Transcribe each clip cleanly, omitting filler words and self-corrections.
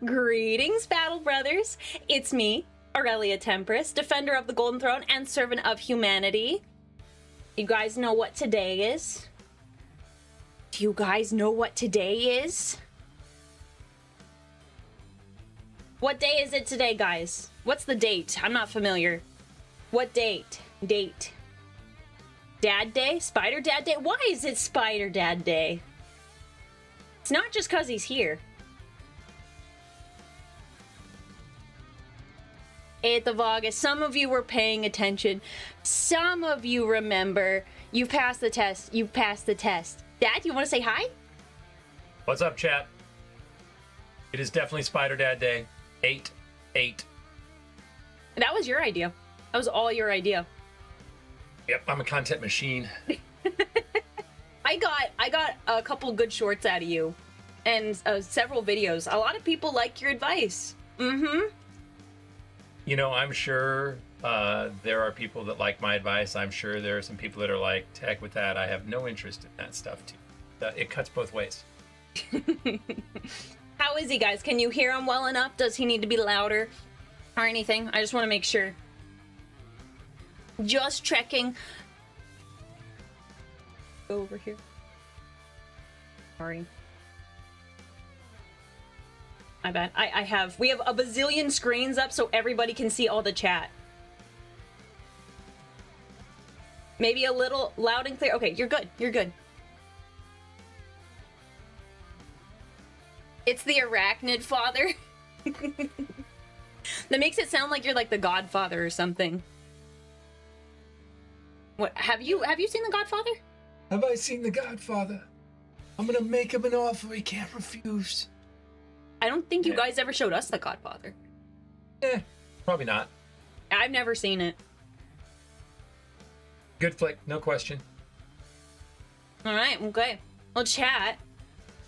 Greetings, Battle Brothers. It's me, Aurelia Tempris, Defender of the Golden Throne and Servant of Humanity. You guys know what today is? Do you guys know what today is? What day is it today, guys? What's the date? I'm not familiar. What date? Date. Dad Day? Spider Dad Day? Why is it Spider Dad Day? It's not just because he's here. 8th of August. Some of you were paying attention. Some of you remember. You passed the test. You passed the test. Dad, you want to say hi? What's up, chat? It is definitely Spider Dad Day. 8/8. That was your idea. That was all your idea. Yep, I'm a content machine. I got a couple good shorts out of you, and several videos. A lot of people like your advice. Mm-hmm. You know, I'm sure there are people that like my advice. I'm sure there are some people that are like, to heck with that. I have no interest in that stuff, too. It cuts both ways. How is he, guys? Can you hear him well enough? Does he need to be louder or anything? I just want to make sure. Just checking. Go over here. Sorry. My bad. We have a bazillion screens up so everybody can see all the chat. Maybe a little loud and clear. Okay, you're good. You're good. It's the Arachnid Father. That makes it sound like you're like the Godfather or something. What have you seen the Godfather? Have I seen the Godfather? I'm gonna make him an offer he can't refuse. I don't think you guys ever showed us the Godfather. Probably not. I've never seen it. Good flick, no question. All right, okay. Well, chat.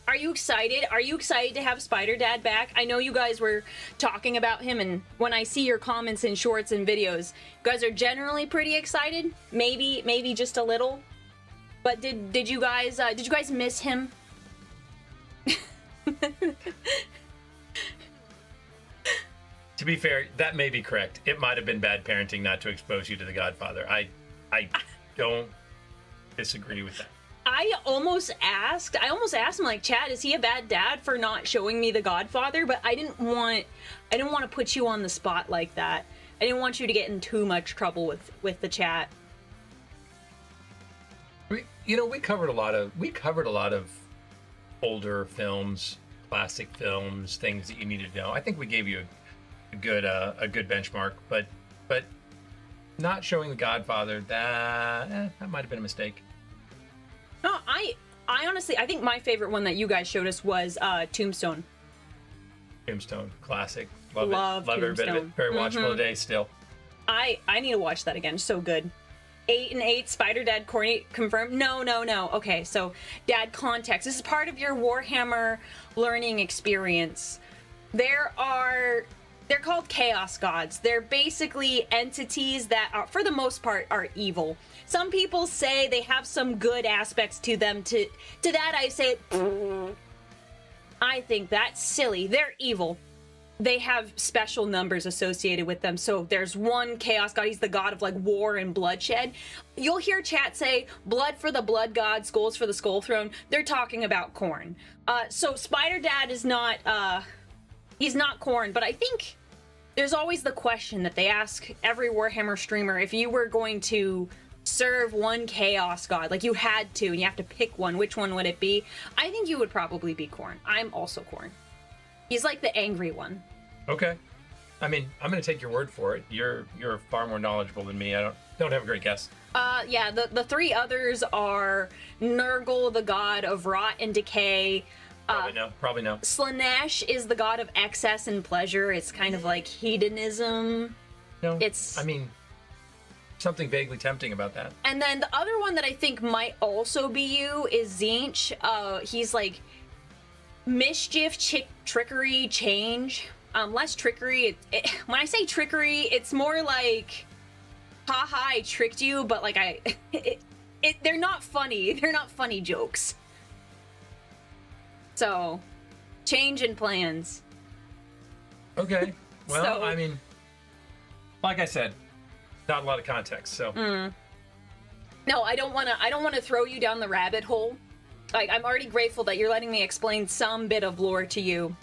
Are you excited? Are you excited to have Spider Dad back? I know you guys were talking about him, and when I see your comments in shorts and videos, you guys are generally pretty excited. Maybe just a little. But did you guys miss him? To be fair, that may be correct. It might have been bad parenting not to expose you to the Godfather. I don't disagree with that. I almost asked him, like, Chad, is he a bad dad for not showing me the Godfather? But I didn't want to put you on the spot like that. I didn't want you to get in too much trouble with the chat. We covered a lot of older films, classic films, things that you needed to know. I think we gave you a good benchmark, but not showing the Godfather, that might have been a mistake. No, I honestly, I think my favorite one that you guys showed us was Tombstone. Tombstone, classic. Love every bit of it. Very watchable today still. I need to watch that again. So good. 8/8, Spider Dad Corny confirmed. No. Okay, so Dad context. This is part of your Warhammer learning experience. They're called Chaos Gods. They're basically entities that are, for the most part, are evil. Some people say they have some good aspects to them. To that I say, I think that's silly. They're evil. They have special numbers associated with them. So there's one Chaos God. He's the god of like war and bloodshed. You'll hear chat say, blood for the blood god, skulls for the skull throne. They're talking about Khorne. So Spider Dad is not, he's not Khorne, but I think there's always the question that they ask every Warhammer streamer, if you were going to serve one Chaos God, like you had to, and you have to pick one, which one would it be? I think you would probably be Khorne. I'm also Khorne. He's like the angry one. Okay. I mean, I'm going to take your word for it. You're far more knowledgeable than me. I don't have a great guess. Yeah, the three others are Nurgle, the god of rot and decay. Probably no. Slanesh is the god of excess and pleasure. It's kind of like hedonism. No, I mean, something vaguely tempting about that. And then the other one that I think might also be you is Tzeentch. He's like mischief, trickery, change. Less trickery. When I say trickery, it's more like, haha, I tricked you, but like they're not funny. They're not funny jokes. So, Change in plans. Okay. Well, So- I mean, like I said, not a lot of context. So No, I don't want to throw you down the rabbit hole. Like, I'm already grateful that you're letting me explain some bit of lore to you.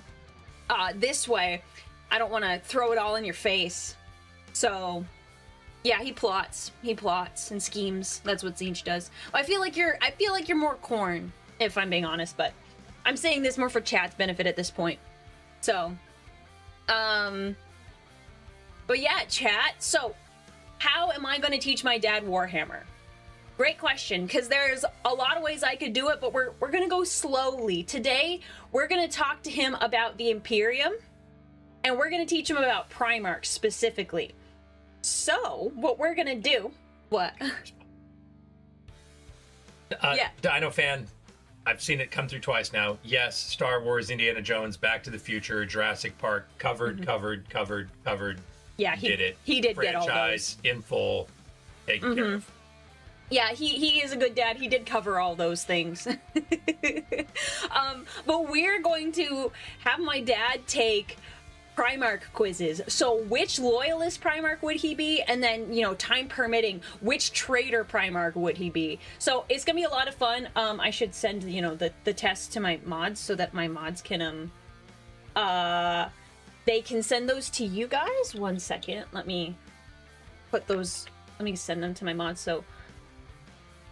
This way, I don't want to throw it all in your face. So, yeah, he plots and schemes. That's what Zinch does. I feel like you're more Corn, if I'm being honest, but I'm saying this more for chat's benefit at this point. So, but yeah, chat. So, how am I going to teach my dad Warhammer? Great question, because there's a lot of ways I could do it, but we're going to go slowly. Today, we're going to talk to him about the Imperium, and we're going to teach him about Primarchs specifically. So, what we're going to do... What? Yeah. Dino fan, I've seen it come through twice now. Yes, Star Wars, Indiana Jones, Back to the Future, Jurassic Park, covered. Yeah, did it. He did get all those. Franchise in full, taken care of. Yeah, he is a good dad. He did cover all those things. But we're going to have my dad take Primarch quizzes. So which loyalist Primarch would he be? And then, you know, time permitting, which traitor Primarch would he be? So it's gonna be a lot of fun. I should send, you know, the test to my mods so that my mods can they can send those to you guys. 1 second. Let me put those, let me send them to my mods. So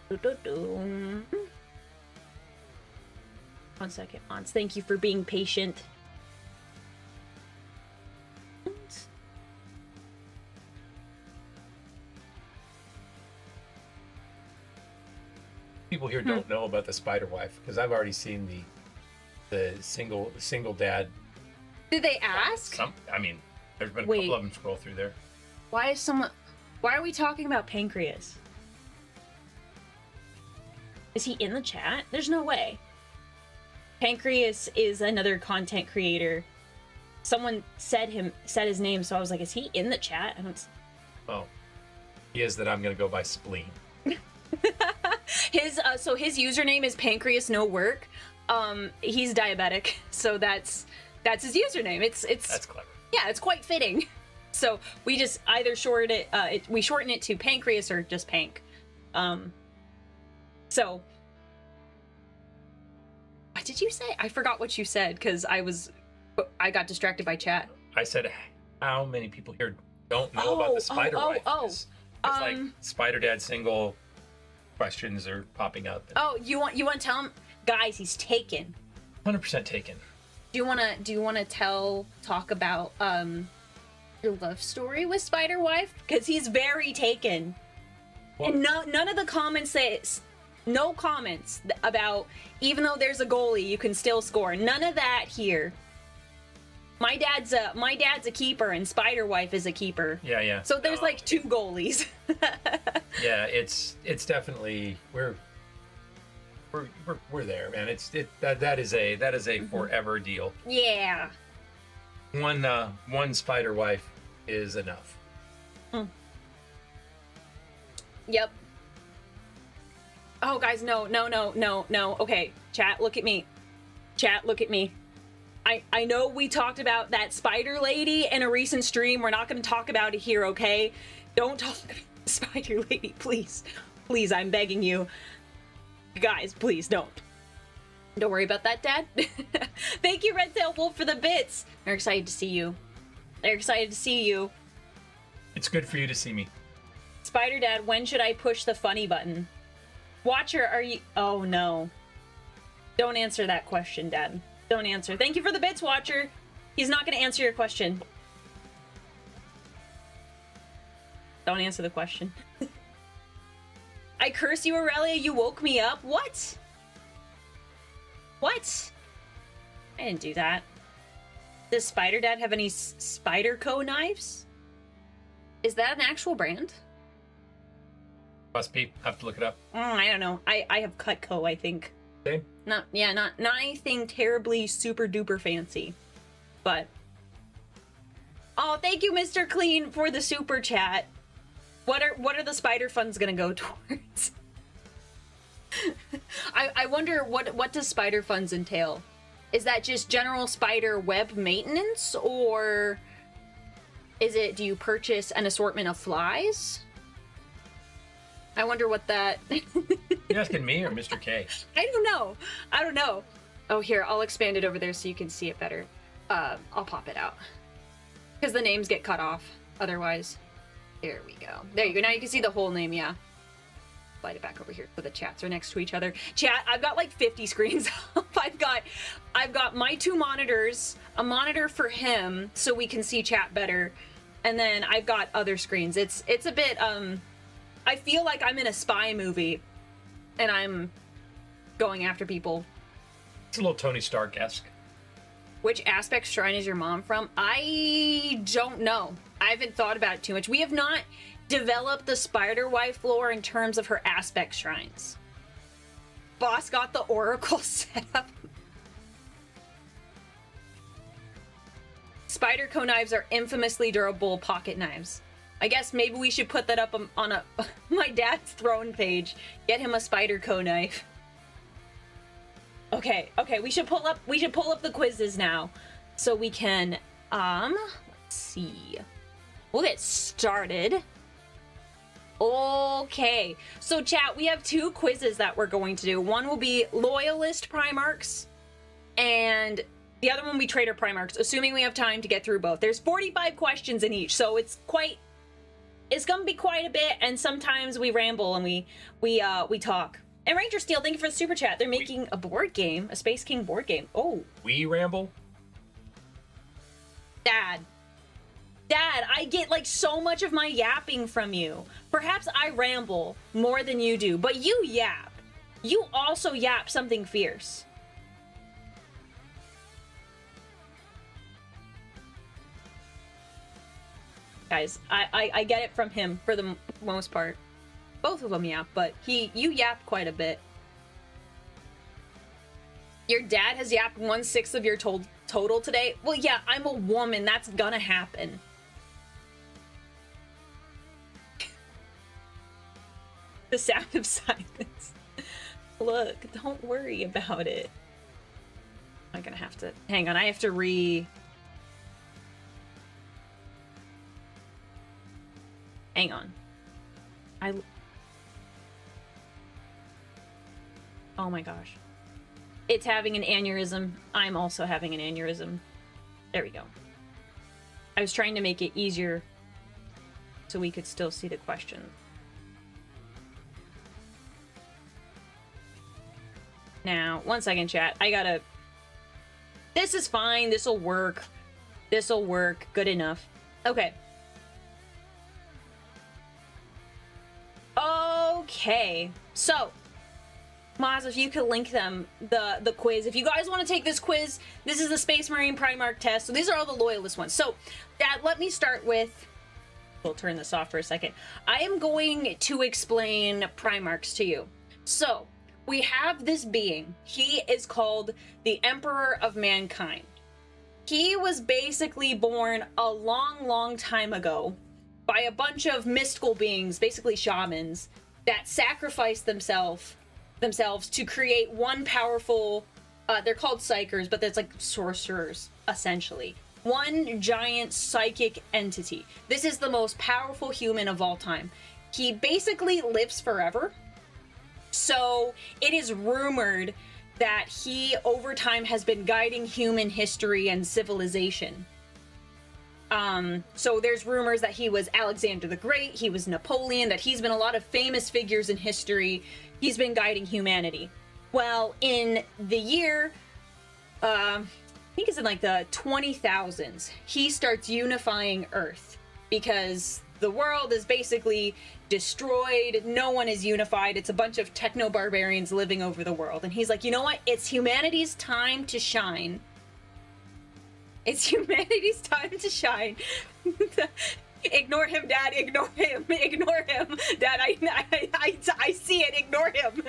One second, mods. Thank you for being patient. People here don't know about the Spider Wife because I've already seen the single dad. Did they ask? I mean, there's been a Wait. couple of them scroll through there. Why are we talking about Pancreas? Is he in the chat? There's no way. Pancreas is another content creator. Someone said his name, so I was like, is he in the chat? I don't... Oh, he is that I'm gonna go by Spleen. His username is Pancreas No Work. He's diabetic, so that's his username. That's clever. Yeah, it's quite fitting. So we just either shorten it to Pancreas or just Pank. So what did you say? I forgot what you said because I got distracted by chat. I said, how many people here don't know about the Spider Wife? It's like Spider Dad single questions are popping up. Oh, you want to tell him, guys? He's taken. 100% taken. Do you want to talk about your love story with Spider Wife? Because he's very taken. Well, And none of the comments say no comments about even though there's a goalie you can still score. None of that here. My dad's a keeper and Spider Wife is a keeper. Yeah. So there's like two goalies. Yeah, it's definitely we're there, man. That is a forever deal. Yeah. One Spider Wife is enough. Yep. Oh, guys, no. Okay, chat, look at me. Chat, look at me. I know we talked about that spider lady in a recent stream. We're not going to talk about it here, okay? Don't talk about the spider lady, please. Please, I'm begging you. Guys, please, don't. Don't worry about that, Dad. Thank you, Red Tail Wolf, for the bits. They're excited to see you. They're excited to see you. It's good for you to see me. Spider Dad, when should I push the funny button? Watcher, are you... Oh, no. Don't answer that question, Dad. Don't answer. Thank you for the bits, Watcher. He's not going to answer your question. Don't answer the question. I curse you, Aurelia. You woke me up. What? What? I didn't do that. Does Spider Dad have any Spyderco knives? Is that an actual brand? Must be. Have to look it up. I don't know. I have Cutco, I think. Same. Not anything terribly super duper fancy. But oh, thank you, Mr. Clean, for the super chat. What are the spider funds gonna go towards? I wonder what does spider funds entail? Is that just general spider web maintenance, or is it, do you purchase an assortment of flies? I wonder what that... You asking me or Mr. K? I don't know. Oh, here, I'll expand it over there so you can see it better. I'll pop it out. Because the names get cut off, otherwise. There we go. There you go. Now you can see the whole name, yeah. Slide it back over here so the chats are next to each other. Chat, I've got like 50 screens up. I've got my 2 monitors, a monitor for him so we can see chat better, and then I've got other screens. It's a bit I feel like I'm in a spy movie and I'm going after people. It's a little Tony Stark-esque. Which aspect shrine is your mom from? I don't know. I haven't thought about it too much. We have not developed the spider wife lore in terms of her aspect shrines. Boss got the oracle set up. Spider co-knives are infamously durable pocket knives. I guess maybe we should put that up on my dad's throne page. Get him a spider co-knife. Okay, we should pull up the quizzes now so we can let's see. We'll get started. Okay, so chat, we have 2 quizzes that we're going to do. One will be loyalist Primarchs, and the other one will be traitor Primarchs, assuming we have time to get through both. There's 45 questions in each, so it's gonna be quite a bit, and sometimes we ramble and we talk. And Ranger Steel, thank you for the super chat. They're making a board game, a Space King board game. Oh. We ramble? Dad, I get like so much of my yapping from you. Perhaps I ramble more than you do, but you yap. You also yap something fierce. Guys, I get it from him for the most part. Both of them yap, but you yap quite a bit. Your dad has yapped 1/6 of your total today? Well, yeah, I'm a woman. That's gonna happen. The sound of silence. Look, don't worry about it. I'm gonna have to... Hang on, I have to Hang on. Oh my gosh. It's having an aneurysm. I'm also having an aneurysm. There we go. I was trying to make it easier so we could still see the question. Now, one second, chat. This is fine. This'll work. This'll work. Good enough. Okay. Okay. So, Maz, if you could link them, the quiz. If you guys want to take this quiz, this is the Space Marine Primarch test. So these are all the loyalist ones. So, Dad, let me start with... We'll turn this off for a second. I am going to explain Primarchs to you. So, we have this being. He is called the Emperor of Mankind. He was basically born a long, long time ago by a bunch of mystical beings, basically shamans, that sacrificed themselves to create one powerful, they're called psychers, but that's like sorcerers, essentially. One giant psychic entity. This is the most powerful human of all time. He basically lives forever. So it is rumored that he, over time, has been guiding human history and civilization. So there's rumors that he was Alexander the Great, he was Napoleon, that he's been a lot of famous figures in history. He's been guiding humanity. Well, in the year, I think it's in like the 20,000s, he starts unifying Earth because the world is basically destroyed. No one is unified. It's a bunch of techno-barbarians living over the world. And he's like, you know what? It's humanity's time to shine. It's humanity's time to shine. Ignore him, Dad. Ignore him. Ignore him. Dad, I see it. Ignore him.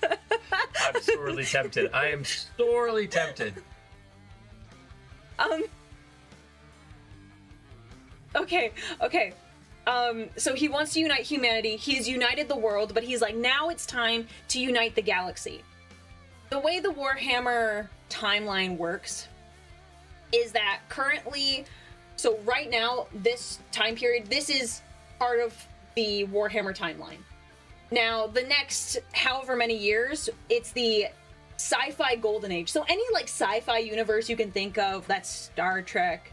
I'm sorely tempted. I am sorely tempted. Okay. So he wants to unite humanity. He's united the world, but he's like, now it's time to unite the galaxy. the way the Warhammer timeline works is that currently, so right now, this time period, this is part of the Warhammer timeline. Now, the next however many years, it's the sci-fi golden age. So any like sci-fi universe you can think of, that's Star Trek,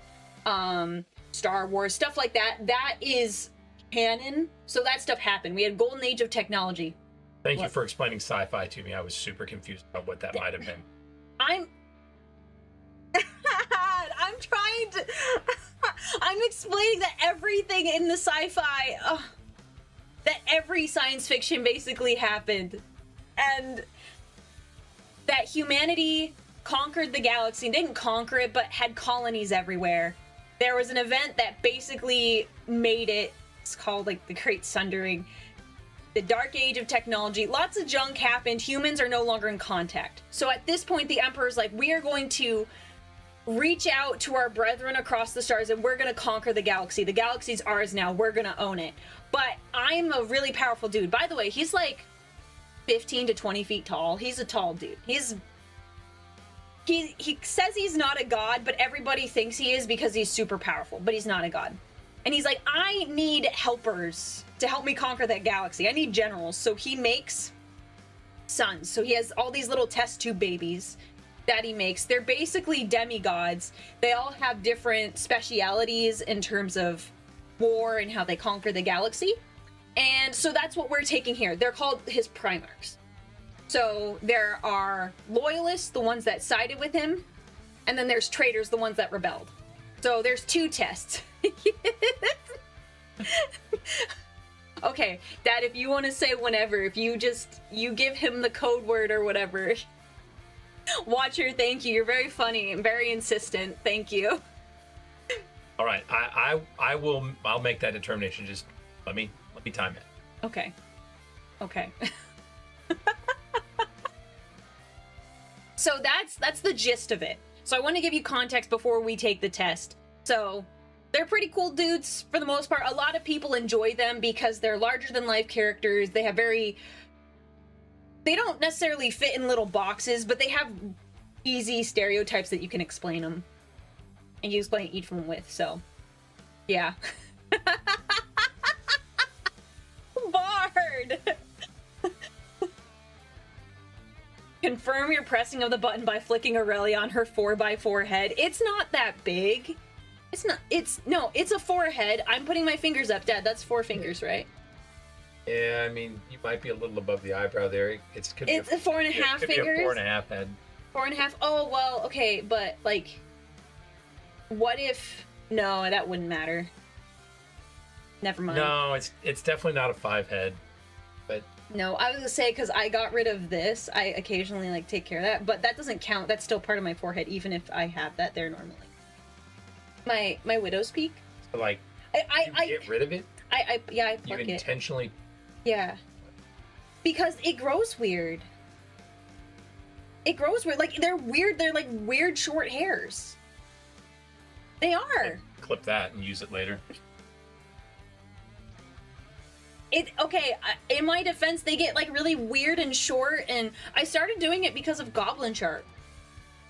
Star Wars, stuff like that, that is canon. So that stuff happened. We had golden age of technology. Thank you for explaining sci-fi to me. I was super confused about what that might have been. I'm trying to I'm explaining that everything in the sci-fi that every science fiction basically happened, and that humanity conquered the galaxy, didn't conquer it, but had colonies everywhere. There was an event that basically made it, it's called like the Great Sundering, the dark age of technology. Lots of junk happened. Humans are no longer in contact. So at this point, the Emperor's like, we are going to reach out to our brethren across the stars and we're going to conquer the galaxy. The galaxy's ours now. We're going to own it. But I'm a really powerful dude. By the way, he's like 15 to 20 feet tall. He's a tall dude. He says he's not a god, but everybody thinks he is because he's super powerful, but he's not a god. And he's like, I need helpers to help me conquer that galaxy. I need generals. So he makes sons. So he has all these little test tube babies that he makes. They're basically demigods. They all have different specialities in terms of war and how they conquer the galaxy. And so that's what we're taking here. They're called his Primarchs. So there are loyalists, the ones that sided with him, and then there's traitors, the ones that rebelled. So there's two tests. Okay, Dad, if you want to say whenever, if you give him the code word or whatever. Watcher, thank you. You're very funny and very insistent. Thank you. All right, I'll make that determination. Just let me time it. Okay. Okay. So that's the gist of it. So I want to give you context before we take the test. So they're pretty cool dudes for the most part. A lot of people enjoy them because they're larger than life characters. They don't necessarily fit in little boxes, but they have easy stereotypes that you can explain them. And you explain each one with, so yeah. Bard! Confirm your pressing of the button by flicking Aurelia on her 4x4 head. It's not that big. It's a 4 head. I'm putting my fingers up, Dad. That's 4 fingers, right? Yeah, I mean, you might be a little above the eyebrow there. It's a 4.5 fingers. Could be a 4.5 head. 4.5. Oh well, okay, but like, what if? No, that wouldn't matter. Never mind. No, it's definitely not a 5 head, but. No, I was gonna say because I got rid of this. I occasionally like take care of that, but that doesn't count. That's still part of my forehead, even if I have that there normally. My widow's peak. So like, I get rid of it. I pluck it. You intentionally. Yeah. Because it grows weird. It grows weird. Like, they're weird. They're like weird short hairs. They are. Clip that and use it later. In my defense, they get like really weird and short, and I started doing it because of Goblin Shark.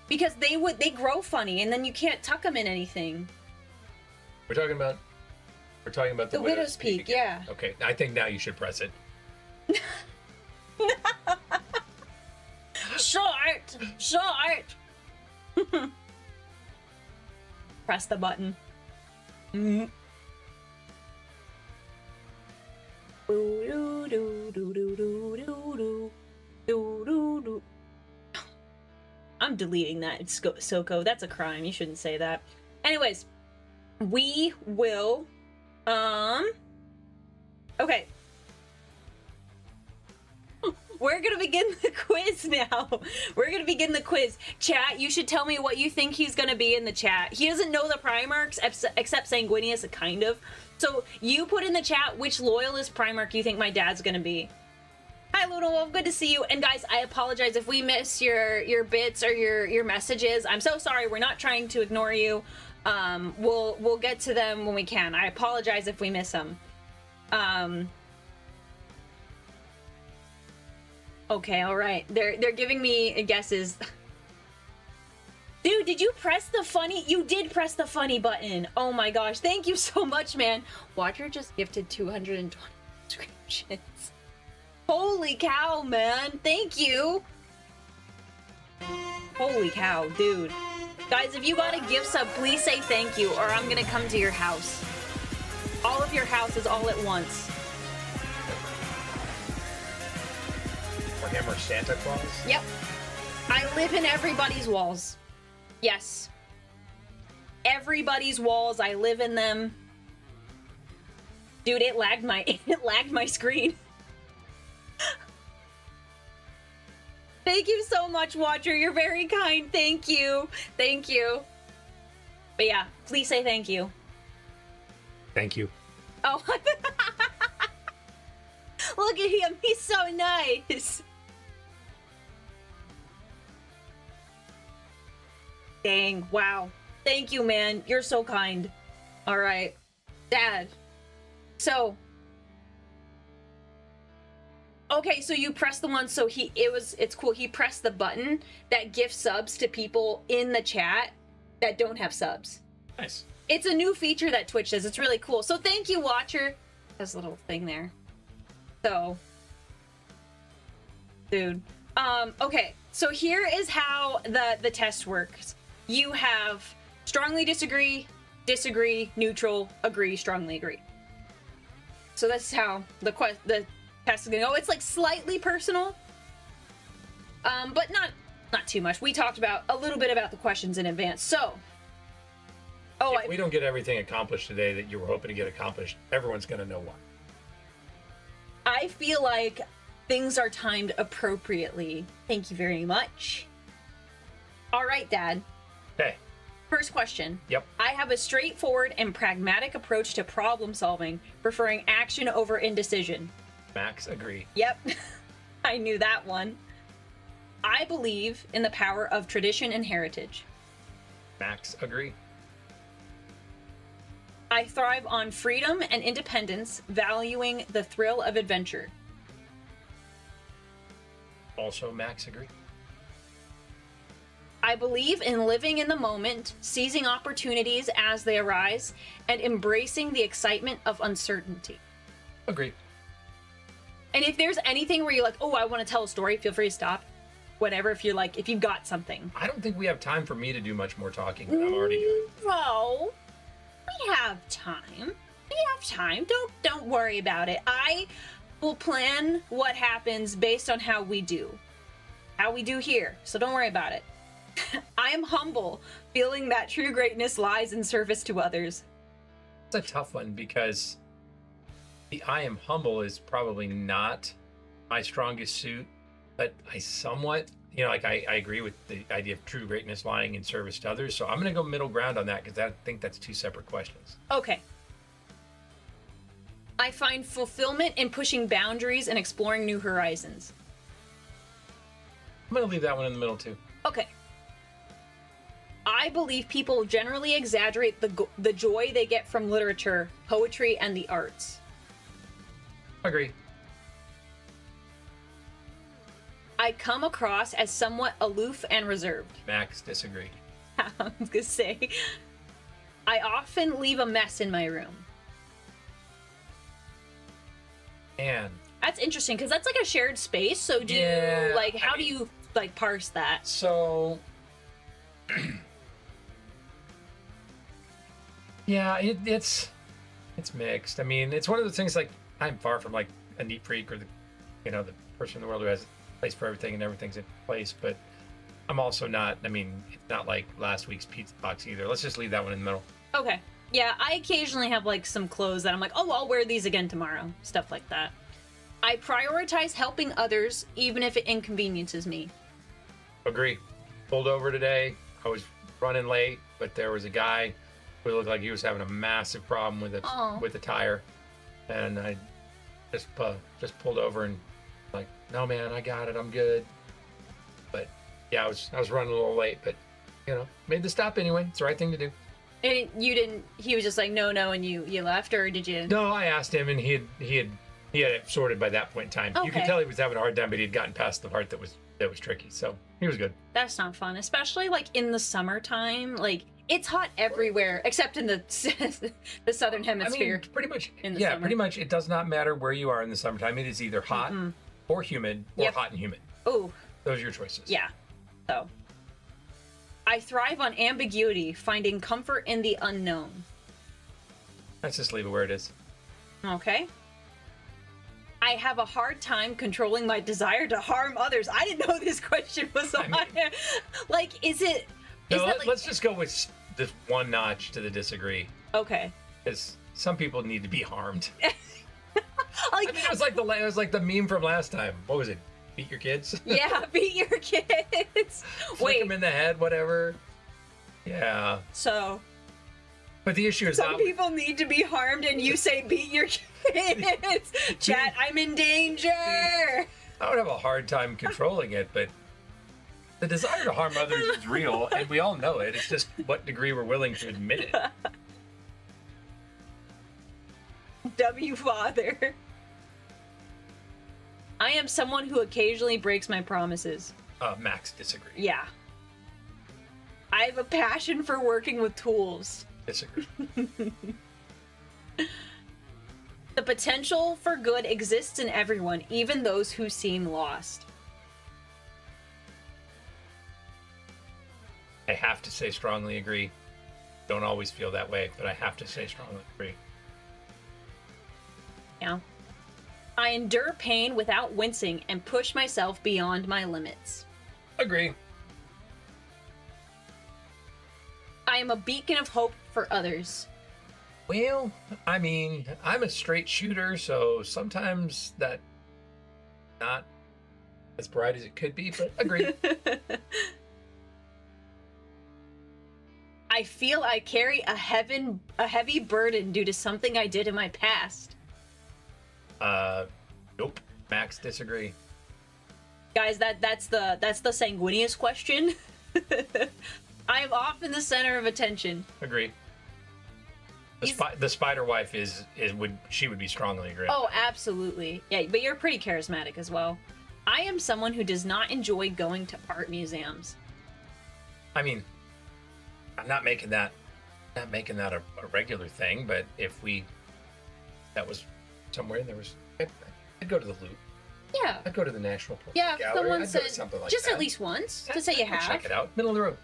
Because they grow funny, and then you can't tuck them in anything. We're talking about the Widow's Peak, yeah. Okay, I think now you should press it. Short! Press the button. Mm. I'm deleting that. It's Soko. That's a crime. You shouldn't say that. Anyways, we will okay. We're gonna begin the quiz now. We're gonna begin the quiz. Chat, you should tell me what you think he's gonna be in the chat. He doesn't know the Primarchs except Sanguinius, kind of. So you put in the chat which loyalist Primarch you think my dad's gonna be. Hi Luna Wolf, good to see you. And guys, I apologize if we miss your bits or your messages. I'm so sorry. We're not trying to ignore you. We'll get to them when we can. I apologize if we miss them. Okay, all right. They're giving me guesses. Dude, did you press the funny? You did press the funny button. Oh my gosh, thank you so much, man. Watcher just gifted 220 subscriptions. Holy cow, man. Thank you. Holy cow, dude. Guys, if you got a gift sub, please say thank you, or I'm gonna come to your house. All of your houses all at once. Warhammer Santa Claus? Yep. I live in everybody's walls. Yes. Everybody's walls, I live in them. Dude, it lagged my screen. Thank you so much, Watcher. You're very kind. Thank you. Thank you. But yeah, please say thank you. Thank you. Oh. Look at him. He's so nice. Dang. Wow. Thank you, man. You're so kind. All right. Dad. So. Okay, so you press the one, so it's cool. He pressed the button that gives subs to people in the chat that don't have subs. Nice. It's a new feature that Twitch does. It's really cool. So thank you, Watcher. There's a little thing there. So, dude. Okay, so here is how the test works. You have strongly disagree, disagree, neutral, agree, strongly agree. So that's how the test is gonna go. It's like slightly personal, but not too much. We talked about a little bit about the questions in advance. So, if we don't get everything accomplished today that you were hoping to get accomplished, everyone's gonna know why. I feel like things are timed appropriately. Thank you very much. All right, Dad. Okay. First question. Yep. I have a straightforward and pragmatic approach to problem solving, preferring action over indecision. Max, agree. Yep. I knew that one. I believe in the power of tradition and heritage. Max, agree. I thrive on freedom and independence, valuing the thrill of adventure. Also, Max, agree. I believe in living in the moment, seizing opportunities as they arise, and embracing the excitement of uncertainty. Agree. And if there's anything where you're like, oh, I want to tell a story, feel free to stop. Whatever, if you've got something. I don't think we have time for me to do much more talking than I'm already doing. No. We have time. We have time. Don't worry about it. I will plan what happens based on how we do. How we do here. So don't worry about it. I am humble, feeling that true greatness lies in service to others. It's a tough one because the I am humble is probably not my strongest suit, but I somewhat, I agree with the idea of true greatness lying in service to others. So I'm going to go middle ground on that because I think that's two separate questions. Okay. I find fulfillment in pushing boundaries and exploring new horizons. I'm going to leave that one in the middle too. Okay. I believe people generally exaggerate the joy they get from literature, poetry, and the arts. Agree. I come across as somewhat aloof and reserved. Max, disagree. I was gonna say, I often leave a mess in my room. And that's interesting because that's like a shared space. So do Yeah, you how do you parse that? So yeah, it's mixed. I mean, it's one of those things like I'm far from like a neat freak or the person in the world who has a place for everything and everything's in place, but I'm also not, it's not like last week's pizza box either. Let's just leave that one in the middle. Okay. Yeah, I occasionally have like some clothes that I'm like, oh, I'll wear these again tomorrow. Stuff like that. I prioritize helping others even if it inconveniences me. Agree. Pulled over today. I was running late, but there was a guy who looked like he was having a massive problem with the tire, and I just pulled over and like, no man, I got it, I'm good. But yeah, I was running a little late, but made the stop anyway. It's the right thing to do. And you didn't. He was just like, no, and you left, or did you? No, I asked him, and he He had it sorted by that point in time. You could Okay. tell he was having a hard time, but he had gotten past the part that was tricky. So he was good. That's not fun, especially like in the summertime. Like it's hot everywhere except in the the southern hemisphere. I mean, pretty much. in the Yeah, summer. pretty much. It does not matter where you are in the summertime. It is either hot or humid or Yep. hot and humid. Oh, Those are your choices. yeah. So I thrive on ambiguity, finding comfort in the unknown. Let's just leave it where it is. Okay. I have a hard time controlling my desire to harm others. I didn't know this question was on. Like, is it? No, Is that like, let's just go with this one notch to the disagree. okay. Because some people need to be harmed. Like, I mean, it was like the meme from last time. What was it? Beat your kids? yeah, beat your kids. Flick them in the head, whatever. Yeah. So But the issue is some not. people need to be harmed, and you say beat your kids. Chat, I'm in danger. I would have a hard time controlling it, but the desire to harm others is real, and we all know it. It's just what degree we're willing to admit it. W father. I am someone who occasionally breaks my promises. Max disagree. Yeah. I have a passion for working with tools. Disagree. The potential for good exists in everyone, even those who seem lost. I have to say strongly agree. Don't always feel that way, but I have to say strongly agree. Yeah. I endure pain without wincing and push myself beyond my limits. Agree. I am a beacon of hope for others. Well, I mean, I'm a straight shooter, so sometimes that not as bright as it could be, but agree. I feel I carry a heavy burden due to something I did in my past. Nope. Max disagree. Guys, that's the sanguineous question. I am often the center of attention. Agree. The spider wife would be strongly agree. Oh, absolutely. Yeah, but you're pretty charismatic as well. I am someone who does not enjoy going to art museums. I mean, I'm not making that a regular thing, but if that was somewhere and there was, I'd go to the Louvre. Yeah. I'd go to the National Portrait Yeah, if Gallery. someone I'd go said to something like just that. at least once to say you I'd have. check it out. Middle of the road.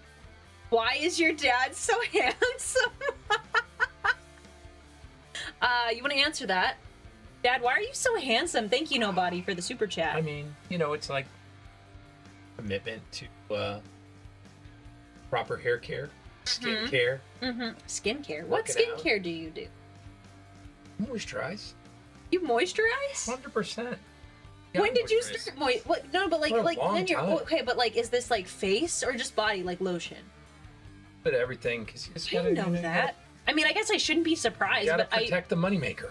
Why is your dad so handsome? You want to answer that? Dad, why are you so handsome? Thank you, Nobody, for the super chat. I mean, it's like commitment to proper hair care, skin care, Skincare. What Working out. skincare do you do? moisturize. You moisturize? 100%. When did you start what? No, but For a like long then you're time. okay. But like, is this like face or just body, like lotion? But everything, because you just I gotta didn't know that. I mean, I guess I shouldn't be surprised, You gotta but protect the moneymaker.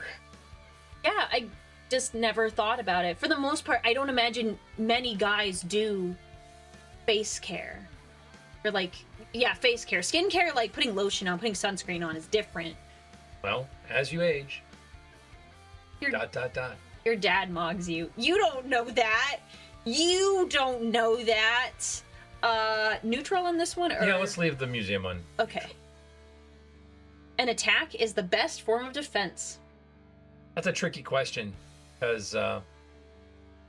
I just never thought about it. For the most part, I don't imagine many guys do face care. Or face care. Skincare, like putting lotion on, putting sunscreen on is different. Well, as you age, Your, dot. your dad mogs you. You don't know that. You don't know that. Neutral in this one? Or... Yeah, let's leave the museum one. Okay. An attack is the best form of defense. That's a tricky question, because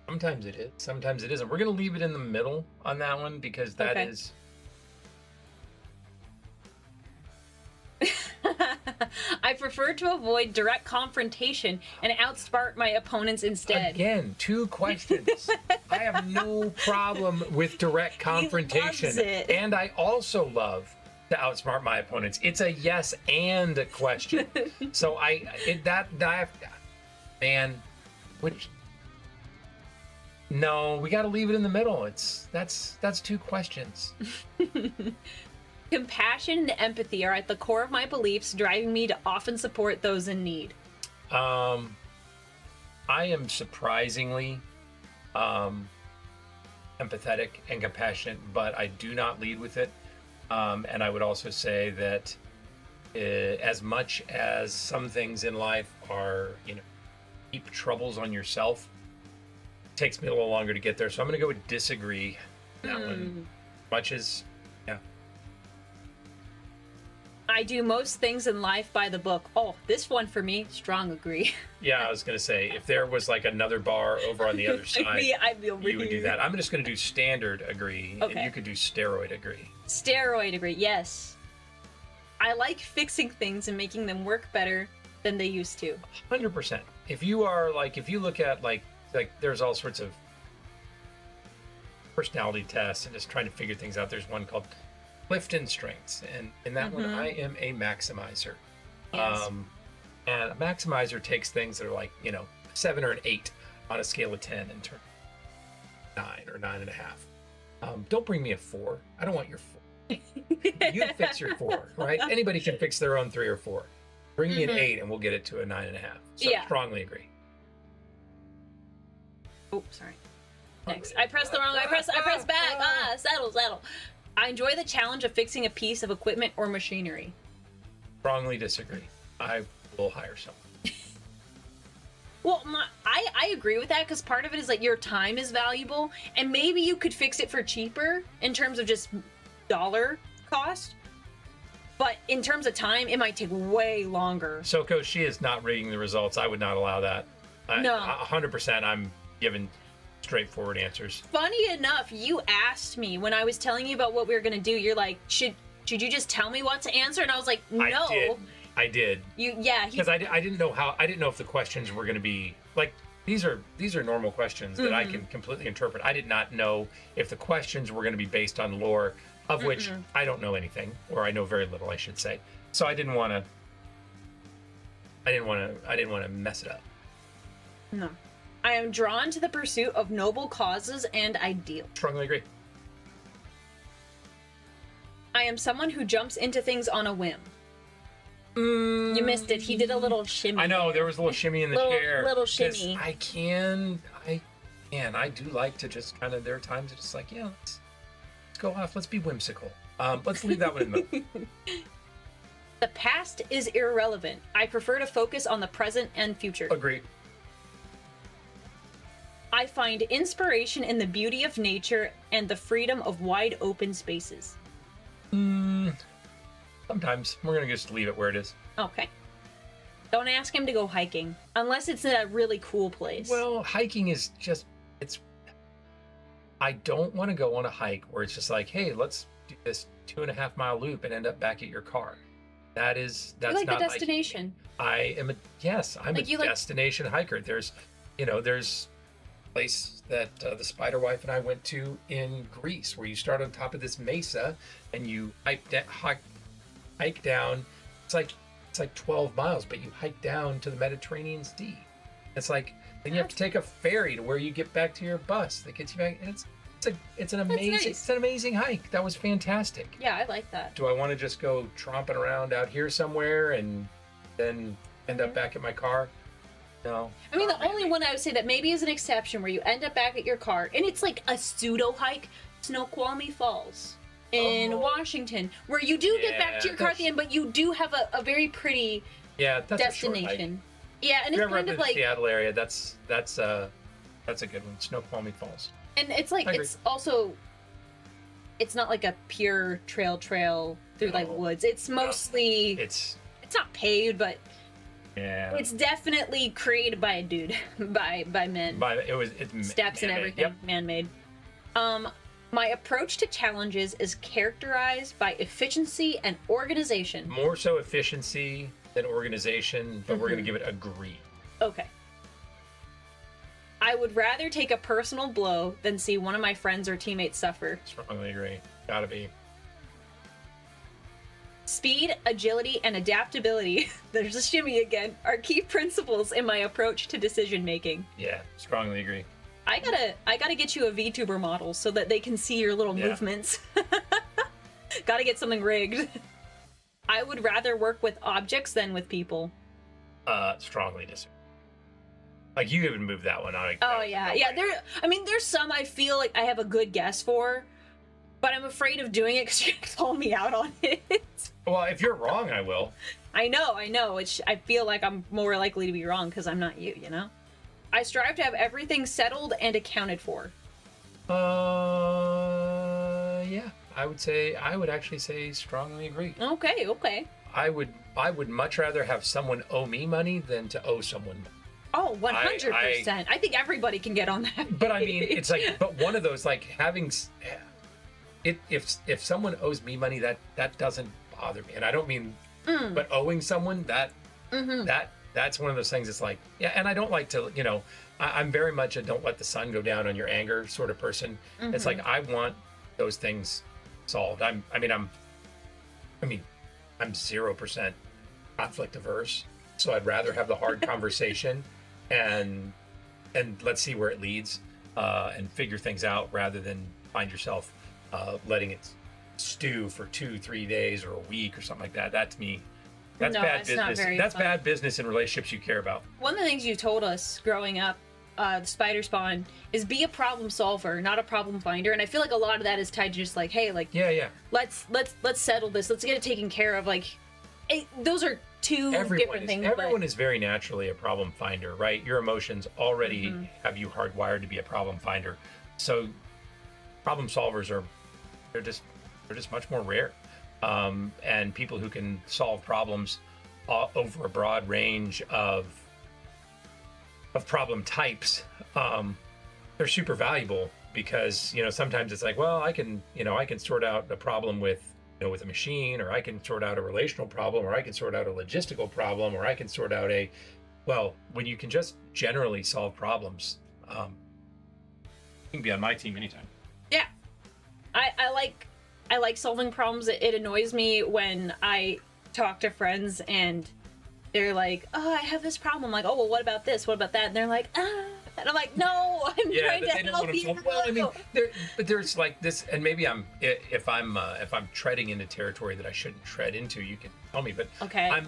sometimes it is, sometimes it isn't. We're going to leave it in the middle on that one, because that Okay. is... I prefer to avoid direct confrontation and outsmart my opponents instead. Again, 2 questions. I have no problem with direct confrontation. loves it. And I also love to outsmart my opponents. It's a yes and question. So no, we got to leave it in the middle. That's 2 questions. Compassion and empathy are at the core of my beliefs, driving me to often support those in need. I am surprisingly empathetic and compassionate, but I do not lead with it. And I would also say that as much as some things in life are, heap troubles on yourself. It takes me a little longer to get there, so I'm going to go with disagree. That one, much as, yeah. I do most things in life by the book. Oh, this one for me, strong agree. Yeah, I was going to say, if there was like another bar over on the other side, I'd be over you would do that. I'm just going to do standard agree, Okay. and you could do steroid agree. Steroid agree, yes. I like fixing things and making them work better than they used to. 100%. If you are like, if you look at like there's all sorts of personality tests and just trying to figure things out. There's one called Clifton Strengths, and in that one, I am a maximizer. Yes. And a maximizer takes things that are like, 7 or an 8 on a scale of 10 and turn 9 or 9.5. Don't bring me a 4. I don't want your 4. You fix your 4, right? Anybody can fix their own 3 or 4. Bring me an 8 and we'll get it to a 9.5. So strongly agree. Oh, sorry. Next. I pressed the wrong. I press back. Settle. I enjoy the challenge of fixing a piece of equipment or machinery. Strongly disagree. I will hire someone. Well, I agree with that because part of it is like your time is valuable, and maybe you could fix it for cheaper in terms of just dollar cost. But in terms of time, it might take way longer. Soko, she is not reading the results. I would not allow that. No. 100%. I'm giving straightforward answers. Funny enough, you asked me when I was telling you about what we were going to do. You're like, should you just tell me what to answer? And I was like, no. I did. Because I didn't know if the questions were going to be like these are normal questions that I can completely interpret. I did not know if the questions were going to be based on lore, of which I don't know anything, or I know very little, I should say. So I didn't want to mess it up. No. I am drawn to the pursuit of noble causes and ideals. Strongly agree. I am someone who jumps into things on a whim. You missed it. He did a little shimmy. I know, there was a little shimmy in the chair. Little shimmy. I do like to just kind of, there are times it's just like, let's go off. Let's be whimsical. Let's leave that one in the middle. The past is irrelevant. I prefer to focus on the present and future. Agree. I find inspiration in the beauty of nature and the freedom of wide open spaces. Sometimes. We're going to just leave it where it is. Okay. Don't ask him to go hiking. Unless it's in a really cool place. Well, hiking is just, I don't want to go on a hike where it's just like, hey, let's do this 2.5 mile loop and end up back at your car. That's you like not the destination. I'm a destination hiker. There's place that the Spider Wife and I went to in Greece, where you start on top of this mesa and you hike down. It's like 12 miles, but you hike down to the Mediterranean Sea. It's like then you have to take a ferry to where you get back to your bus that gets you back. And it's an amazing hike. That was fantastic. Yeah, I like that. Do I want to just go tromping around out here somewhere and then end up back at my car? No. I mean, the only one I would say that maybe is an exception where you end up back at your car, and it's like a pseudo hike, Snoqualmie Falls in Washington, where you do get back to your car at the end, but you do have a very pretty destination. Yeah, and it's kind of like Seattle area. That's a good one. Snoqualmie Falls. And it's like it's not like a pure trail through like woods. It's mostly it's not paved, but it's definitely created by a dude, by men. It's steps and everything, man-made. My approach to challenges is characterized by efficiency and organization. More so efficiency than organization, but we're going to give it agree. Okay. I would rather take a personal blow than see one of my friends or teammates suffer. Strongly agree. Gotta be. Speed, agility, and adaptability, there's a shimmy again, are key principles in my approach to decision making. Yeah, strongly agree. I gotta get you a VTuber model so that they can see your little movements. Gotta get something rigged. I would rather work with objects than with people. Strongly disagree. Like, you even moved that one on. There's some I feel like I have a good guess for, but I'm afraid of doing it because you're gonna call me out on it. Well, if you're wrong, I will. I know. Which I feel like I'm more likely to be wrong because I'm not you, you know? I strive to have everything settled and accounted for. Yeah, I would actually say strongly agree. Okay. I would much rather have someone owe me money than to owe someone money. Oh, 100%. I think everybody can get on that. But I mean, it's like, but one of those, like, having it, if someone owes me money, that doesn't bother me. And I don't mean, but owing someone that's one of those things. It's like, yeah. And I don't like to, I'm very much a don't let the sun go down on your anger sort of person. It's like, I want those things solved. I'm 0% conflict averse. So I'd rather have the hard conversation and let's see where it leads, and figure things out rather than find yourself letting it stew for 2-3 days or a week or something like that. That to me, that's bad business. That's bad business in relationships you care about. One of the things you told us growing up, the spider spawn, is be a problem solver, not a problem finder. And I feel like a lot of that is tied to just like, hey, like, yeah, let's settle this. Let's get it taken care of. Like, those are two different things. Everyone is very naturally a problem finder, right? Your emotions already have you hardwired to be a problem finder. So problem solvers they're just much more rare. And people who can solve problems over a broad range of problem types, they're super valuable because, sometimes it's like, well, I can sort out a problem with a machine, or I can sort out a relational problem, or I can sort out a logistical problem, or I can sort out when you can just generally solve problems, you can be on my team anytime. Yeah. I like solving problems. It annoys me when I talk to friends and they're like, oh, I have this problem. I'm like, oh, well, what about this? What about that? And they're like, and I'm like, no, I'm trying to help you. Well, I mean, there's like this, and maybe if I'm treading into territory that I shouldn't tread into, you can tell me. But okay,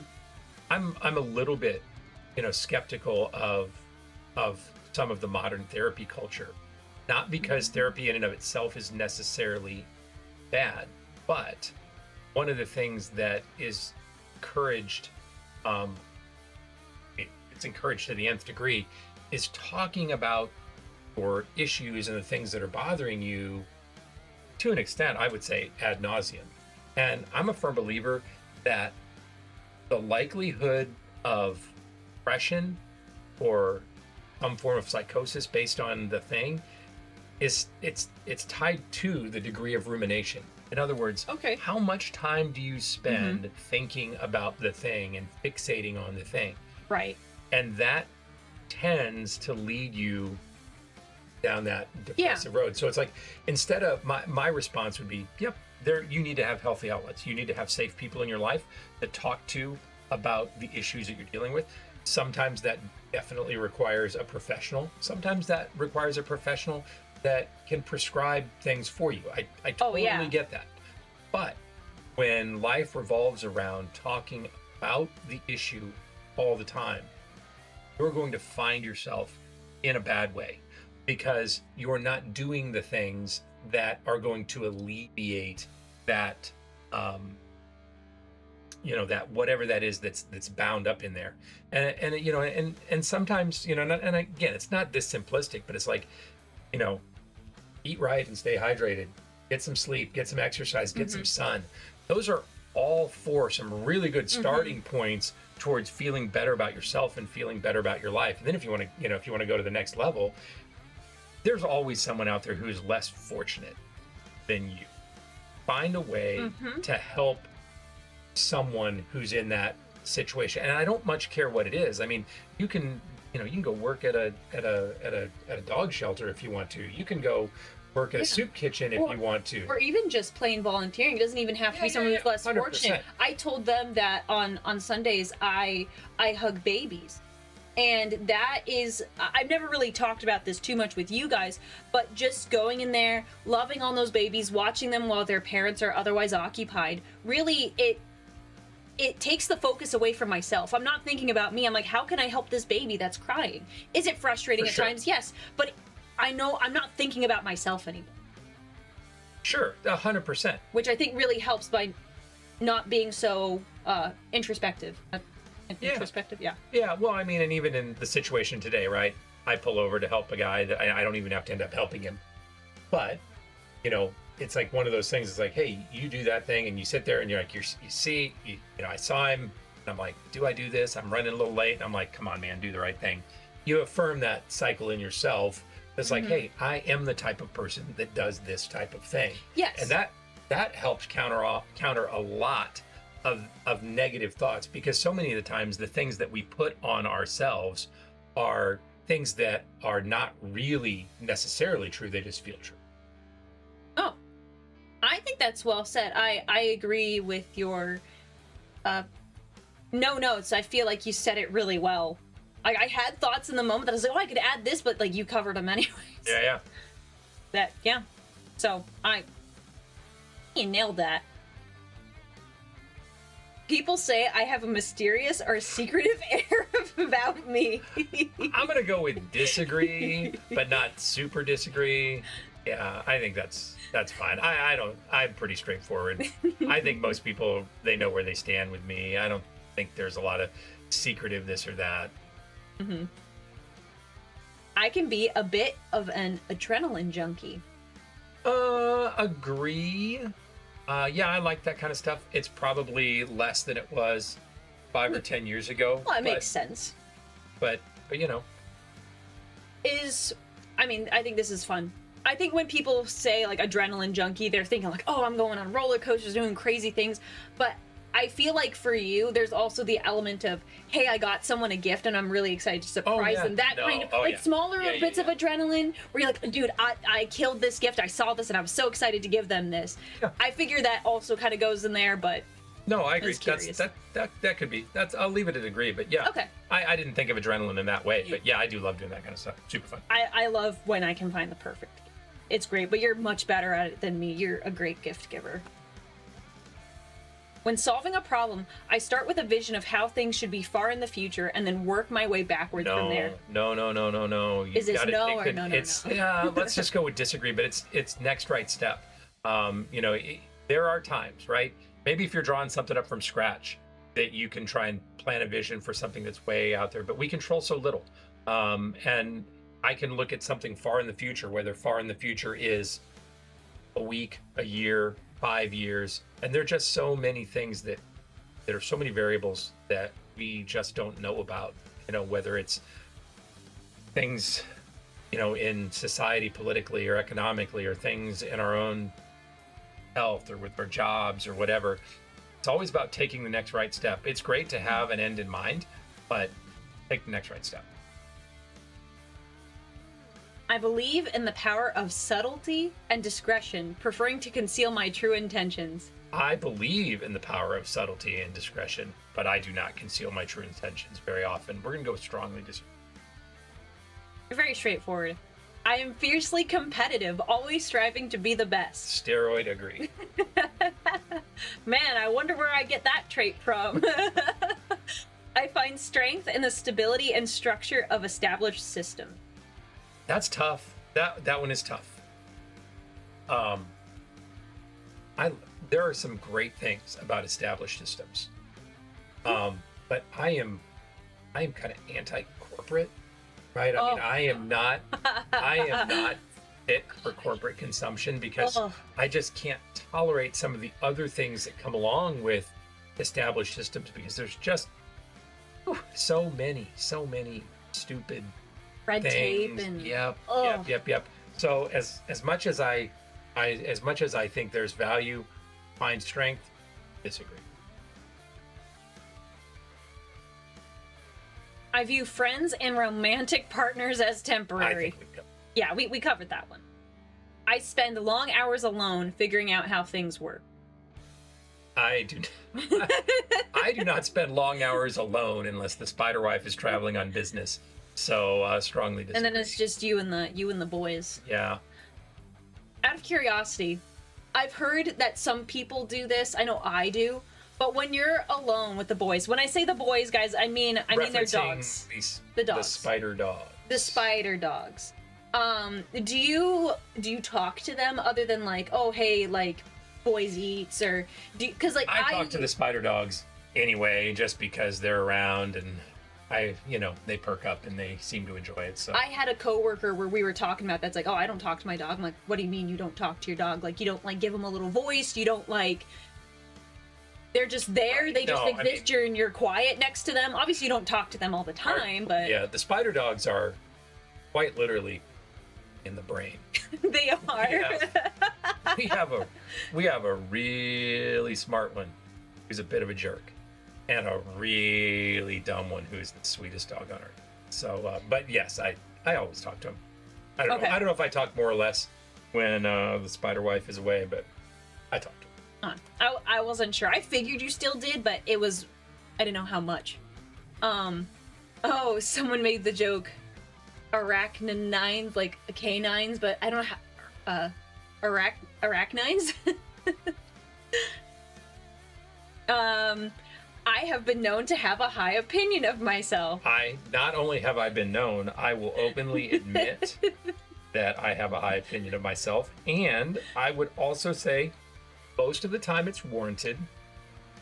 I'm a little bit, skeptical of some of the modern therapy culture, not because therapy in and of itself is necessarily bad, but one of the things that is encouraged, it's encouraged to the nth degree, is talking about your issues and the things that are bothering you to an extent, I would say, ad nauseum. And I'm a firm believer that the likelihood of depression or some form of psychosis based on the thing it's tied to the degree of rumination. In other words, how much time do you spend thinking about the thing and fixating on the thing? Right. And that tends to lead you down that depressive road. So it's like, instead of my response would be, yep, you need to have healthy outlets. You need to have safe people in your life to talk to about the issues that you're dealing with. Sometimes that definitely requires a professional. Sometimes that requires a professional that can prescribe things for you. I totally get that. But when life revolves around talking about the issue all the time, you're going to find yourself in a bad way because you're not doing the things that are going to alleviate that, that whatever that is that's bound up in there. And sometimes, and again, it's not this simplistic, but it's like, eat right and stay hydrated, get some sleep, get some exercise, get some sun. Those are all four some really good starting points towards feeling better about yourself and feeling better about your life. And then if you want to go to the next level, there's always someone out there who's less fortunate than you. Find a way to help someone who's in that situation. And I don't much care what it is. I mean, you can go work at a dog shelter if you want to. You can go work at a soup kitchen if you want to. Or even just plain volunteering. It doesn't even have to be someone who's less 100%. Fortunate. I told them that on Sundays I hug babies. And that is, I've never really talked about this too much with you guys, but just going in there, loving on those babies, watching them while their parents are otherwise occupied, really, it takes the focus away from myself. I'm not thinking about me. I'm like, how can I help this baby that's crying? Is it frustrating at times? Yes. But I know I'm not thinking about myself anymore. Sure, 100%. Which I think really helps by not being so introspective. Introspective, yeah. Yeah, well, I mean, and even in the situation today, right? I pull over to help a guy that I don't even have to end up helping him. But, you know, it's like one of those things. It's like, hey, you do that thing, and you sit there, and you're like, you see, you know, I saw him, and I'm like, do I do this? I'm running a little late. And I'm like, come on, man, do the right thing. You affirm that cycle in yourself. It's like, hey, I am the type of person that does this type of thing. Yes. And that helps counter a lot of negative thoughts, because so many of the times the things that we put on ourselves are things that are not really necessarily true. They just feel true. Oh, I think that's well said. I agree with your no notes. I feel like you said it really well. I had thoughts in the moment that I was like, oh, I could add this, but like you covered them anyways. Yeah. So you nailed that. People say I have a mysterious or secretive air about me. I'm gonna go with disagree, but not super disagree. Yeah, I think that's fine. I'm pretty straightforward. I think most people, they know where they stand with me. I don't think there's a lot of secretive this or that. Mm-hmm. I can be a bit of an adrenaline junkie. Agree. Yeah, I like that kind of stuff. It's probably less than it was 5 or 10 years ago. Well, it makes sense. But you know. I think this is fun. I think when people say like adrenaline junkie, they're thinking like, oh, I'm going on roller coasters, doing crazy things. But I feel like for you, there's also the element of, hey, I got someone a gift and I'm really excited to surprise them. That kind of smaller bits of adrenaline where you're like, dude, I killed this gift. I saw this and I was so excited to give them this. Yeah. I figure that also kind of goes in there, but no, I agree. That could be. I'll leave it at agree, but yeah. Okay. I didn't think of adrenaline in that way, but yeah, I do love doing that kind of stuff. Super fun. I love when I can find the perfect gift. It's great, but you're much better at it than me. You're a great gift giver. When solving a problem, I start with a vision of how things should be far in the future and then work my way backwards from there. No. Is this no or no? Yeah, let's just go with disagree, but it's next right step. There are times, right? Maybe if you're drawing something up from scratch, that you can try and plan a vision for something that's way out there, but we control so little. And I can look at something far in the future, whether far in the future is a week, a year, 5 years, and there are just so many things that there are so many variables that we just don't know about. Whether it's things, in society, politically or economically, or things in our own health or with our jobs or whatever. It's always about taking the next right step. It's great to have an end in mind, but take the next right step. I believe in the power of subtlety and discretion, preferring to conceal my true intentions. I believe in the power of subtlety and discretion, but I do not conceal my true intentions very often. We're going to go strongly disagree. You're very straightforward. I am fiercely competitive, always striving to be the best. Steroid agree. Man, I wonder where I get that trait from. I find strength in the stability and structure of established systems. That's tough. That one is tough. There are some great things about established systems. But I am kind of anti-corporate, right? I mean, I am not fit for corporate consumption because I just can't tolerate some of the other things that come along with established systems, because there's just so many stupid red things. Tape and Yep. So as much as I think there's value, find strength, disagree. I view friends and romantic partners as temporary. I think we go. Yeah, we covered that one. I spend long hours alone figuring out how things work. I do not spend long hours alone unless the spider wife is traveling on business. So strongly disagree. And then it's just you and the boys. Yeah. Out of curiosity, I've heard that some people do this. I know I do. But when you're alone with the boys, when I say the boys, guys, I mean their dogs. The dogs. The spider dogs. The spider dogs. Do you talk to them other than like, oh hey, like boys eats, or because like I talk to the spider dogs anyway, just because they're around and they perk up and they seem to enjoy it. So I had a coworker where we were talking about that's like, oh, I don't talk to my dog. I'm like, what do you mean you don't talk to your dog? Like, you don't like give them a little voice. You don't like. They're just there. They just exist. You're quiet next to them. Obviously, you don't talk to them all the time, but yeah, the spider dogs are quite literally in the brain. They are. We have a really smart one who's a bit of a jerk, and a really dumb one who's the sweetest dog on earth. So, but yes, I always talk to him. I don't know. I don't know if I talk more or less when the spider wife is away, but I talk to him. I wasn't sure. I figured you still did, but I didn't know how much. Oh, someone made the joke, arachnines, like canines, but I don't know how, arachnines? I have been known to have a high opinion of myself. Not only have I been known, I will openly admit that I have a high opinion of myself, and I would also say most of the time it's warranted.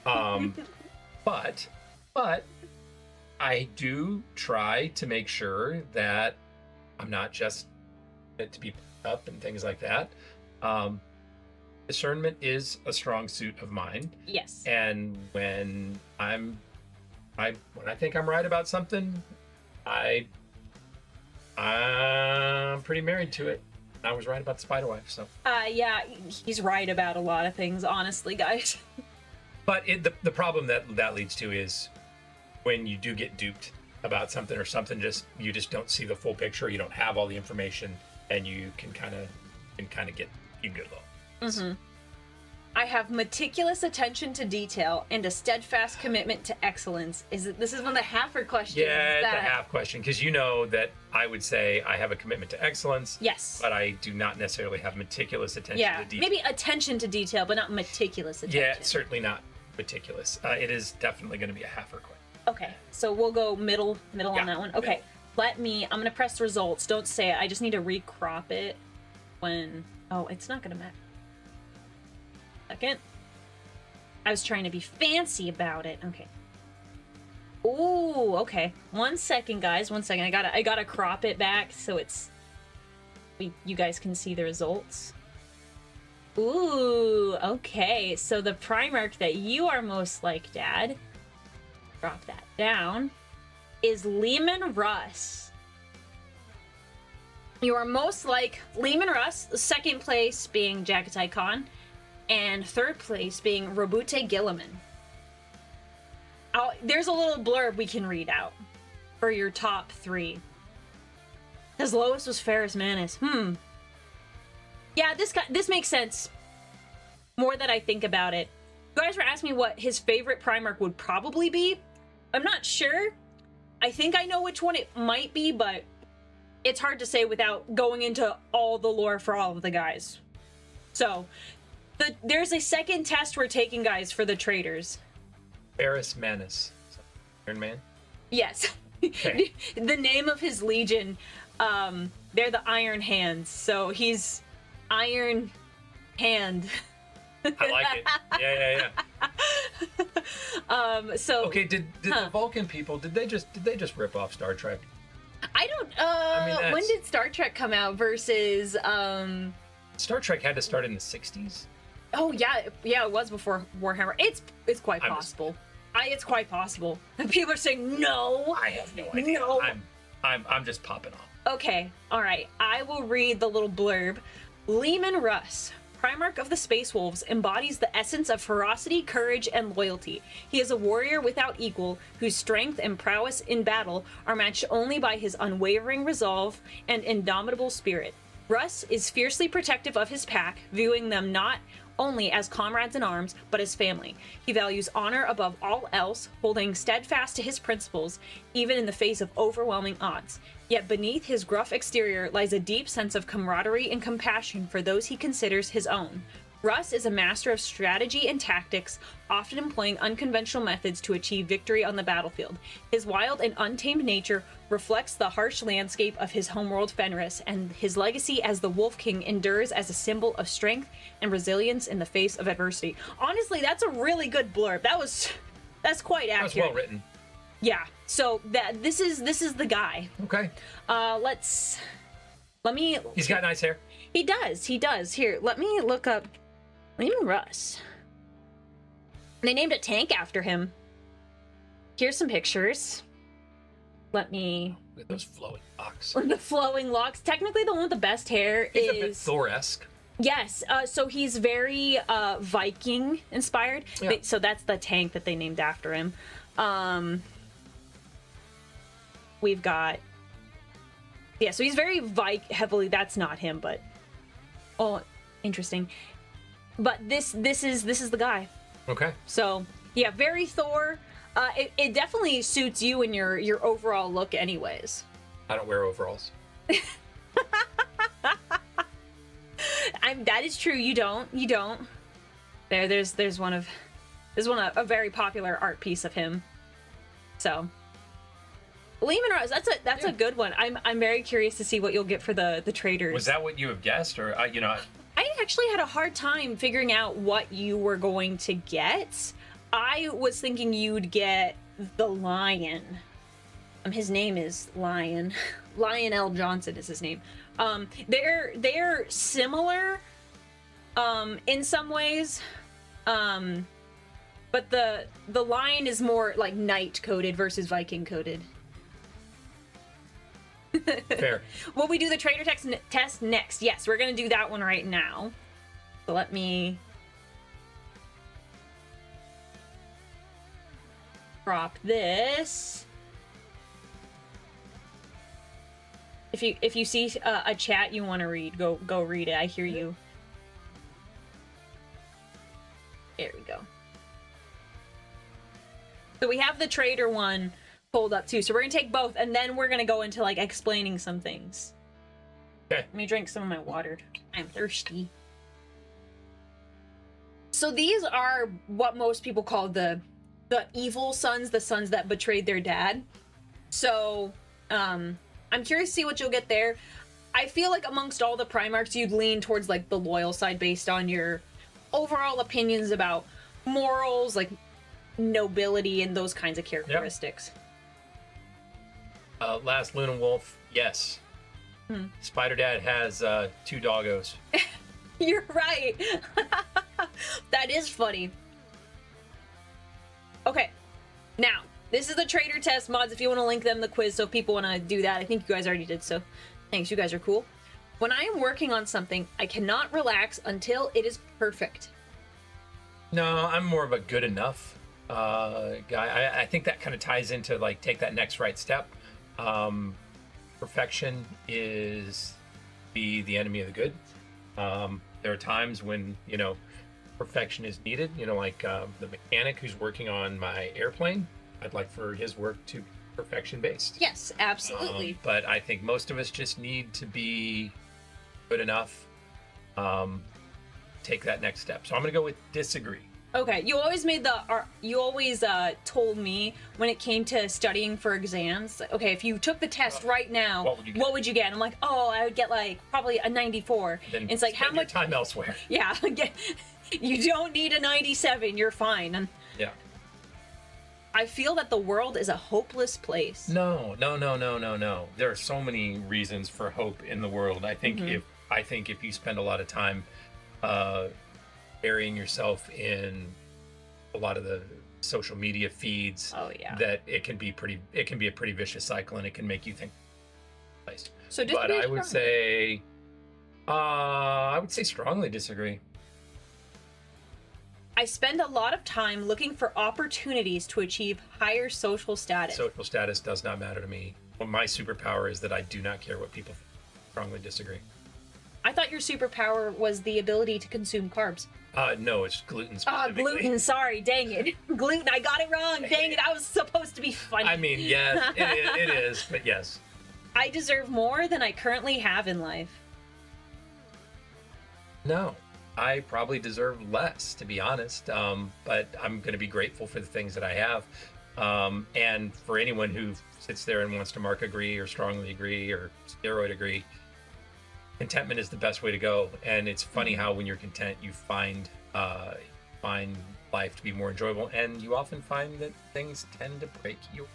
But I do try to make sure that I'm not just to be up and things like that. Discernment is a strong suit of mine. Yes. And when when I think I'm right about something, I'm pretty married to it. I was right about the spider wife, so. Yeah, he's right about a lot of things, honestly, guys. But the problem that leads to is when you do get duped about something, or something you just don't see the full picture, you don't have all the information, and you can kind of get you good low. Mm-hmm. I have meticulous attention to detail and a steadfast commitment to excellence. This is one of the halfer questions. Yeah, it's a half question, because you know that I would say I have a commitment to excellence. Yes. But I do not necessarily have meticulous attention to detail. Maybe attention to detail, but not meticulous attention. Yeah, certainly not meticulous. It is definitely going to be a halfer question. Okay, so we'll go middle on that one. Okay, middle. I'm going to press results. Don't say it. I just need to recrop it when... Oh, it's not going to matter. Second. I was trying to be fancy about it. Okay. Ooh, okay. 1 second, guys. 1 second. I gotta crop it back so you guys can see the results. Ooh, okay. So the Primarch that you are most like, Dad, drop that down, is Leman Russ. You are most like Leman Russ, second place being Jagatai Khan, and third place being Robute Gilliman. There's a little blurb we can read out for your top three. His lowest was Ferrus Manus. Yeah, this makes sense. More that I think about it. You guys were asking me what his favorite Primarch would probably be. I'm not sure. I think I know which one it might be, but it's hard to say without going into all the lore for all of the guys. So, there's a second test we're taking, guys, for the traders. Ferrus Manus. Iron Man? Yes. Okay. The name of his legion, they're the Iron Hands, so he's Iron Hand. I like it. Yeah. So okay, did the Vulcan people did they just rip off Star Trek? I don't when did Star Trek come out versus Star Trek had to start in the 60s. Oh yeah, it was before Warhammer. It's quite possible. It's quite possible. And people are saying no. I have no idea. No. I'm just popping off. Okay, all right. I will read the little blurb. Leman Russ, Primarch of the Space Wolves, embodies the essence of ferocity, courage, and loyalty. He is a warrior without equal, whose strength and prowess in battle are matched only by his unwavering resolve and indomitable spirit. Russ is fiercely protective of his pack, viewing them not only as comrades in arms, but as family. He values honor above all else, holding steadfast to his principles, even in the face of overwhelming odds. Yet beneath his gruff exterior lies a deep sense of camaraderie and compassion for those he considers his own. Russ is a master of strategy and tactics, often employing unconventional methods to achieve victory on the battlefield. His wild and untamed nature reflects the harsh landscape of his homeworld Fenris, and his legacy as the Wolf King endures as a symbol of strength and resilience in the face of adversity. Honestly, that's a really good blurb. That's quite accurate. That's well written. Yeah. So this is the guy. Okay. Let me. He's got nice hair. He does. Here, let me look up. Name Russ. They named a tank after him. Here's some pictures. Let me. With those flowing locks. The flowing locks. Technically, the one with the best hair He's is a bit Thor-esque. Yes. So he's very Viking inspired. Yeah. So that's the tank that they named after him. We've got. Yeah. So he's very heavily. That's not him, but. Oh, interesting. But this is the guy. Okay. So yeah, very Thor. It definitely suits you and your overall look, anyways. I don't wear overalls. That is true. You don't. There's a very popular art piece of him. So, Lehman Rose. That's a good one. I'm very curious to see what you'll get for the traders. Was that what you have guessed, or you know? I actually had a hard time figuring out what you were going to get. I was thinking you'd get the Lion. His name is Lion. Lionel Johnson is his name. They're similar in some ways. But the Lion is more like knight coded versus Viking coded. Fair. Will we do the trader test next? Yes, we're gonna do that one right now. So let me drop this. If you see a chat you want to read, go read it. I hear you. There we go. So we have the trader one pulled up too. So we're gonna take both, and then we're gonna go into like explaining some things. Okay. Let me drink some of my water. I'm thirsty. So these are what most people call the evil sons, the sons that betrayed their dad. So I'm curious to see what you'll get there. I feel like amongst all the Primarchs, you'd lean towards like the loyal side based on your overall opinions about morals, like nobility, and those kinds of characteristics. Yep. Last Luna Wolf, yes. Spider Dad has 2 doggos. You're right. That is funny. Okay, now this is the trader test mods. If you want to link them, the quiz, so if people want to do that, I think you guys already did. So, thanks. You guys are cool. When I am working on something, I cannot relax until it is perfect. No, I'm more of a good enough guy. I think that kind of ties into like take that next right step. Perfection is the enemy of the good. There are times when perfection is needed. Like the mechanic who's working on my airplane, I'd like for his work to be perfection based. Yes, absolutely. But I think most of us just need to be good enough. Take that next step. So I'm gonna go with disagree. Okay, you always told me when it came to studying for exams, okay, if you took the test right now, what would you get? I'm like, oh, I would get like probably a 94. Then it's like, how much time elsewhere? Yeah, you don't need a 97. You're fine. And yeah. I feel that the world is a hopeless place. No. There are so many reasons for hope in the world. I think if you spend a lot of time burying yourself in a lot of the social media feeds, that it can be a pretty vicious cycle, and it can make you think. So, but I would say strongly disagree. I spend a lot of time looking for opportunities to achieve higher social status. Social status does not matter to me. Well, my superpower is that I do not care what people think. Strongly disagree. I thought your superpower was the ability to consume carbs. No, it's gluten specifically. Gluten, sorry, dang it. Gluten, I got it wrong, dang it, I was supposed to be funny. I mean, yes, it is, but yes. I deserve more than I currently have in life. No, I probably deserve less, to be honest, but I'm going to be grateful for the things that I have. And for anyone who sits there and wants to mark agree or strongly agree or steroid agree, contentment is the best way to go. And it's funny how when you're content, you find life to be more enjoyable, and you often find that things tend to break your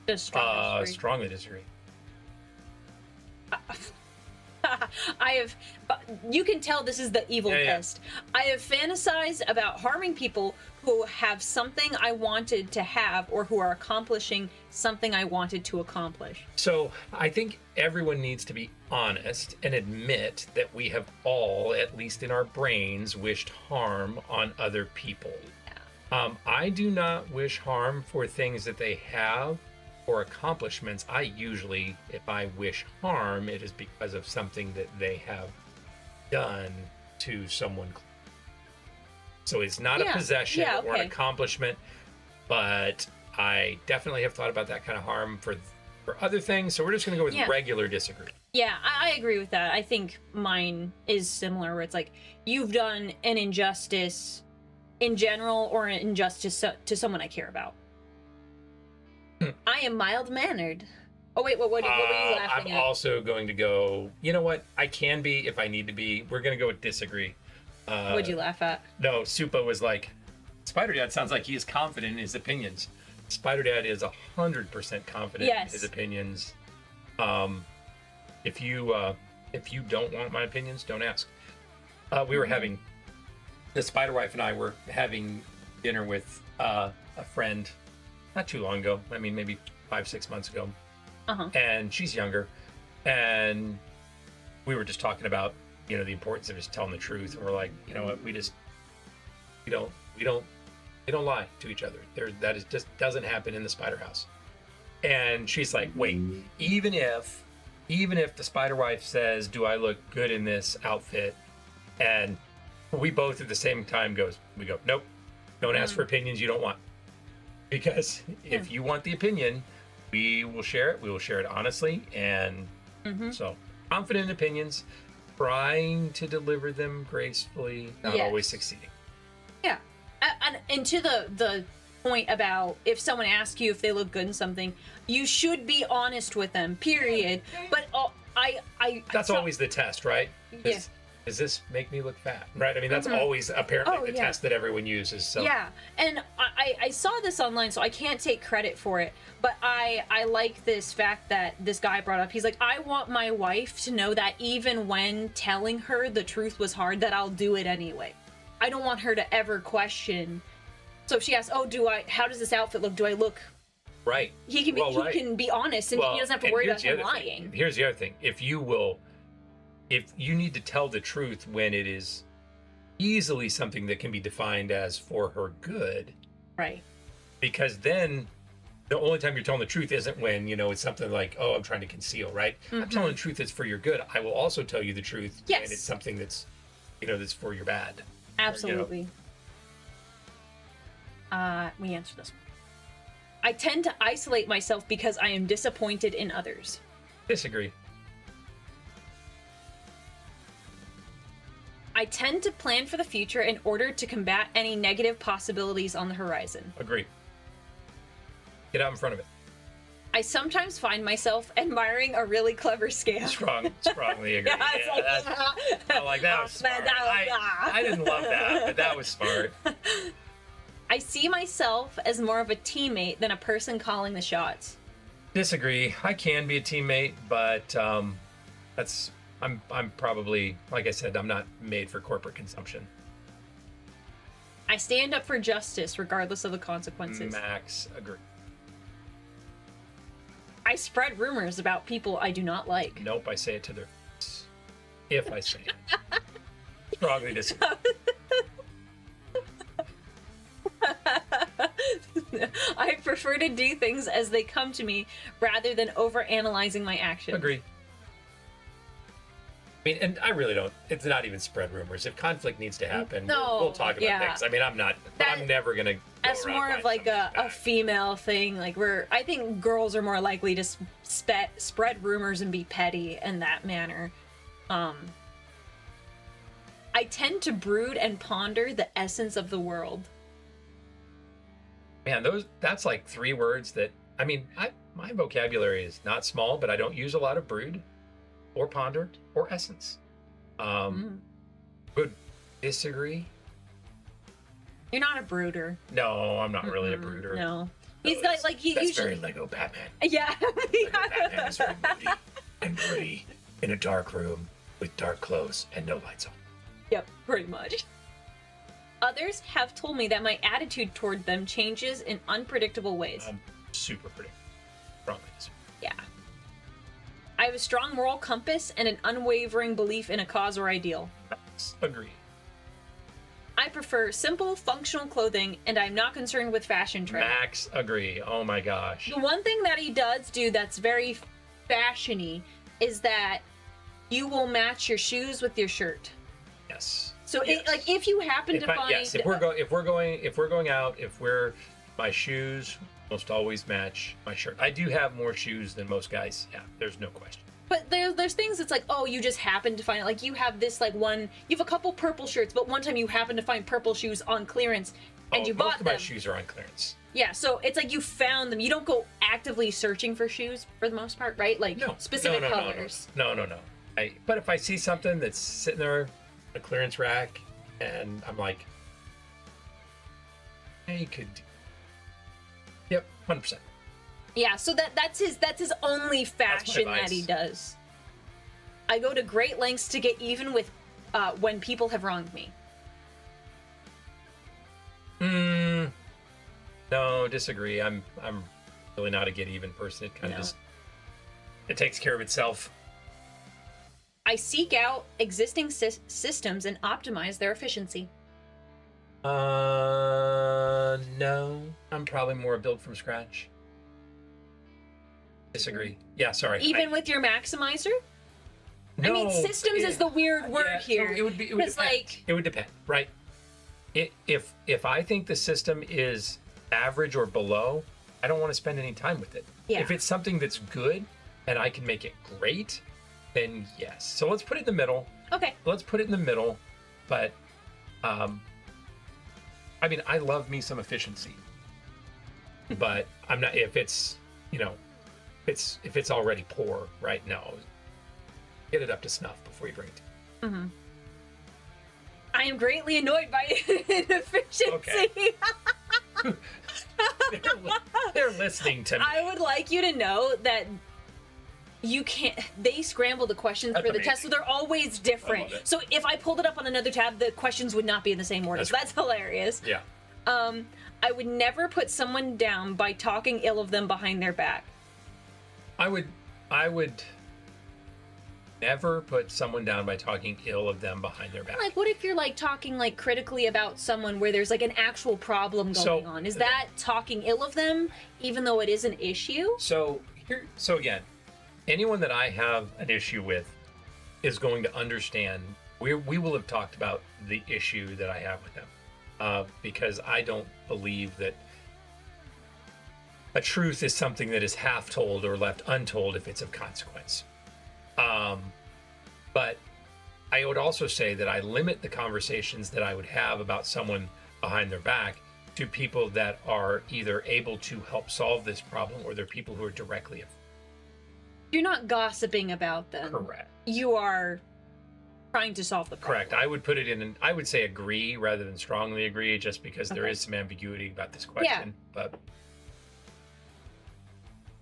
Just strong disagree. Strongly disagree. I have, but you can tell this is the evil pest. I have fantasized about harming people who have something I wanted to have or who are accomplishing something I wanted to accomplish. So I think everyone needs to be honest and admit that we have all, at least in our brains, wished harm on other people. Yeah. I do not wish harm for things that they have or accomplishments. I usually, if I wish harm, it is because of something that they have done to someone. So it's not a possession or an accomplishment, but I definitely have thought about that kind of harm for other things. So we're just going to go with regular disagree. Yeah, I agree with that. I think mine is similar, where it's like, you've done an injustice in general or an injustice to someone I care about. I am mild-mannered. Oh, wait, what were you laughing I'm also going to go, you know what? I can be if I need to be. We're going to go with disagree. What'd you laugh at? No, Supa was like, Spider Dad sounds like he is confident in his opinions. Spider Dad is 100% confident in his opinions. If you don't want my opinions, don't ask. We were having, the Spider Wife and I were having dinner with a friend not too long ago. I mean, maybe 5-6 months ago. And she's younger. And we were just talking about, you know, the importance of just telling the truth. And we're like, you know what, we don't lie to each other. That is just doesn't happen in the Spider House. And she's like, wait, even if the Spider Wife says, do I look good in this outfit? And we both at the same time we go, nope, don't ask for opinions you don't want. Because if you want the opinion, we will share it. We will share it honestly. And so confident opinions, trying to deliver them gracefully, not always succeeding. Yeah. And to the point about if someone asks you if they look good in something, you should be honest with them, period. But that's always the test, right? Does this make me look fat? Right? I mean, that's always apparently the test that everyone uses. So yeah, and I saw this online, so I can't take credit for it, but I like this fact that this guy brought up. He's like, I want my wife to know that even when telling her the truth was hard, that I'll do it anyway. I don't want her to ever question. So if she asks, oh, how does this outfit look? Do I look right? He can be honest, and he doesn't have to worry about him lying. Here's the other thing. If you need to tell the truth when it is easily something that can be defined as for her good. Right. Because then the only time you're telling the truth isn't when, you know, it's something like, oh, I'm trying to conceal, right? I'm telling the truth that's for your good. I will also tell you the truth when it's something that's, you know, that's for your bad. Absolutely. We answered this one. I tend to isolate myself because I am disappointed in others. Disagree. I tend to plan for the future in order to combat any negative possibilities on the horizon. Agree. Get out in front of it. I sometimes find myself admiring a really clever scam. Strongly agree. That was smart. I didn't love that, but that was smart. I see myself as more of a teammate than a person calling the shots. Disagree. I can be a teammate, but I'm probably, like I said, I'm not made for corporate consumption. I stand up for justice regardless of the consequences. Max, agree. I spread rumors about people I do not like. Nope, I say it to their face. If I say it. Strongly disagree. I prefer to do things as they come to me rather than overanalyzing my actions. Agree. I mean, and I really don't. It's not even spread rumors. If conflict needs to happen, we'll talk about things. I mean, I'm never gonna. That's more of like a female thing. Like I think girls are more likely to spread rumors and be petty in that manner. I tend to brood and ponder the essence of the world. Man, that's like 3 words that, I mean, my vocabulary is not small, but I don't use a lot of brood or ponder or essence. Would disagree. You're not a brooder. No, I'm not really a brooder. No. He's got like he That's usually very Lego Batman. yeah. Lego Batman is very moody and gritty in a dark room with dark clothes and no lights on. Yep, pretty much. Others have told me that my attitude toward them changes in unpredictable ways. I'm super predictable. Wrong answer. Yeah. I have a strong moral compass and an unwavering belief in a cause or ideal. Agree. I prefer simple, functional clothing, and I'm not concerned with fashion trends. Max, agree. Oh my gosh. The one thing that he does do that's very fashion-y is that you will match your shoes with your shirt. Yes. So, Yes. if you happen to find... Yes, if we're going out, my shoes almost always match my shirt. I do have more shoes than most guys. Yeah, there's no question. But there's things that's like, oh, you just happen to find, like, you have this, like, you have a couple purple shirts, but one time you happen to find purple shoes on clearance, and you bought Most of them. my shoes are on clearance. Yeah, so it's like you found them. You don't go actively searching for shoes for the most part, right? Like, specific colors. No. But if I see something that's sitting there in a clearance rack, and I'm like, hey, could... Yep, 100%. Yeah, so that's his only fashion that he does. I go to great lengths to get even with when people have wronged me. No, disagree. I'm really not a get even person. It kind of just it takes care of itself. I seek out existing systems and optimize their efficiency. No. I'm probably more a build from scratch. Disagree. Yeah, sorry. Even with your maximizer? No, I mean, systems is the weird word here. So it would depend. Like, it would depend, right? If I think the system is average or below, I don't want to spend any time with it. Yeah. If it's something that's good and I can make it great, then yes. So let's put it in the middle. Okay. Let's put it in the middle, but I mean, I love me some efficiency, but I'm not. If it's if it's already poor, right? No, get it up to snuff before you bring it. Mm-hmm. I am greatly annoyed by inefficiency. Okay. they're listening to me. I would like you to know that you can't. They scramble the questions That's for the amazing. test, so they're always different. I love it. So if I pulled it up on another tab, the questions would not be in the same order. That's hilarious. Yeah. I would never put someone down by talking ill of them behind their back. I would never put someone down by talking ill of them behind their back. Like, what if you're like talking like critically about someone where there's like an actual problem going on? Is that talking ill of them, even though it is an issue? So again, anyone that I have an issue with is going to understand. We will have talked about the issue that I have with them, because I don't believe that a truth is something that is half told or left untold if it's of consequence. But I would also say that I limit the conversations that I would have about someone behind their back to people that are either able to help solve this problem or they're people who are directly affected. You're not gossiping about them. Correct. You are trying to solve the problem. Correct. I would put it in, I would say agree rather than strongly agree, just because there is some ambiguity about this question. But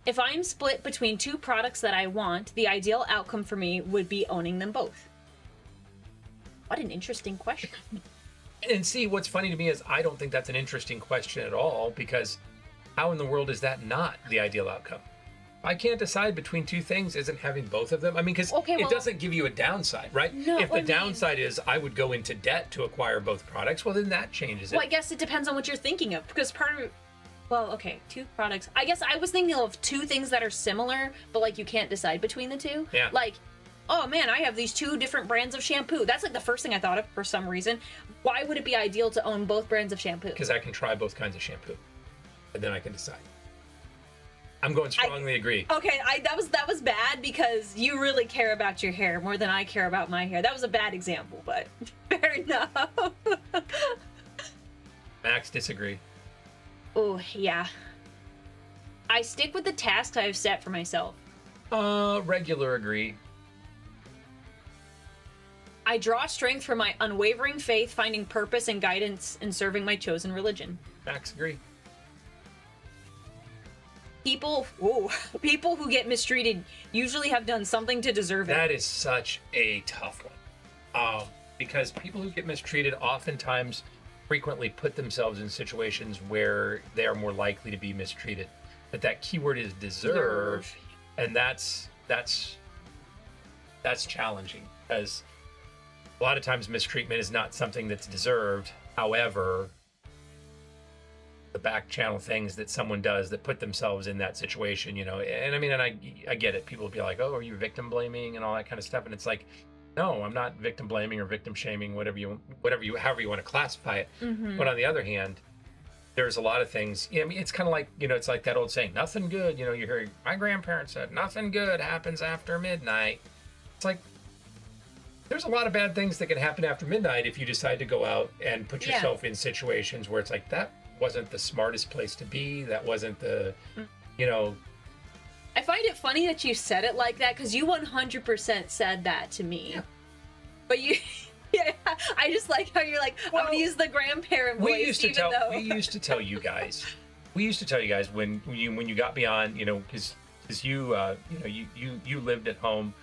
if I'm split between two products that I want, the ideal outcome for me would be owning them both. What an interesting question. and see, what's funny to me is I don't think that's an interesting question at all, because how in the world is that not the ideal outcome? I can't decide between two things, isn't having both of them? I mean, because it doesn't give you a downside, right? No, if the downside is I would go into debt to acquire both products, well, then that changes it. Well, I guess it depends on what you're thinking of, because two products. I guess I was thinking of two things that are similar, but like you can't decide between the two. Yeah. Like, oh man, I have these two different brands of shampoo. That's like the first thing I thought of for some reason. Why would it be ideal to own both brands of shampoo? Because I can try both kinds of shampoo, and then I can decide. I'm going strongly agree. Okay, that was bad because you really care about your hair more than I care about my hair. That was a bad example, but fair enough. Max, disagree. Oh, yeah. I stick with the tasks I have set for myself. Regular agree. I draw strength from my unwavering faith, finding purpose and guidance in serving my chosen religion. Max, agree. People who get mistreated usually have done something to deserve it. That is such a tough one. Because people who get mistreated oftentimes frequently put themselves in situations where they are more likely to be mistreated. But that keyword is deserve, and that's challenging, because a lot of times mistreatment is not something that's deserved. However, the back channel things that someone does that put themselves in that situation, you know, and I mean, and I get it. People will be like, oh, are you victim blaming and all that kind of stuff? And it's like, no, I'm not victim blaming or victim shaming, however you want to classify it. Mm-hmm. But on the other hand, there's a lot of things, I mean, it's kind of like, you know, it's like that old saying, nothing good, you know, you hear my grandparents said, nothing good happens after midnight. It's like, there's a lot of bad things that can happen after midnight if you decide to go out and put yourself in situations where it's like, that wasn't the smartest place to be. That wasn't the, you know. I find it funny that you said it like that, because you 100% said that to me. Yeah. But you, yeah, I just like how you're like, Well, I'm gonna use the grandparent voice. We used to tell you guys when you got beyond, you know, because you you lived at home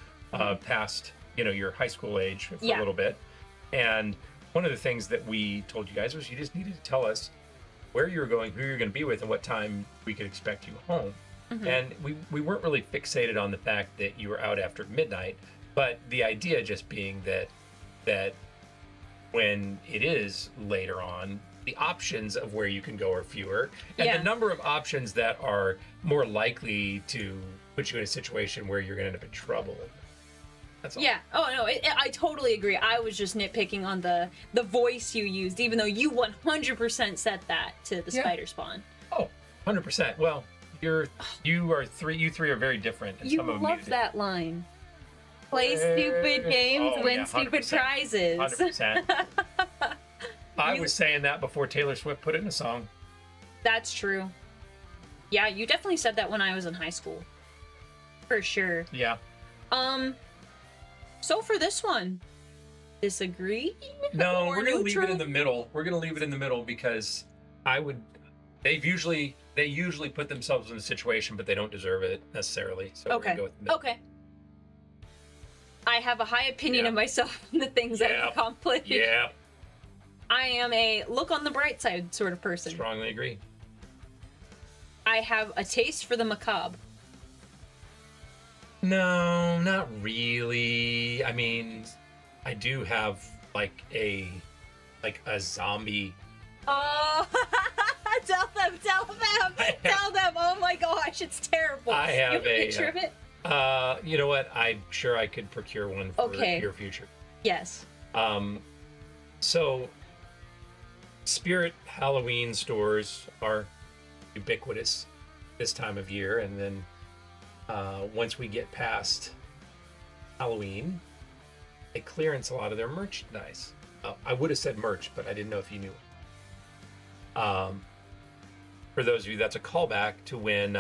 past, you know, your high school age for a little bit, and one of the things that we told you guys was you just needed to tell us where you were going, who you were going to be with, and what time we could expect you home. Mm-hmm. And we weren't really fixated on the fact that you were out after midnight, but the idea just being that when it is later on, the options of where you can go are fewer, and the number of options that are more likely to put you in a situation where you're going to end up in trouble. That's all. Yeah. Oh no, I totally agree. I was just nitpicking on the voice you used, even though you 100% said that to the spider spawn. Oh, 100%. Well, you three are very different. And you love that line. Play stupid games, win stupid prizes. 100%. I was saying that before Taylor Swift put it in a song. That's true. Yeah, you definitely said that when I was in high school. For sure. Yeah. So for this one, disagree? No, we're gonna leave it in the middle. We're gonna leave it in the middle because they usually put themselves in a situation, but they don't deserve it necessarily. So we're gonna go with the middle. Okay. I have a high opinion of myself and the things I've accomplished. Yeah. I am a look on the bright side sort of person. Strongly agree. I have a taste for the macabre. No, not really. I mean, I do have like a zombie. Oh, tell them. Oh my gosh, it's terrible. I have you have a picture of it? You know what? I'm sure I could procure one for your future. Yes. So Spirit Halloween stores are ubiquitous this time of year, and then once we get past Halloween, they clearance a lot of their merchandise. I would have said merch, but I didn't know if you knew. For those of you, that's a callback to when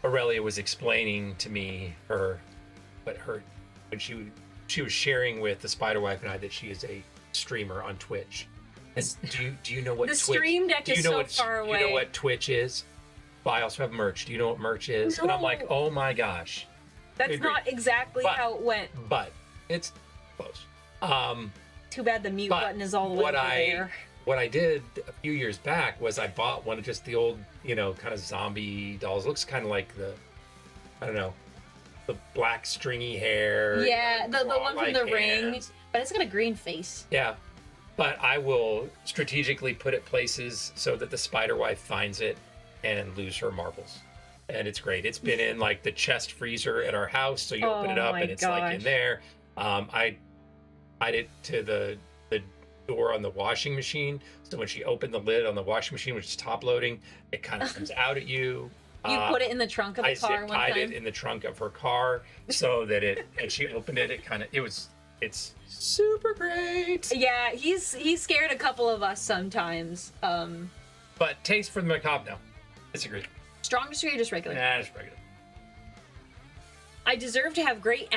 Aurelia was explaining to me when she was sharing with the Spider Wife and I that she is a streamer on Twitch. And do you know what the Twitch, stream deck is so far away? Do you know what Twitch is? I also have merch. Do you know what merch is? No. And I'm like, oh my gosh. That's not exactly how it went. But it's close. Too bad the mute button is all the way over there. What I did a few years back was I bought one of just the old, you know, kind of zombie dolls. It looks kind of like the black stringy hair. Yeah, the one from the ring. But it's got a green face. Yeah. But I will strategically put it places so that the Spider Wife finds it and lose her marbles. And it's great. It's been in like the chest freezer at our house, so you open it up and it's like in there. I tied it to the door on the washing machine, so when she opened the lid on the washing machine, which is top loading, it kind of comes out at you. You put it in the trunk of the car one time? I tied it in the trunk of her car so that and she opened it, it's super great. Yeah, he's scared a couple of us sometimes. But taste for the macabre, no. Disagree. Strong disagree or just regular? Nah, just regular. I deserve to have great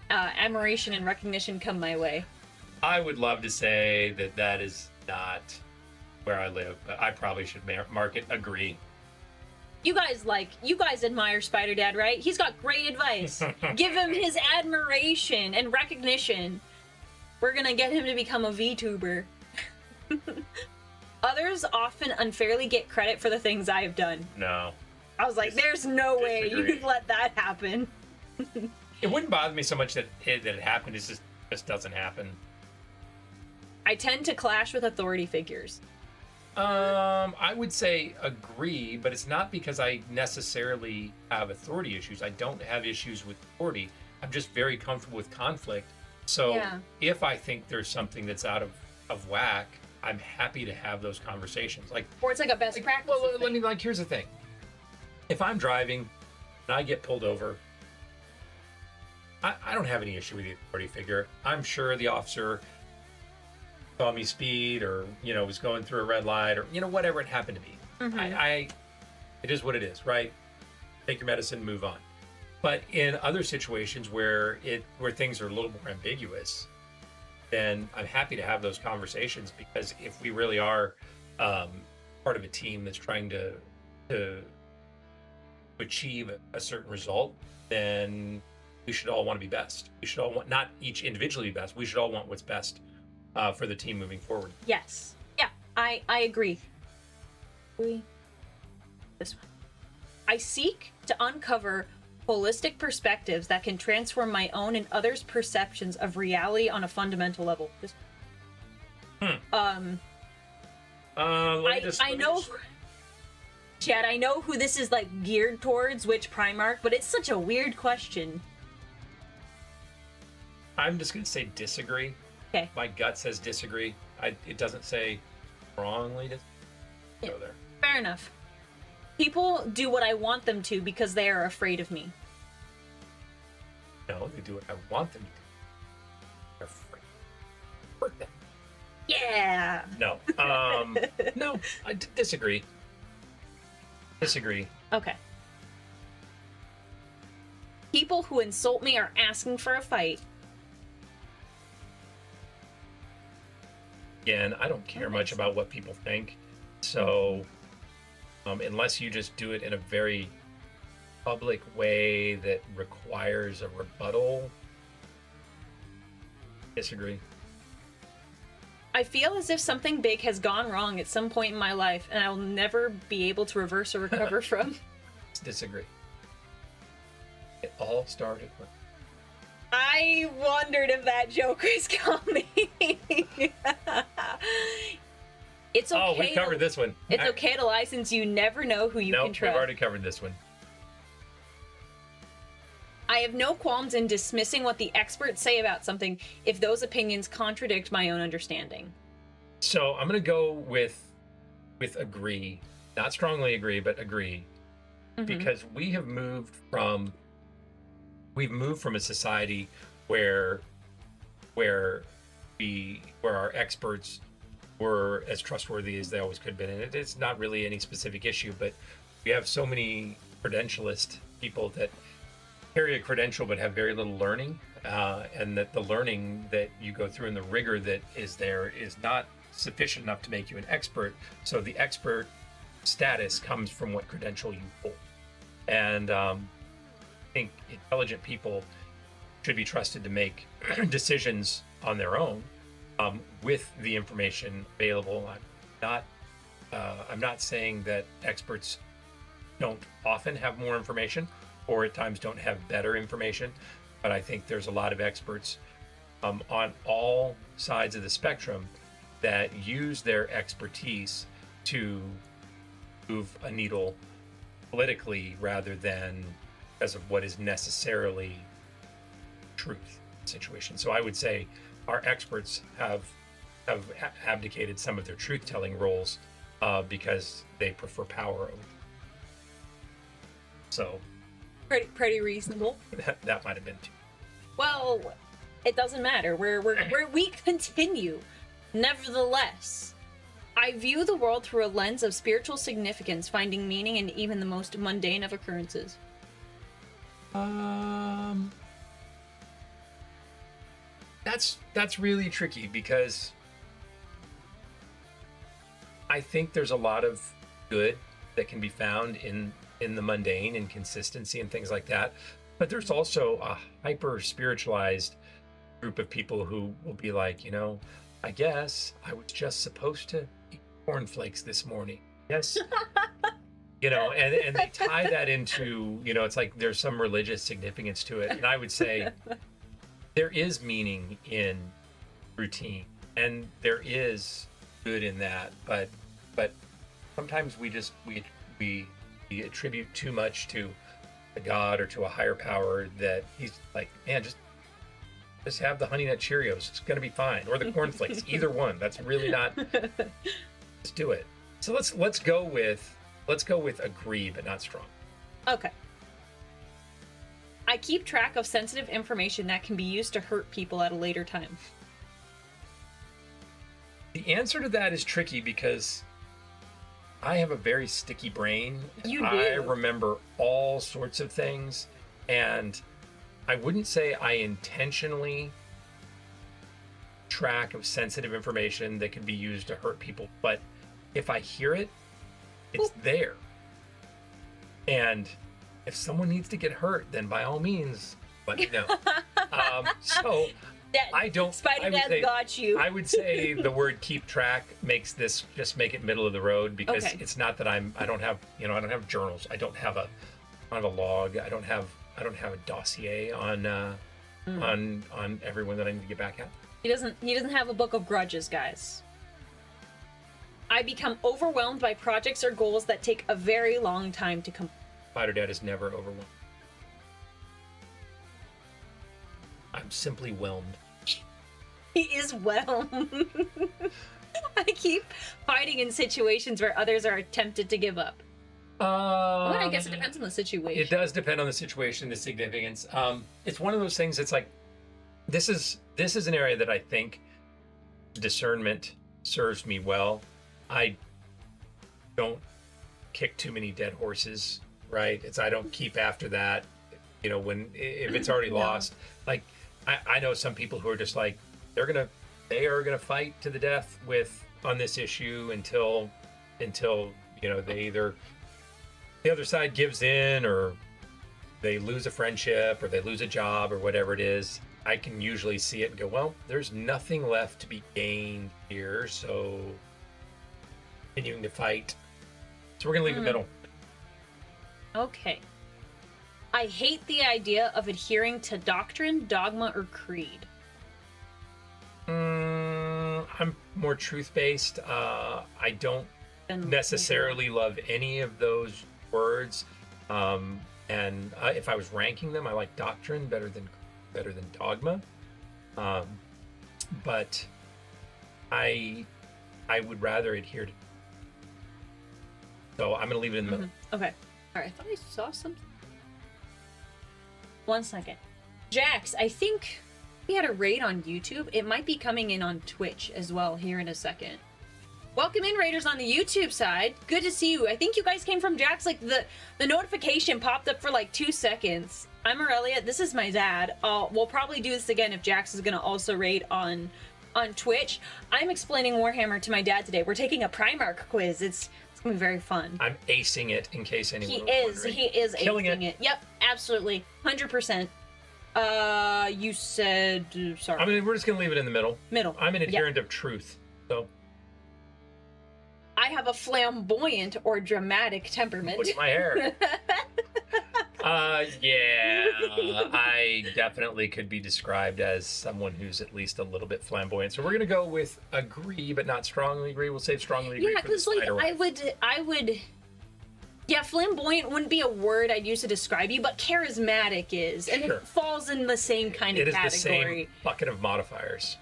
admiration and recognition come my way. I would love to say that is not where I live, but I probably should mark it agree. You guys admire Spider Dad, right? He's got great advice. Give him his admiration and recognition. We're gonna get him to become a VTuber. Others often unfairly get credit for the things I have done. No. I was like, there's no way you could let that happen. It wouldn't bother me so much that it happened. It just doesn't happen. I tend to clash with authority figures. I would say agree, but it's not because I necessarily have authority issues. I don't have issues with authority. I'm just very comfortable with conflict. So if I think there's something that's out of whack, I'm happy to have those conversations. Or it's like a best practice. Well, here's the thing. If I'm driving and I get pulled over, I don't have any issue with the authority figure. I'm sure the officer saw me speed, or was going through a red light, or whatever it happened to be. It is what it is, right? Take your medicine, move on. But in other situations where things are a little more ambiguous, then I'm happy to have those conversations, because if we really are part of a team that's trying to achieve a certain result, then we should all want to be best. We should all want, not each individually be best, we should all want what's best for the team moving forward. Yes. Yeah, I agree. This one. I seek to uncover holistic perspectives that can transform my own and others' perceptions of reality on a fundamental level. I know, Chad, I know who this is geared towards, which Primarch, but it's such a weird question. I'm just going to say disagree. Okay. My gut says disagree. It doesn't say strongly to go there. Fair enough. People do what I want them to because they are afraid of me. No, they do what I want them to do. They're afraid. Hurt them. Yeah. No. No, I disagree. Disagree. Okay. People who insult me are asking for a fight. Again, I don't care much about what people think. So, unless you just do it in a very public way that requires a rebuttal, disagree. I feel as if something big has gone wrong at some point in my life, and I'll never be able to reverse or recover from. Disagree. It all started with... I wondered if that joke was coming. It's okay. Oh, we covered this one. It's okay to lie, since you never know who you can trust. We've already covered this one. I have no qualms in dismissing what the experts say about something if those opinions contradict my own understanding. So I'm going to go with agree. Not strongly agree, but agree. Mm-hmm. Because we've moved from a society where our experts were as trustworthy as they always could have been. And it's not really any specific issue, but we have so many credentialist people that carry a credential but have very little learning, and that the learning that you go through and the rigor that is there is not sufficient enough to make you an expert. So the expert status comes from what credential you hold. And I think intelligent people should be trusted to make decisions on their own, with the information available. I'm not saying that experts don't often have more information, or at times don't have better information, but I think there's a lot of experts on all sides of the spectrum that use their expertise to move a needle politically rather than as of what is necessarily truth situation. So I would say our experts have abdicated some of their truth-telling roles because they prefer power over. So pretty reasonable. That might have been too. Well, it doesn't matter. We continue. Nevertheless, I view the world through a lens of spiritual significance, finding meaning in even the most mundane of occurrences. That's really tricky, because I think there's a lot of good that can be found in in the mundane and consistency and things like that. But there's also a hyper spiritualized group of people who will be like, I guess I was just supposed to eat cornflakes this morning. Yes. And they tie that into, it's like there's some religious significance to it. And I would say there is meaning in routine and there is good in that. But sometimes we attribute too much to a god or to a higher power that he's like, man, just have the Honey Nut Cheerios. It's going to be fine. Or the cornflakes, either one. That's really not, just do it. So let's go with agree, but not strong. Okay. I keep track of sensitive information that can be used to hurt people at a later time. The answer to that is tricky because I have a very sticky brain. You do. I remember all sorts of things, and I wouldn't say I intentionally track of sensitive information that can be used to hurt people, but if I hear it, it's there. And if someone needs to get hurt, then by all means, let me know. So I don't. Spider Dad got you. I would say the word keep track makes this just make it middle of the road because it's not that I don't have journals. I don't have a log. I don't have a dossier on everyone that I need to get back at. He doesn't have a book of grudges, guys. I become overwhelmed by projects or goals that take a very long time to complete. Spider Dad is never overwhelmed. I'm simply whelmed. He is whelmed. I keep fighting in situations where others are tempted to give up. Well, I guess it depends on the situation. It does depend on the situation, the significance. It's one of those things. It's like this is an area that I think discernment serves me well. I don't kick too many dead horses, right? I don't keep after that. If it's already lost, like I know some people who are just like they are gonna fight to the death on this issue until they either the other side gives in or they lose a friendship or they lose a job or whatever it is. I can usually see it and go, well, there's nothing left to be gained here, so continuing to fight. So we're gonna leave the middle. Okay. I hate the idea of adhering to doctrine, dogma, or creed. I'm more truth-based. I don't necessarily love any of those words. And if I was ranking them, I like doctrine better than dogma. But I would rather adhere to. So I'm going to leave it in the middle. Okay. All right. I thought I saw something. 1 second. Jax, I think we had a raid on YouTube. It might be coming in on Twitch as well here in a second. Welcome in, raiders on the YouTube side. Good to see you. I think you guys came from Jax. Like the notification popped up for like 2 seconds. I'm Aurelia. This is my dad. We'll probably do this again if Jax is going to also raid on Twitch. I'm explaining Warhammer to my dad today. We're taking a Primarch quiz. It's going to be very fun. I'm acing it in case anyone was wondering. He is Killing acing it. Yep, absolutely. 100%. You said... sorry. I mean, we're just going to leave it in the middle. Middle. I'm an adherent of truth, so... I have a flamboyant or dramatic temperament. Look at my hair. Yeah, I definitely could be described as someone who's at least a little bit flamboyant. So we're gonna go with agree, but not strongly agree. We'll save strongly agree. Yeah, because like I would. Yeah, flamboyant wouldn't be a word I'd use to describe you, but charismatic is, and sure. It falls in the same kind of category. It is the same bucket of modifiers.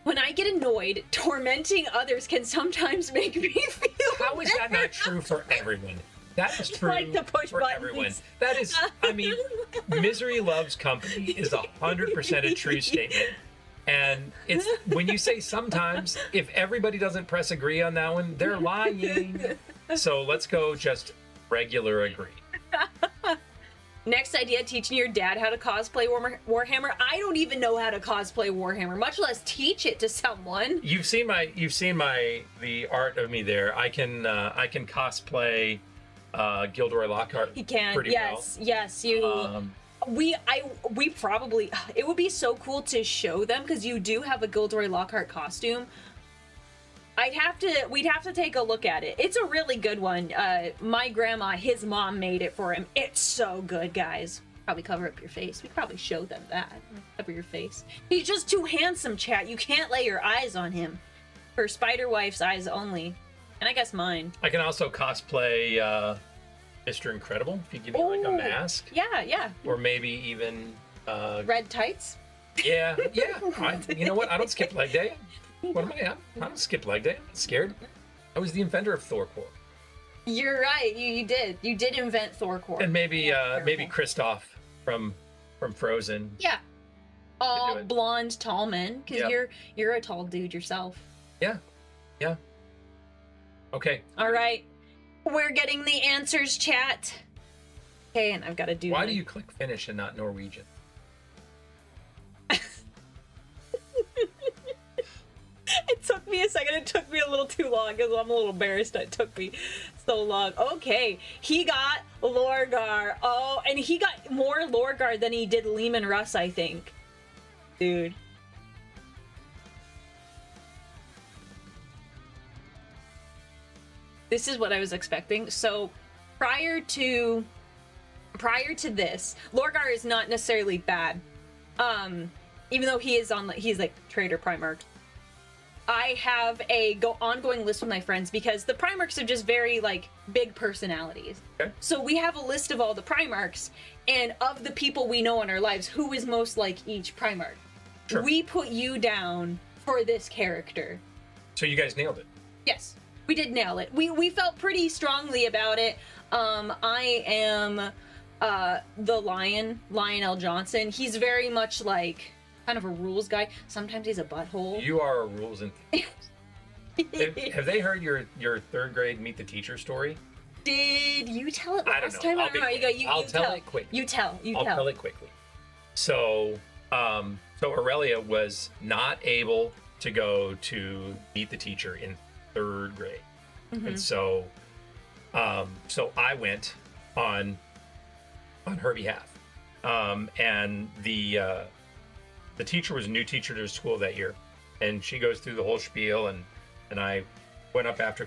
When I get annoyed, tormenting others can sometimes make me feel. How is that not true for everyone? That is true like the push for buttons. everyone. That is, I mean, misery loves company is 100% a true statement. And it's when you say sometimes, if everybody doesn't press agree on that one, they're lying. So let's go just regular agree. Next idea, teaching your dad how to cosplay Warhammer. I don't even know how to cosplay Warhammer, much less teach it to someone. You've seen the art of me there. I can cosplay Gilderoy Lockhart. He can. Pretty Yes. well. Yes. We probably, it would be so cool to show them, because you do have a Gilderoy Lockhart costume. We'd have to take a look at it. It's a really good one. My grandma, his mom made it for him. It's so good, guys. Probably cover up your face. We could probably show them that. Cover your face. He's just too handsome, chat. You can't lay your eyes on him. For Spider-Wife's eyes only. And I guess mine. I can also cosplay Mr. Incredible if you give me like a mask. Yeah. Or maybe even red tights. Yeah. You know what? I don't skip leg day. What am I? I don't skip leg day. I'm not scared. I was the inventor of Thorcore. You're right. You did. You did invent Thorcore. And maybe Kristoff from Frozen. Yeah. All blonde, tall men, because you're a tall dude yourself. Yeah. Okay. All right. We're getting the answers, chat. Okay, and I've got to do. Why do you click finish and not Norwegian? It took me a second. It took me a little too long because I'm a little embarrassed that it took me so long. Okay, he got Lorgar. Oh, and he got more Lorgar than he did Lehman Russ, I think. Dude. This is what I was expecting. So prior to this, Lorgar is not necessarily bad. Even though he's like Trader Primarch. I have a ongoing list with my friends because the Primarchs are just very like big personalities. Okay. So we have a list of all the Primarchs, and of the people we know in our lives, who is most like each Primarch. Sure. We put you down for this character. So you guys nailed it. Yes, we did nail it. We felt pretty strongly about it. I am the Lionel Johnson. He's very much like kind of a rules guy. Sometimes he's a butthole. You are a rules enthusiast. Have they heard your third grade Meet the Teacher story? Did you tell it last time? I'll tell it quickly. You tell. I'll tell it quickly. So, Aurelia was not able to go to Meet the Teacher in third grade, and so I went on her behalf, and the teacher was a new teacher to the school that year, and she goes through the whole spiel, and I went up after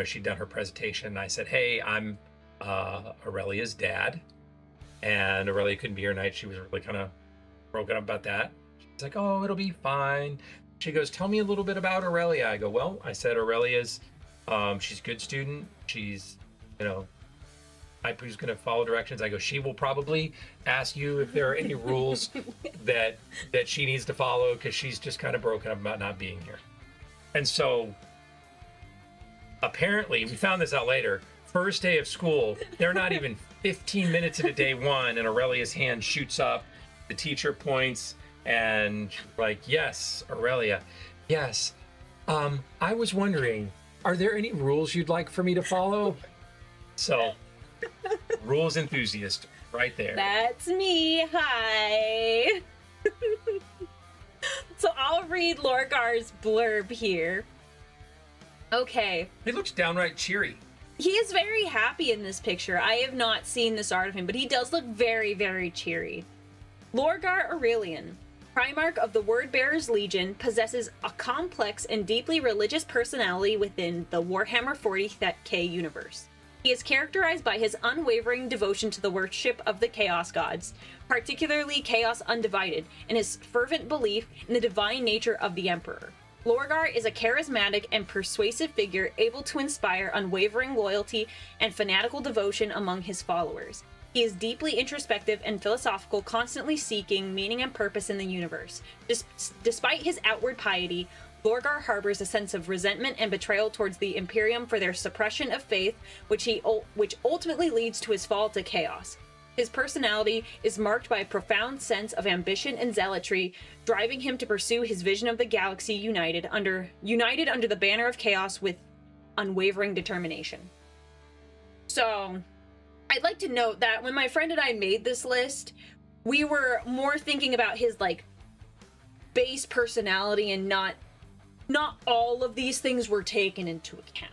she'd done her presentation, and I said, hey, I'm Aurelia's dad, and Aurelia couldn't be here tonight. She was really kind of broken up about that. She's like, oh, it'll be fine. She goes, tell me a little bit about Aurelia. I go, well, I said Aurelia's, she's a good student. She's, who's going to follow directions. I go, she will probably ask you if there are any rules that she needs to follow, because she's just kind of broken up about not being here. And so apparently, we found this out later, first day of school, they're not even 15 minutes into day one, and Aurelia's hand shoots up, the teacher points, and like, yes, Aurelia, yes. I was wondering, are there any rules you'd like for me to follow? So, rules enthusiast, right there. That's me. Hi. So I'll read Lorgar's blurb here. Okay. He looks downright cheery. He is very happy in this picture. I have not seen this art of him, but he does look very, very cheery. Lorgar Aurelian, Primarch of the Wordbearers Legion, possesses a complex and deeply religious personality within the Warhammer 40k universe. He is characterized by his unwavering devotion to the worship of the Chaos Gods, particularly Chaos Undivided, and his fervent belief in the divine nature of the Emperor. Lorgar is a charismatic and persuasive figure able to inspire unwavering loyalty and fanatical devotion among his followers. He is deeply introspective and philosophical, constantly seeking meaning and purpose in the universe. Despite his outward piety, Lorgar harbors a sense of resentment and betrayal towards the Imperium for their suppression of faith, which ultimately leads to his fall to chaos. His personality is marked by a profound sense of ambition and zealotry, driving him to pursue his vision of the galaxy united under the banner of chaos with unwavering determination. So, I'd like to note that when my friend and I made this list, we were more thinking about his like base personality, and not all of these things were taken into account.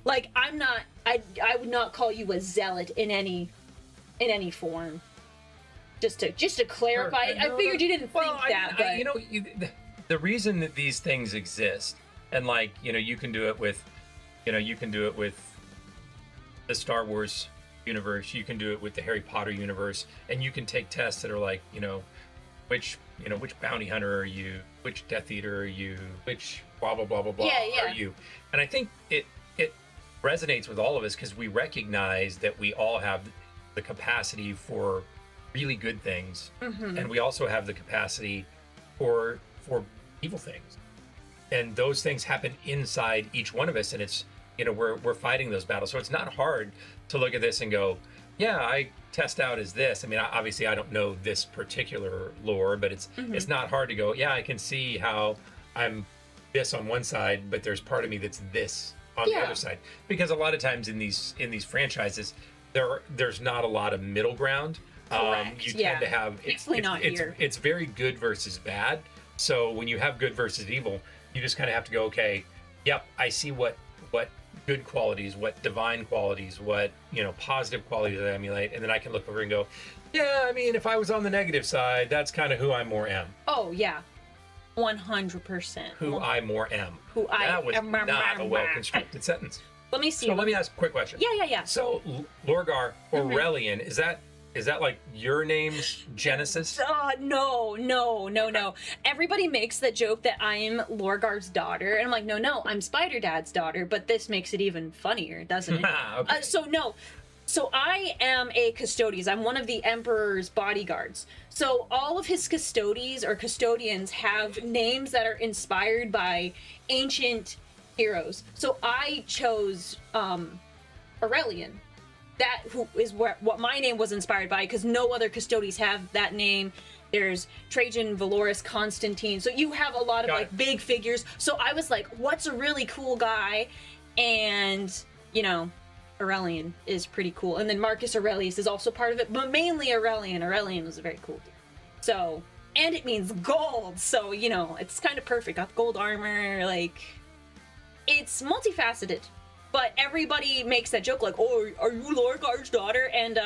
Like, I'm not, I would not call you a zealot in any form. Just to clarify, Sure. I figured you didn't think that, but you know, the reason that these things exist, and like, you know, you can do it with the Star Wars universe, you can do it with the Harry Potter universe, and you can take tests that are like, which bounty hunter are you, which Death Eater are you, which blah blah blah blah blah are you. And I think it resonates with all of us because we recognize that we all have the capacity for really good things, and we also have the capacity for evil things, and those things happen inside each one of us, and it's, we're fighting those battles. So it's not hard to look at this and go, yeah, I test out as this. I mean, obviously I don't know this particular lore, but it's not hard to go, yeah, I can see how I'm this on one side, but there's part of me that's this on the other side. Because a lot of times in these franchises, there's not a lot of middle ground. Correct. You tend to have it's very good versus bad. So when you have good versus evil, you just kind of have to go, okay, yep, I see what good qualities, what divine qualities, what positive qualities I emulate, and then I can look over and go, yeah, I mean, if I was on the negative side, that's kind of who I more am. Oh yeah, 100%. Who I more am. That was not a well-constructed sentence. Let me see. So let me ask a quick question. Yeah. So Lorgar Aurelian, is that like your name's Genesis? No. Everybody makes the joke that I'm Lorgar's daughter, and I'm like, no, I'm Spider Dad's daughter. But this makes it even funnier, doesn't it? Okay. So I am a Custodes. I'm one of the Emperor's bodyguards. So all of his Custodes or custodians have names that are inspired by ancient heroes. So I chose Aurelian. That who is what my name was inspired by, because no other Custodes have that name. There's Trajan, Valorous, Constantine. So you have a lot of like big figures. So I was like, what's a really cool guy? And Aurelian is pretty cool. And then Marcus Aurelius is also part of it, but mainly Aurelian. Aurelian was a very cool dude. So, and it means gold. So, it's kind of perfect. Got gold armor, like, it's multifaceted. But everybody makes that joke, like, oh, are you Lorgar's daughter? And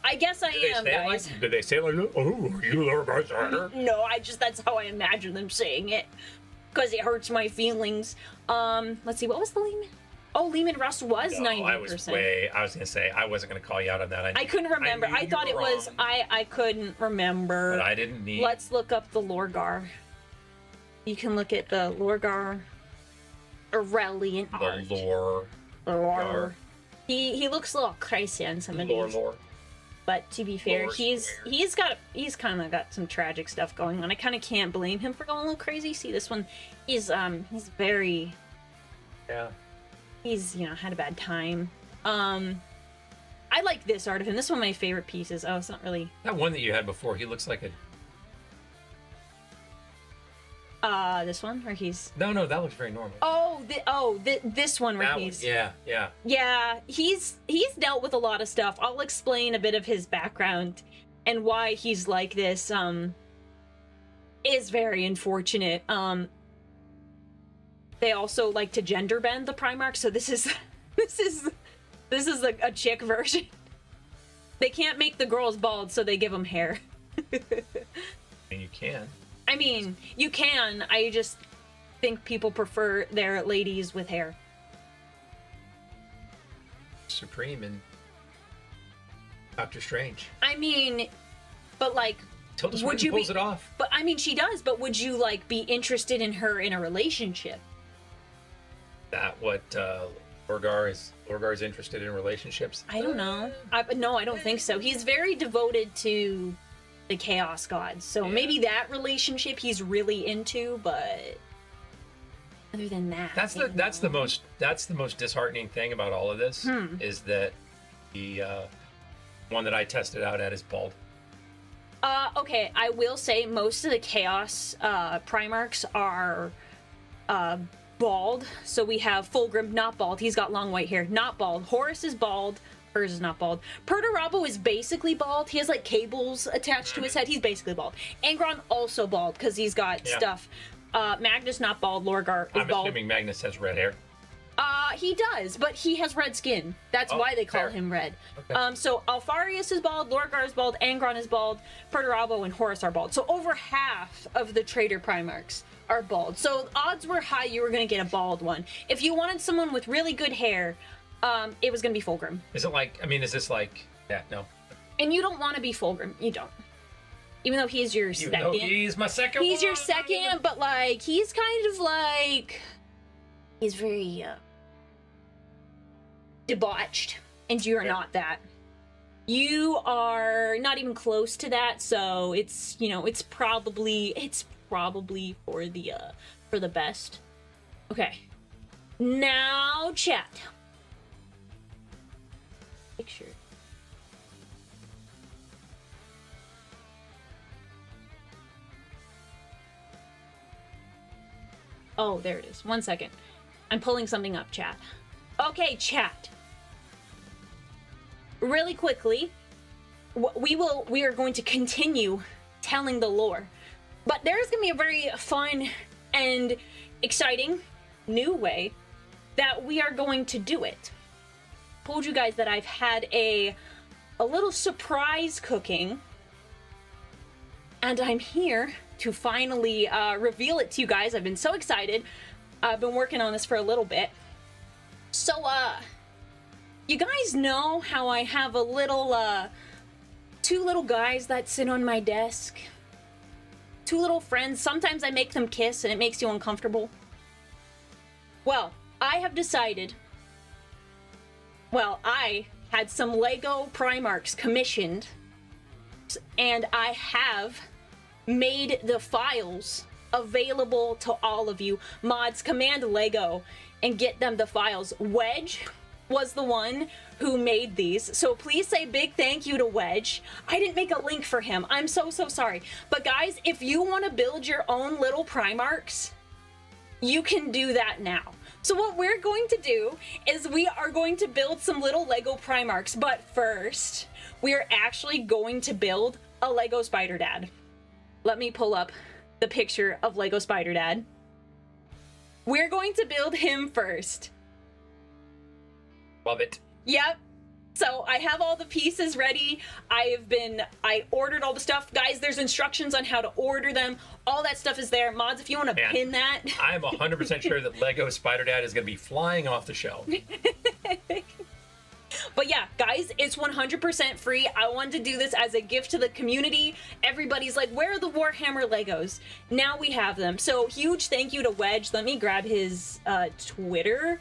I guess I am, guys. Did they say like, oh, are you Lorgar's daughter? No, that's how I imagine them saying it. Because it hurts my feelings. Let's see, what was the Lehman? Oh, Lehman Rust was 90%. I was going to say, I wasn't going to call you out on that. I couldn't remember. I thought it was, I couldn't remember. But I didn't need. Let's look up the Lorgar. You can look at the Lorgar Aurelian art. The lore. He looks a little crazy on some of these. Lore. But to be fair, he's kind of got some tragic stuff going on. I kind of can't blame him for going a little crazy. See, this one, he's very. Yeah. He's had a bad time. I like this art of him. This is one of my favorite pieces. Oh, it's not really. That one that you had before, he looks like a. This one where he's. No, that looks very normal. This one where he's. Yeah. Yeah, he's dealt with a lot of stuff. I'll explain a bit of his background and why he's like this. Is very unfortunate. They also like to gender bend the Primarch, so this is a chick version. They can't make the girls bald, so they give them hair. And you can. I mean, you can. I just think people prefer their ladies with hair. Supreme and Doctor Strange. I mean, but like, Tilda Swinton pulls it off. But I mean, she does. But would you like be interested in her in a relationship? That what Lorgar's interested in relationships? I don't know. No, I don't think so. He's very devoted to the Chaos Gods, so maybe that relationship he's really into. But other than that, that's the most disheartening thing about all of this is that the one that I tested out at is bald. Okay, I will say most of the Chaos Primarchs are bald. So we have Fulgrim, not bald. He's got long white hair, not bald. Horus is bald. Hers is not bald. Perturabo is basically bald. He has like cables attached to his head. He's basically bald. Angron also bald because he's got stuff. Magnus not bald. Lorgar is bald. I'm assuming Magnus has red hair. He does, but he has red skin. That's why they call him red. Okay. So Alfarius is bald, Lorgar is bald, Angron is bald, Perturabo and Horus are bald. So over half of the Traitor Primarchs are bald. So odds were high you were going to get a bald one. If you wanted someone with really good hair, it was going to be Fulgrim. Is it like, I mean, is this like, yeah, no. And you don't want to be Fulgrim. You don't. Even though he's your Even second. though he's my second He's your one. second, but like, he's kind of like, he's very debauched, and you're not that. You are not even close to that, so it's, you know, it's probably for the best. Okay. Now chat. Picture. Oh, there it is. 1 second. I'm pulling something up, chat. Okay, chat. Really quickly, we are going to continue telling the lore. But there's going to be a very fun and exciting new way that we are going to do it. Told you guys that I've had a little surprise cooking, and I'm here to finally reveal it to you guys. I've been so excited. I've been working on this for a little bit. So, you guys know how I have a little, two little guys that sit on my desk? Two little friends. Sometimes I make them kiss and it makes you uncomfortable. Well, I have decided... Well, I had some Lego Primarchs commissioned, and I have made the files available to all of you. Mods, command Lego and get them the files. Wedge was the one who made these, so please say big thank you to Wedge. I didn't make a link for him. I'm so sorry. But guys, if you want to build your own little Primarchs, you can do that now. So what we're going to do is we are going to build some little Lego Primarchs, but first, we are actually going to build a Lego Spider Dad. Let me pull up the picture of Lego Spider Dad. We're going to build him first. Love it. Yep. So I have all the pieces ready. I ordered all the stuff. Guys, there's instructions on how to order them. All that stuff is there. Mods, if you want to pin that. I'm 100% sure that Lego Spider Dad is going to be flying off the shelf. But yeah, guys, it's 100% free. I wanted to do this as a gift to the community. Everybody's like, where are the Warhammer Legos? Now we have them. So huge thank you to Wedge. Let me grab his Twitter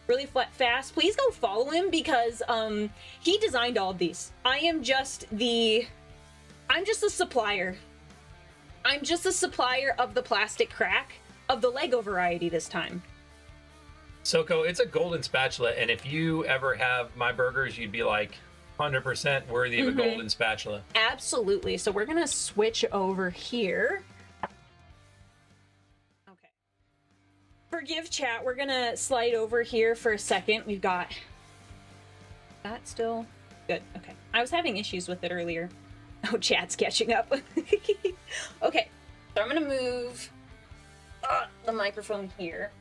really fast. Please go follow him because he designed all of these. I'm just the supplier. I'm just a supplier of the plastic crack of the Lego variety this time. Soko, it's a golden spatula, and if you ever have my burgers, you'd be like 100% worthy of a golden spatula. Absolutely. So we're gonna switch over here. Okay. Forgive chat, we're gonna slide over here for a second. We've got that still good. Okay. I was having issues with it earlier. Oh, chat's catching up. Okay. So I'm gonna move the microphone here.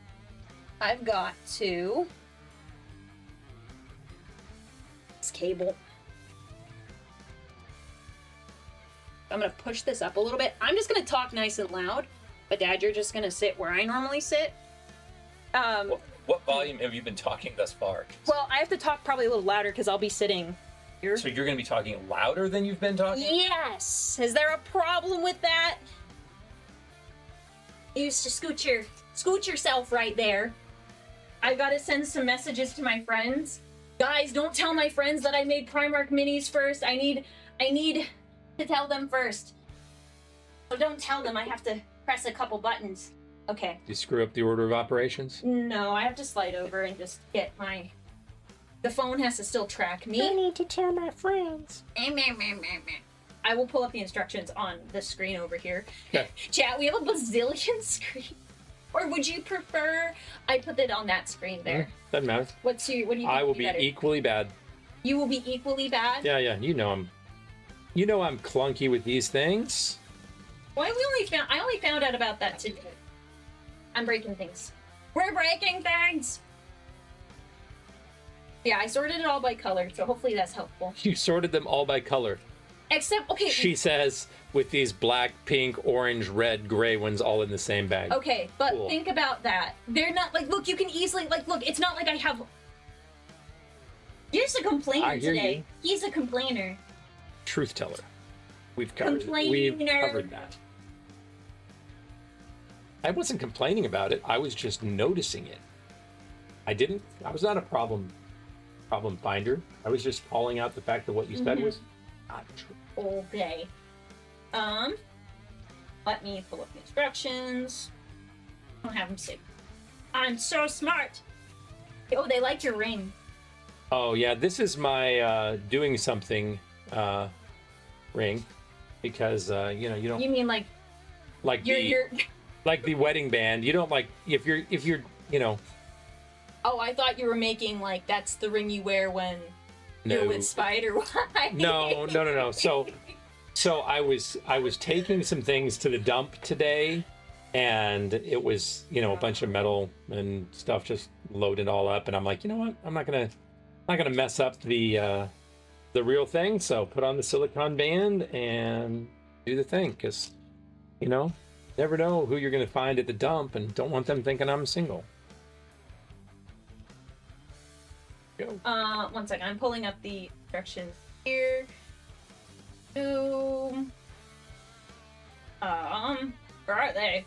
I've got to this cable. I'm gonna push this up a little bit. I'm just gonna talk nice and loud, but Dad, you're just gonna sit where I normally sit. What volume have you been talking thus far? Well, I have to talk probably a little louder because I'll be sitting here. So you're gonna be talking louder than you've been talking? Yes. Is there a problem with that? You used to scoot yourself right there. I gotta send some messages to my friends. Guys, don't tell my friends that I made Primarch minis first. I need to tell them first. So don't tell them. I have to press a couple buttons. Okay. You screw up the order of operations? No, I have to slide over and just get my... The phone has to still track me. I need to tell my friends. I will pull up the instructions on the screen over here. Okay. Chat, we have a bazillion screens. Or would you prefer I put it on that screen there? Doesn't matter. What do you think I will would be better? equally bad. You will be equally bad? Yeah, you know I'm clunky with these things. Well, I only found out about that today. I'm breaking things. We're breaking things! Yeah, I sorted it all by color, so hopefully that's helpful. You sorted them all by color. Except, okay. She says, with these black, pink, orange, red, gray ones all in the same bag. Okay, but Cool. think about that. They're not, like, look, you can easily, like, look, it's not like I have... You're just a complainer I hear today. you. He's a complainer. Truth teller. We've covered that. I wasn't complaining about it. I was just noticing it. I was not a problem finder. I was just calling out the fact that what you said was not true. Okay. Let me pull up the instructions. I don't have them saved. I'm so smart. Oh, they like your ring. Oh yeah, this is my doing something ring, because you don't You mean like you're like the wedding band. You don't, like, if you're Oh, I thought you were making like that's the ring you wear when you're with Spider. Why? No. So I was taking some things to the dump today, and it was, a bunch of metal and stuff just loaded all up, and I'm like, you know what? I'm not gonna mess up the real thing. So put on the silicone band and do the thing, because never know who you're gonna find at the dump, and don't want them thinking I'm single. Go. 1 second. I'm pulling up the instructions here. Where are they?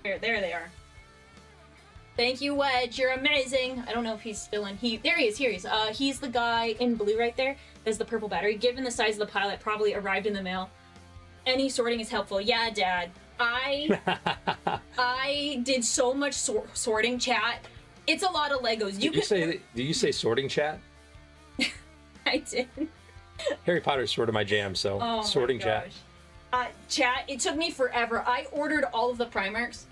There they are. Thank you, Wedge. You're amazing. I don't know if he's still in. There he is. Here he is. He's the guy in blue right there. There's the purple battery. Given the size of the pile, it probably arrived in the mail. Any sorting is helpful. Yeah, Dad. I did so much sorting, chat. It's a lot of Legos. Did you say sorting, chat? I did. Harry Potter's sort of my jam, so sorting, chat. Chat, it took me forever. I ordered all of the Primarchs.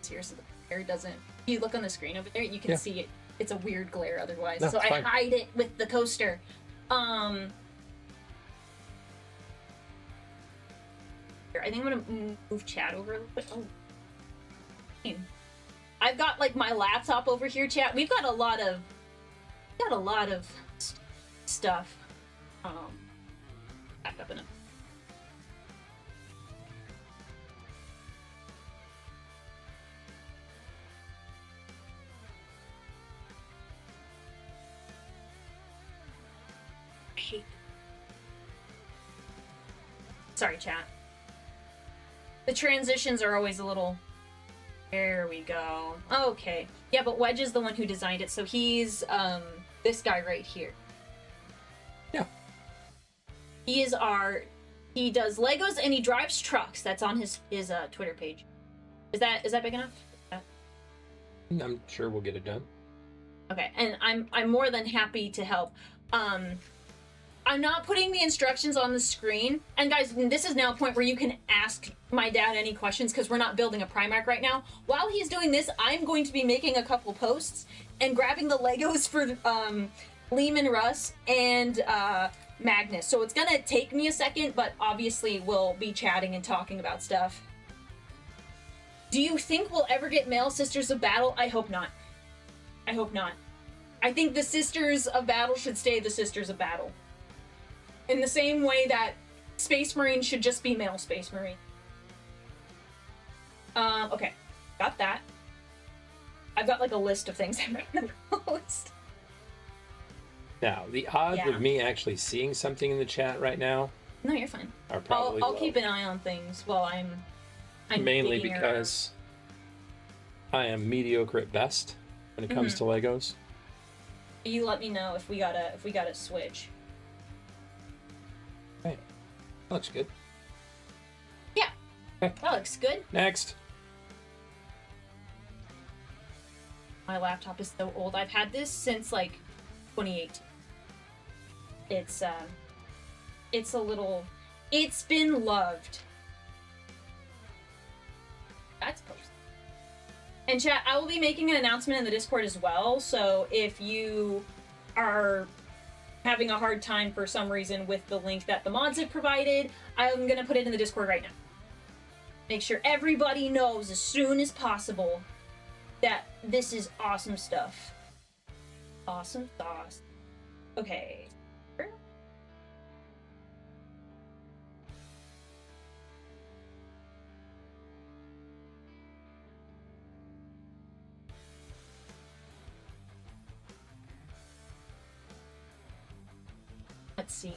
Seriously, the glare doesn't... If you look on the screen over there, you can see it. It's a weird glare otherwise. No, so I fine. hide it with the coaster. Here, I think I'm gonna move chat over a little bit. Oh. I've got like my laptop over here, chat. We've got a lot of stuff. Back up in a... Sorry, chat. The transitions are always a little... There we go. Okay. Yeah, but Wedge is the one who designed it, so he's, this guy right here. Yeah. He does Legos and he drives trucks. That's on his Twitter page. Is that big enough? I'm sure we'll get it done. Okay, and I'm more than happy to help. I'm not putting the instructions on the screen. And guys, this is now a point where you can ask my dad any questions because we're not building a Primarch right now. While he's doing this, I'm going to be making a couple posts and grabbing the Legos for Liam and Russ and Magnus. So it's gonna take me a second, but obviously we'll be chatting and talking about stuff. Do you think we'll ever get male Sisters of Battle? I hope not. I hope not. I think the Sisters of Battle should stay the Sisters of Battle. In the same way that Space Marine should just be male Space Marine. Okay. Got that. I've got like a list of things I'm gonna post. Now, the odds of me actually seeing something in the chat right now No, you're fine. are probably I'll low. keep an eye on things while I'm Mainly digging because I am mediocre at best when it comes to Legos. around. You let me know if we gotta switch. Hey, looks good. Yeah. Okay. That looks good. Next. My laptop is so old. I've had this since like 2018. It's a little... It's been loved. That's posted. And chat, I will be making an announcement in the Discord as well, so if you are having a hard time for some reason with the link that the mods have provided, I'm gonna put it in the Discord right now. Make sure everybody knows as soon as possible that this is awesome stuff. Awesome sauce. Okay. Let's see.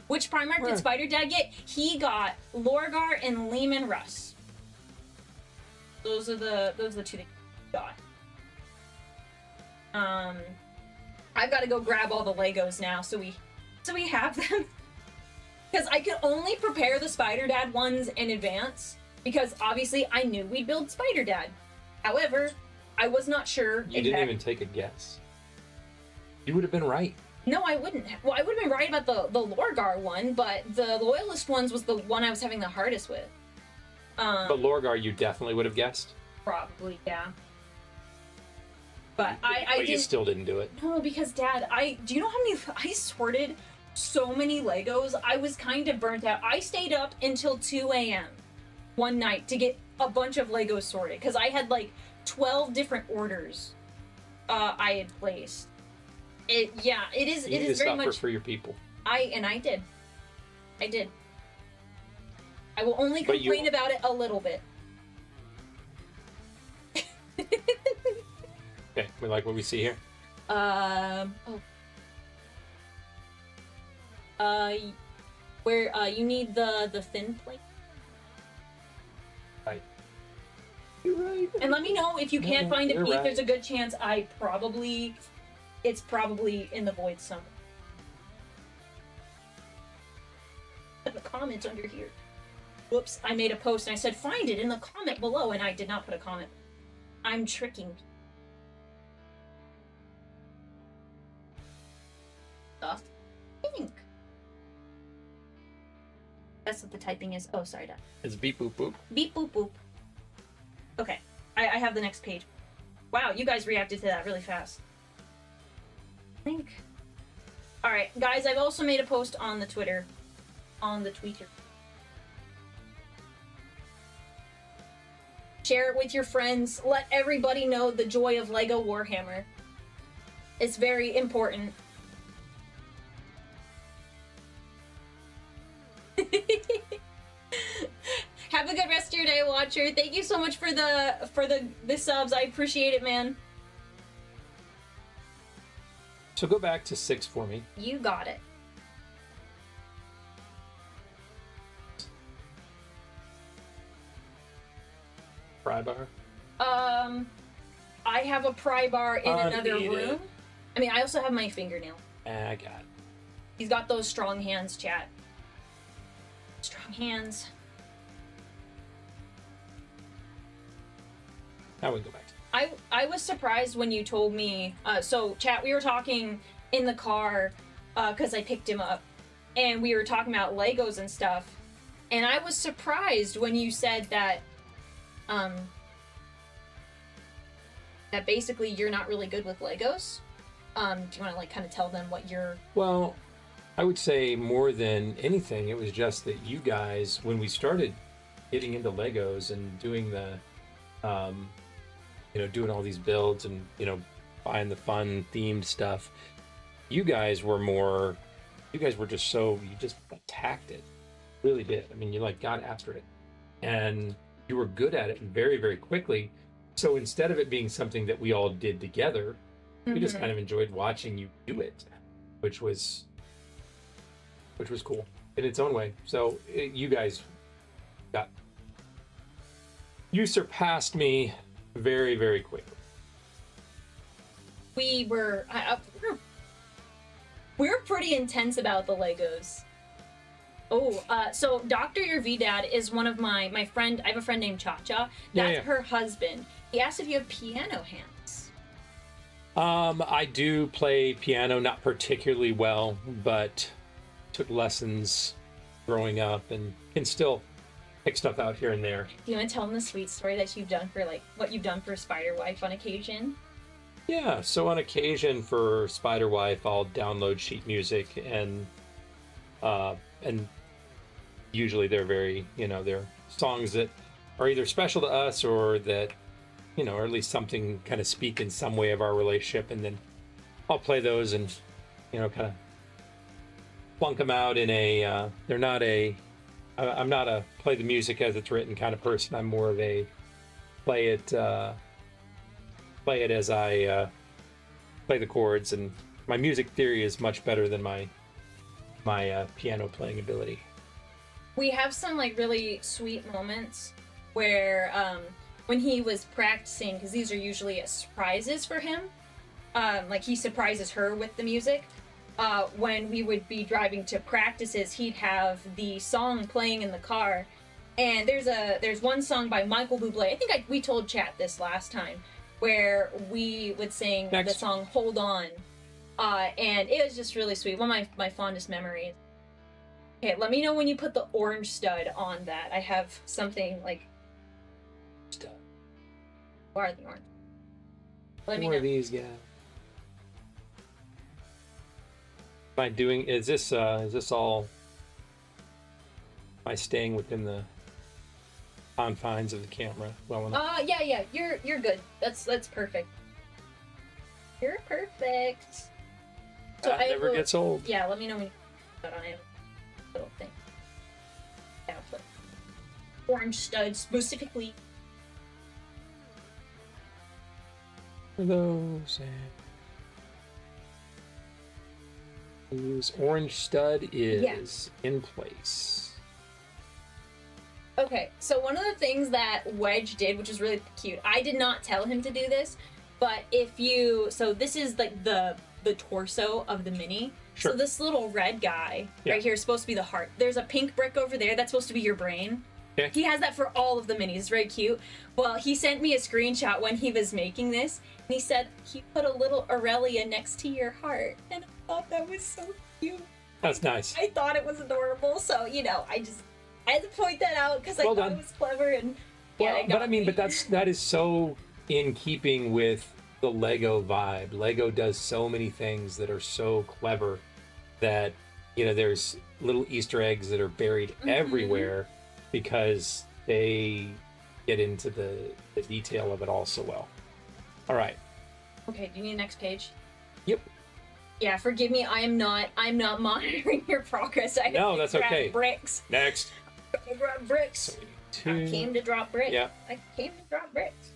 Which Primarch did Spider Dad get? He got Lorgar and Lehman Russ. Those are the two that he got. I've got to go grab all the Legos now, so we have them. Because I could only prepare the Spider Dad ones in advance, because obviously I knew we'd build Spider Dad. However, I was not sure. You didn't even take a guess. You would have been right. No, I wouldn't. Well, I would have been right about the Lorgar one, but the Loyalist ones was the one I was having the hardest with. But Lorgar, you definitely would have guessed. Probably, yeah. But I But you still didn't do it. No, because Dad, do you know how many I sorted so many Legos? I was kind of burnt out. I stayed up until 2 a.m. one night to get a bunch of Legos sorted because I had like 12 different orders I had placed. It is very much for your people. I did. I will only complain about it a little bit. Okay, we like what we see here. Where you need the thin plate. Right. You're right. And let me know if you can't find a you're peak. right. There's a good chance it's probably in the void somewhere. Put the comments under here. Whoops, I made a post and I said find it in the comment below, and I did not put a comment. I'm tricking. Stuff. Pink. That's what the typing is. Oh, sorry, Dad. It's beep boop boop. Beep boop boop. Okay, I have the next page. Wow, you guys reacted to that really fast. I think. All right, guys, I've also made a post on the Twitter. Share it with your friends. Let everybody know the joy of Lego Warhammer. It's very important. Have a good rest of your day, Watcher. Thank you so much for the subs. I appreciate it, man. So go back to 6 for me. You got it. Pry bar. I have a pry bar in another Unneeded. room. I mean, I also have my fingernail. I got it. He's got those strong hands, chat. Strong hands. Now we can go back to I was surprised when you told me. So, chat, we were talking in the car because I picked him up, and we were talking about Legos and stuff. And I was surprised when you said that, that basically you're not really good with Legos. Do you want to like kind of tell them what you're? Well, I would say more than anything, it was just that you guys, when we started getting into Legos and doing the, doing all these builds and, buying the fun themed stuff, you guys were just you just attacked it. Really did. I mean, you like got after it. And you were good at it very, very quickly. So instead of it being something that we all did together, we just kind of enjoyed watching you do it, which was cool in its own way. So you guys you surpassed me very, very quickly. We were pretty intense about the Legos. Oh, so Dr. Your VDad is one of my friend. I have a friend named Cha-Cha. That's her husband. He asked if you have piano hands. I do play piano, not particularly well, but took lessons growing up and can still pick stuff out here and there. Do you want to tell them the sweet story that you've done for what you've done for Spider Wife on occasion? Yeah, so on occasion for Spider Wife, I'll download sheet music and usually they're very, they're songs that are either special to us or that, or at least something kind of speak in some way of our relationship. And then I'll play those and, you know, kind of plunk them out in a. They're not a. I'm not a play the music as it's written kind of person. I'm more of a play it as I play the chords, and my music theory is much better than my piano playing ability. We have some like really sweet moments where when he was practicing, because these are usually surprises for him, like he surprises her with the music. When we would be driving to practices, he'd have the song playing in the car, and there's one song by Michael Bublé. I think we told chat this last time, where we would sing the song "Hold On," and it was just really sweet. One of my fondest memories. Okay, let me know when you put the orange stud on that. I have something like stud. Where are the orange? Let me know. More of these guys. Am I doing? Is this all? Am I staying within the confines of the camera well enough? Yeah, you're good. That's perfect. You're perfect. So That never gets old. Yeah, let me know when you put that on it. Little thing. Yeah, I'll put orange stud specifically. For those. Use orange stud is in place. Okay, so one of the things that Wedge did, which is really cute, I did not tell him to do this, but so this is like the torso of the mini. Sure. So this little red guy right here is supposed to be the heart. There's a pink brick over there that's supposed to be your brain. Okay. He has that for all of the minis. It's very cute. Well, he sent me a screenshot when he was making this, and he said he put a little Aurelia next to your heart, and I thought that was so cute. That's nice. I thought it was adorable, so I had to point that out because I thought it was clever, and but that is so in keeping with the Lego vibe. Lego does so many things that are so clever that there's little Easter eggs that are buried everywhere because they get into the detail of it all so well. All right. Okay, do you need the next page? Yep. Yeah, forgive me. I'm not monitoring your progress. No, that's okay. Bricks. Next. I grabbed bricks. I came to drop bricks. Yeah. I came to drop bricks.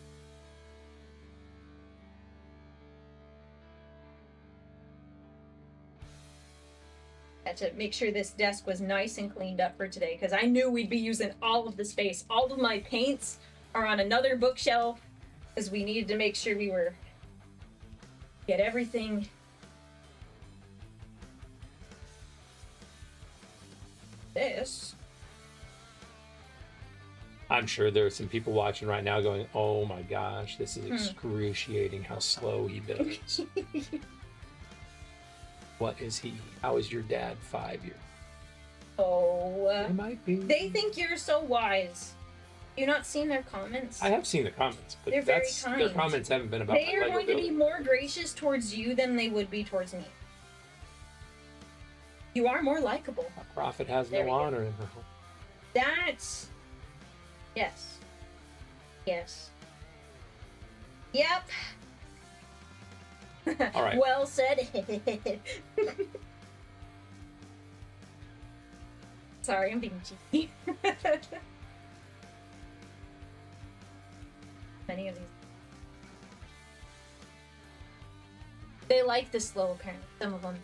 Had to make sure this desk was nice and cleaned up for today because I knew we'd be using all of the space. All of my paints are on another bookshelf because we needed to make sure we were get everything. This. I'm sure there are some people watching right now going, "Oh my gosh, this is excruciating how slow he builds." What is he? How is your dad 5 years? Oh, They might be. they think you're so wise. You not seen their comments? I have seen the comments, but They're very their kind. comments haven't been about They my are Lego going to be building. more gracious towards you than they would be towards me. You are more likable. A prophet has There no we go. honor in her home. That's... Yes. Yes. Yep. All right. Well said. Sorry, I'm being cheeky. Many of these. They like this slow, apparently. Some of them.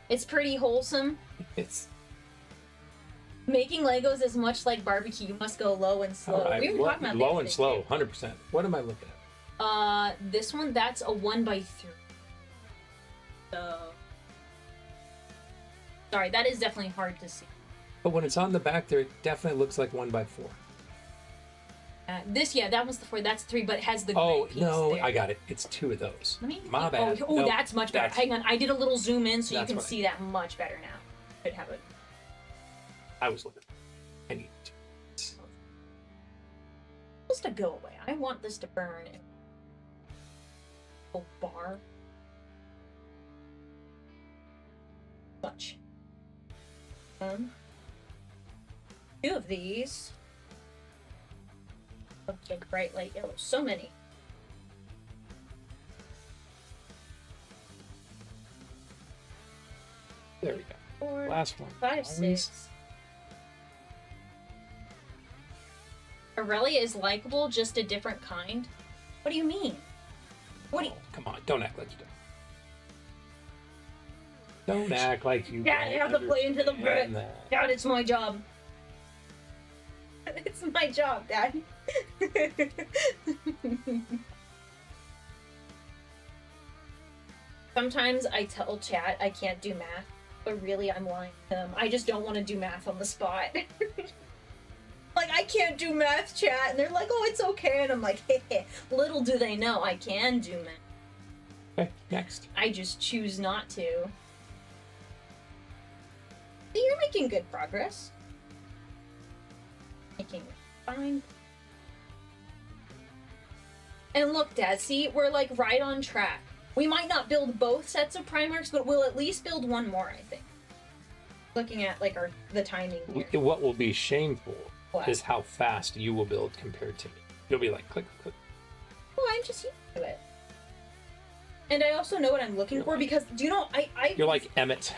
It's pretty wholesome. It's Making Legos is much like barbecue. You must go low and slow. all right. We were talking about low this and thing, slow, too. 100%. What am I looking at? This one, that's a 1x3. So, sorry, that is definitely hard to see. But when it's on the back there, it definitely looks like 1x4. That one's the 4. That's 3, but it has the. Oh gray piece no, there. I got it. It's 2 of those. Let me. My bad. Oh, No, that's much better. Hang on, I did a little zoom in so you That's can what I- see that much better now. Could have it. I was looking. I need to. Supposed to go away. I want this to burn. Oh, bar. Much. 2 of these. Of the bright light yellow. So many. There we go. 4, Last one. 5, Always. 6. Aurelia is likable, just a different kind. What do you mean? What do you... Come on, don't act like you don't. Don't act like you Dad, don't I have to play into the understand brick. that. Dad, it's my job. It's my job, Dad. Sometimes I tell chat I can't do math, but really I'm lying to them. I just don't want to do math on the spot. Like, I can't do math, chat, and they're like, oh, it's okay, and I'm like, hey, little do they know I can do math. Okay, next. I just choose not to. See, you're making good progress. Making fine. And look, Dad, see, we're like right on track. We might not build both sets of Primarchs, but we'll at least build one more, I think. Looking at like the timing here. What will be shameful What? is how fast you will build compared to me. You'll be like, click, click. Well, I'm just used to it. And I also know what I'm looking for because, do you know, I You're like Emmett.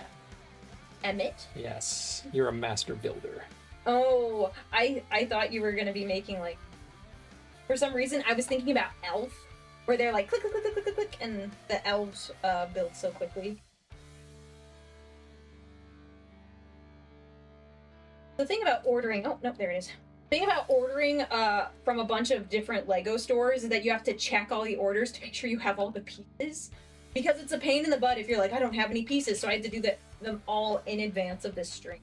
Emmett? Yes, you're a master builder. Oh, I thought you were gonna be making like, for some reason I was thinking about Elf, where they're like click click click click click click, and the elves build so quickly. The thing about ordering, oh no, there it is. The thing about ordering from a bunch of different Lego stores is that you have to check all the orders to make sure you have all the pieces, because it's a pain in the butt if you're like, I don't have any pieces, so I had to do them all in advance of this string.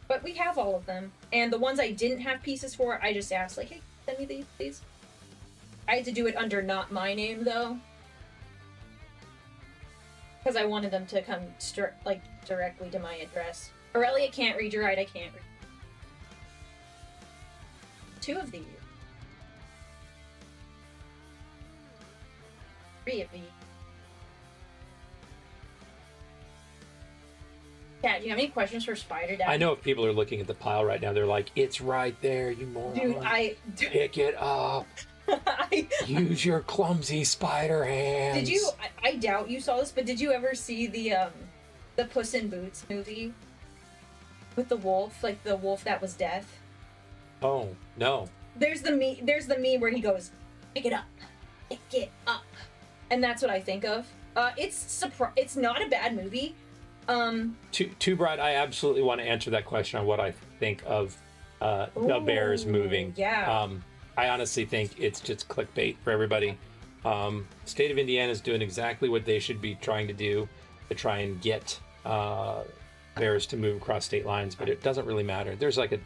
But we have all of them. And the ones I didn't have pieces for, I just asked, like, hey, send me these, please. I had to do it under not my name, though. Because I wanted them to come, directly to my address. Aurelia can't read your right, I can't read. 2 of these. 3 of these. Kat, do you have any questions for Spider Dad? I know if people are looking at the pile right now, they're like, it's right there, you moron. Dude, Pick it up. Use your clumsy spider hands. Did you? I doubt you saw this, but did you ever see the Puss in Boots movie with the wolf, like the wolf that was death? Oh no. There's the meme where he goes, "Pick it up, pick it up," and that's what I think of. It's not a bad movie. Too bright. I absolutely want to answer that question on what I think of the Bears moving. Yeah. I honestly think it's just clickbait for everybody. State of Indiana is doing exactly what they should be trying to do to try and get Bears to move across state lines, but it doesn't really matter. There's like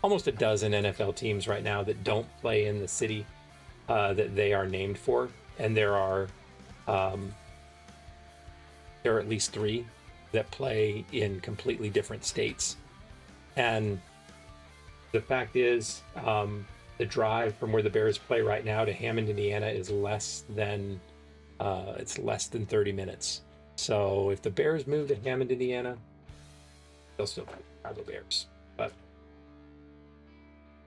almost a dozen NFL teams right now that don't play in the city that they are named for, and there are at least 3 that play in completely different states. And the fact is, the drive from where the Bears play right now to Hammond, Indiana is less than 30 minutes. So if the Bears move to Hammond, Indiana, they'll still play the Chicago Bears. But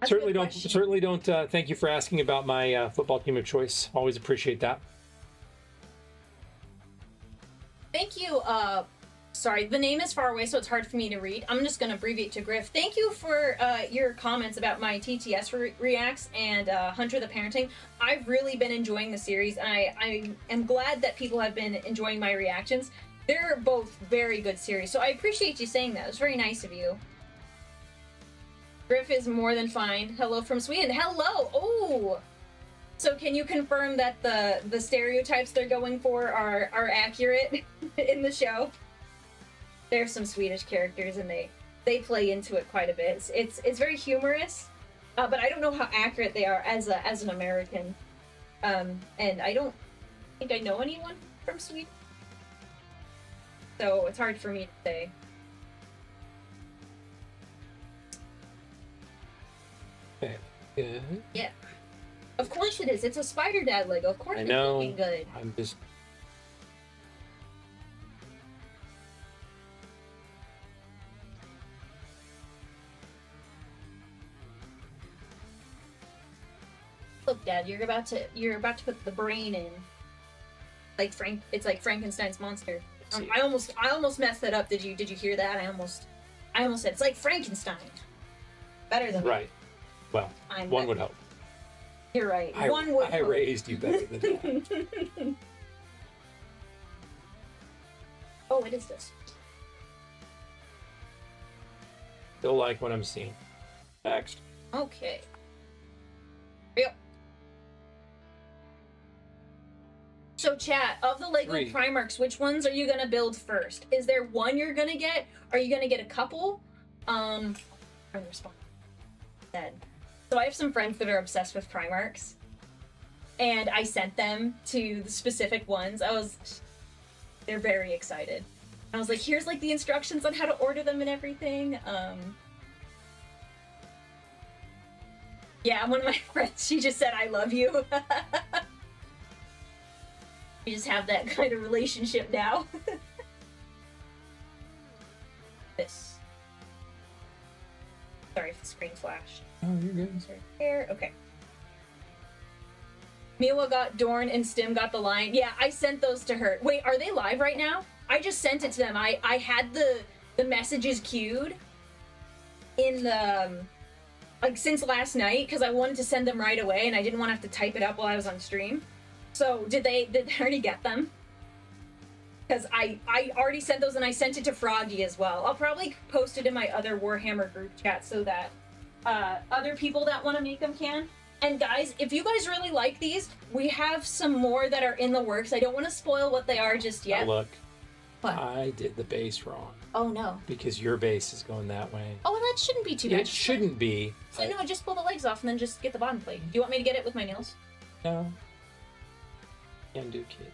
That's certainly a good don't question. thank you for asking about my football team of choice. Always appreciate that. Thank you. Sorry, the name is far away, so it's hard for me to read. I'm just going to abbreviate to Griff. Thank you for your comments about my TTS reacts and Hunter the Parenting. I've really been enjoying the series, and I am glad that people have been enjoying my reactions. They're both very good series, so I appreciate you saying that. It was very nice of you. Griff is more than fine. Hello from Sweden. Hello! Oh! So can you confirm that the stereotypes they're going for are accurate in the show? There's some Swedish characters, and they play into it quite a bit. It's very humorous, but I don't know how accurate they are as an American. And I don't think I know anyone from Sweden, so it's hard for me to say. Okay. Good. Yeah, of course it is. It's a Spider Dad Lego. Of course I it's know. looking good. I'm just. Look, Dad, you're about to put the brain in. Like it's like Frankenstein's monster. see. I almost messed that up. Did you hear that? I almost said it's like Frankenstein. Better than Right. Well, one would hope. You're right. I hope. raised you better than that. Oh, it is this. Still like what I'm seeing. Next. Okay. Yep. So chat, of the Lego 3. Primarchs, which ones are you gonna build first? Is there one you're gonna get? Are you gonna get a couple? I'm responding. Dead. So I have some friends that are obsessed with Primarchs. And I sent them to the specific ones. They're very excited. I was like, here's like the instructions on how to order them and everything. Yeah, one of my friends, she just said, I love you. We just have that kind of relationship now. This. Sorry if the screen flashed. Oh, you're good. Here, okay. Miwa got Dorn and Stim got the Lion. Yeah, I sent those to her. Wait, are they live right now? I just sent it to them. I had the messages queued in the like since last night because I wanted to send them right away and I didn't want to have to type it up while I was on stream. So did they already get them? Because I already sent those and I sent it to Froggy as well. I'll probably post it in my other Warhammer group chat so that other people that want to make them can. And guys, if you guys really like these, we have some more that are in the works. I don't want to spoil what they are just yet. Oh, look. What? I did the base wrong. Oh no. Because your base is going that way. Oh, that shouldn't be too bad. It shouldn't be. So no, just pull the legs off and then just get the bottom plate. Do you want me to get it with my nails? No. Can do, kid.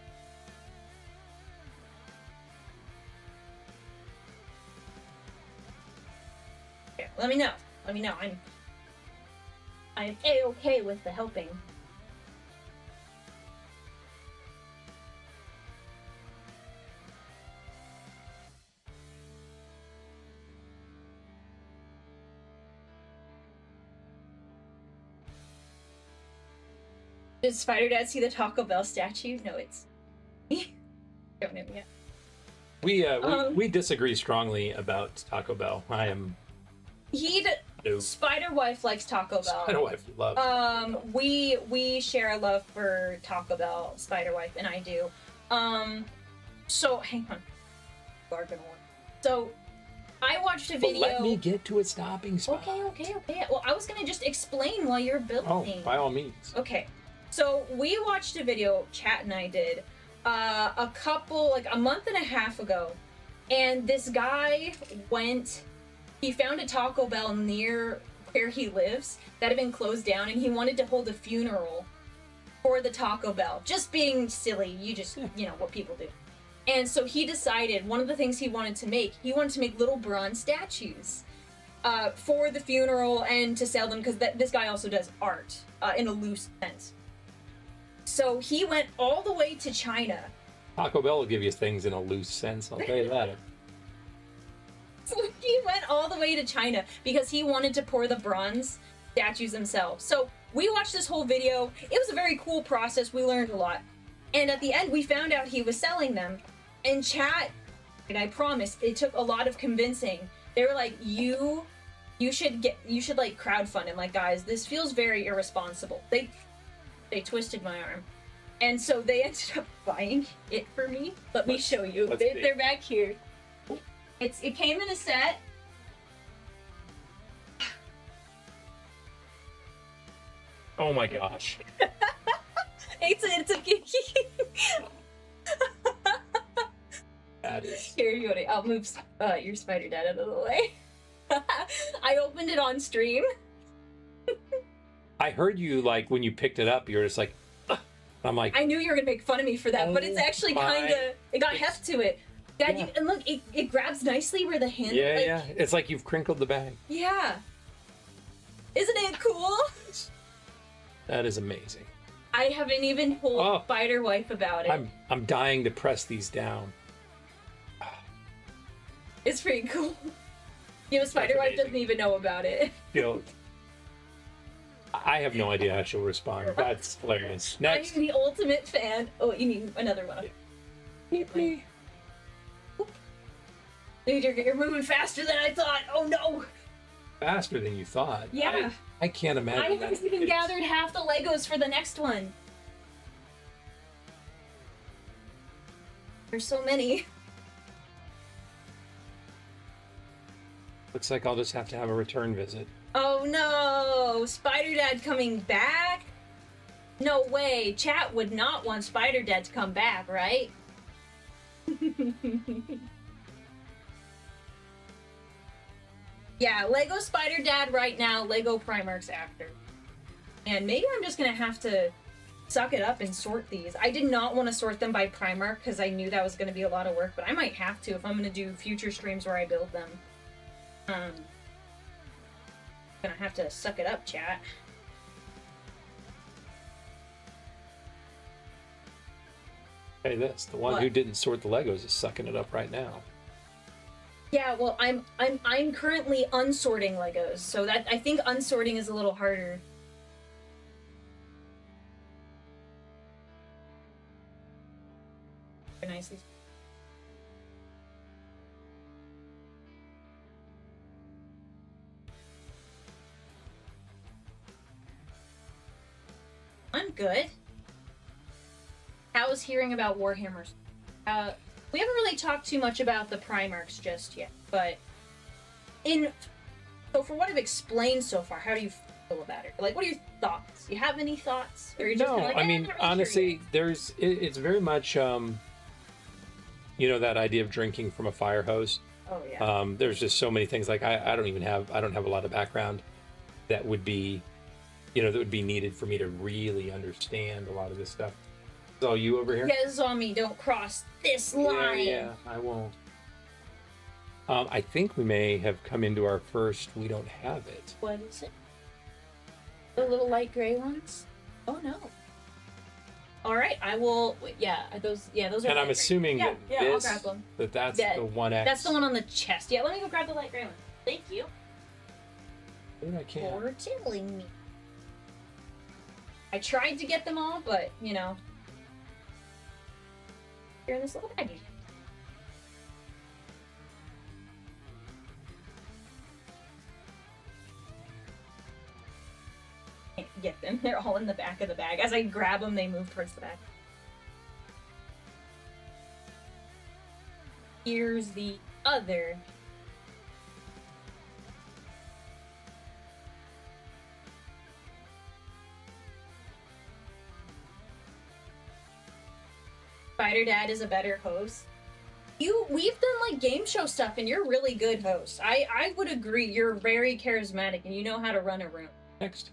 Okay, let me know. Let me know. I'm A-okay with the helping. Did Spider Dad see the Taco Bell statue? No, it's don't know yet. We disagree strongly about Taco Bell. I am. No. Spider Wife likes Taco Bell. Spider Wife loves. We share a love for Taco Bell, Spider Wife, and I do. So hang on. You are gonna work. So I watched a video. But let me get to a stopping spot. Okay. Well, I was gonna just explain while you're building. Oh, by all means. Okay. So we watched a video, Chat and I did, a month and a half ago, and this guy he found a Taco Bell near where he lives that had been closed down, and he wanted to hold a funeral for the Taco Bell. Just being silly, you know what people do. And so he decided one of the things he wanted to make little bronze statues for the funeral and to sell them, because this guy also does art in a loose sense. So he went all the way to China. Taco Bell will give you things in a loose sense, I'll tell you that. So he went all the way to China because he wanted to pour the bronze statues themselves. So we watched this whole video. It was a very cool process. We learned a lot. And at the end, we found out he was selling them. And chat, and I promise, it took a lot of convincing. They were like, you should like crowdfund him. Like, guys, this feels very irresponsible. They twisted my arm. And so they ended up buying it for me. Let me show you. They're back here. It came in a set. Oh my gosh. It's a That is. Here, you want I'll move your Spider Dad out of the way. I opened it on stream. I heard you, like, when you picked it up, you were just like, ugh. I'm like, I knew you were gonna make fun of me for that, but it's actually kind of, it got heft to it. Dad, Yeah. and look, it grabs nicely where the handle. yeah. It's like you've crinkled the bag. Yeah. Isn't it cool? That is amazing. I haven't even told Spider Wife about it. I'm dying to press these down. It's pretty cool. You know, Spider Wife doesn't even know about it. You know, I have no idea how she'll respond. That's hilarious. Next. I'm the ultimate fan. Oh, you need another one. Meet me. Dude, you're moving faster than I thought. Oh no. Faster than you thought. Yeah. I can't imagine. I haven't even gathered half the Legos for the next one. There's so many. Looks like I'll just have to have a return visit. Oh no! Spider Dad coming back? No way. Chat would not want Spider Dad to come back, right? Yeah, Lego Spider Dad right now, Lego Primarchs after. And maybe I'm just gonna have to suck it up and sort these. I did not want to sort them by Primarch because I knew that was gonna be a lot of work, but I might have to if I'm gonna do future streams where I build them. Gonna have to suck it up, chat. Hey, this the one What? who didn't sort the Legos is sucking it up right now. Yeah, well, I'm currently unsorting Legos, so that I think unsorting is a little harder. Nicely. I'm good. How's hearing about Warhammers? We haven't really talked too much about the Primarchs just yet, but so for what I've explained so far, how do you feel about it? Like, what are your thoughts? You have any thoughts? Or are you just No, kinda like, I "Eh, mean, not really sure honestly, it's very much, that idea of drinking from a fire hose. yet?" Oh yeah. There's just so many things. Like I don't have a lot of background that would be, that would be needed for me to really understand a lot of this stuff. Is all you over here? Yeah, this is on me. Don't cross this line. Yeah, I won't. I think we may have come into our first. We don't have it. What is it? The little light gray ones? Oh no. All right, I will. Yeah, those. Yeah, those are. And I'm light gray. assuming Yeah, that I'll this, grab them. that's That- the 1X. That's the one on the chest. Yeah, let me go grab the light gray one. Thank you I can't. for telling me. I tried to get them all, but you're in this little baggie. Can't get them. They're all in the back of the bag. As I grab them, they move towards the back. Here's the other. Spider Dad is a better host. We've done like game show stuff, and you're a really good host. I would agree. You're very charismatic, and you know how to run a room. Next.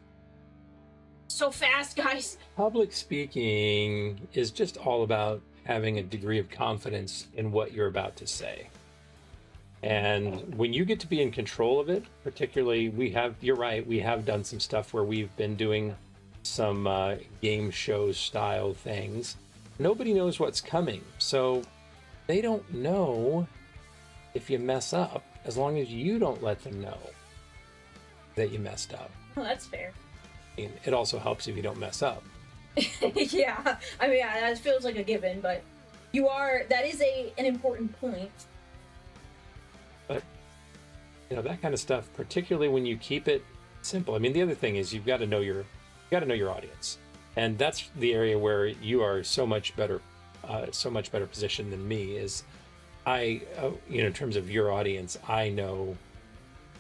So fast, guys. Public speaking is just all about having a degree of confidence in what you're about to say. And when you get to be in control of it, particularly you're right, we have done some stuff where we've been doing some game show style things. Nobody knows what's coming, so they don't know if you mess up as long as you don't let them know that you messed up. Oh, that's fair. I mean, it also helps if you don't mess up. Yeah, I mean, yeah, that feels like a given, but that is an important point. But that kind of stuff, particularly when you keep it simple. I mean, the other thing is you've got to know your audience, and that's the area where you are so much better positioned than me. Is in terms of your audience, I know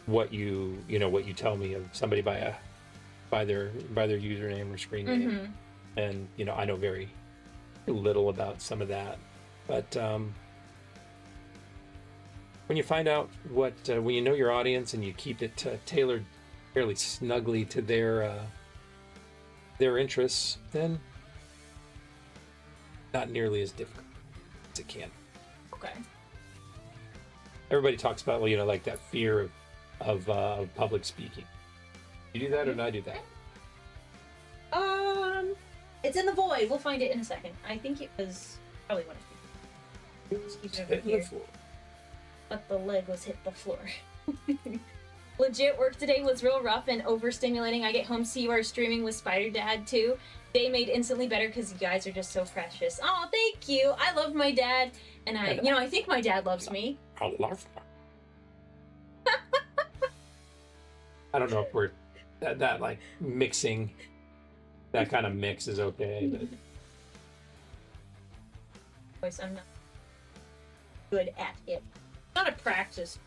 what you tell me of somebody by their username or screen name, and I know very little about some of that, but when you find out when you know your audience and you keep it tailored fairly snugly to their interests, then not nearly as difficult as it can. Okay. Everybody talks about like that fear of public speaking. You do that or not do that? It's in the void. We'll find it in a second. I think it was probably one of these. Just keep it over Hitting the here. floor. But the Legos hit the floor. Legit work today was real rough and overstimulating. I get home, see you are streaming with Spider Dad too. Day made instantly better because you guys are just so precious. Oh, thank you. I love my dad, and I think my dad loves me. I love my I don't know if we're that like mixing. That kind of mix is okay, but Voice, I'm not good at it. Not a practice.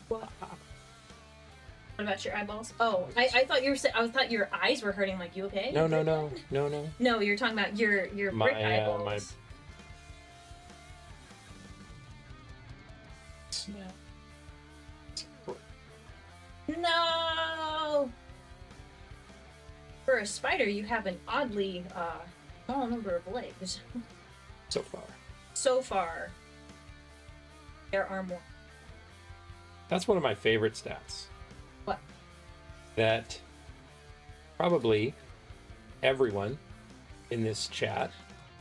What about your eyeballs? Oh, I thought you were I thought your eyes were hurting. Like, you okay? no. No, you're talking about your brick eyeballs. My No. For a spider, you have an oddly small number of legs. so far. So far, there are more. That's one of my favorite stats. What? That probably everyone in this chat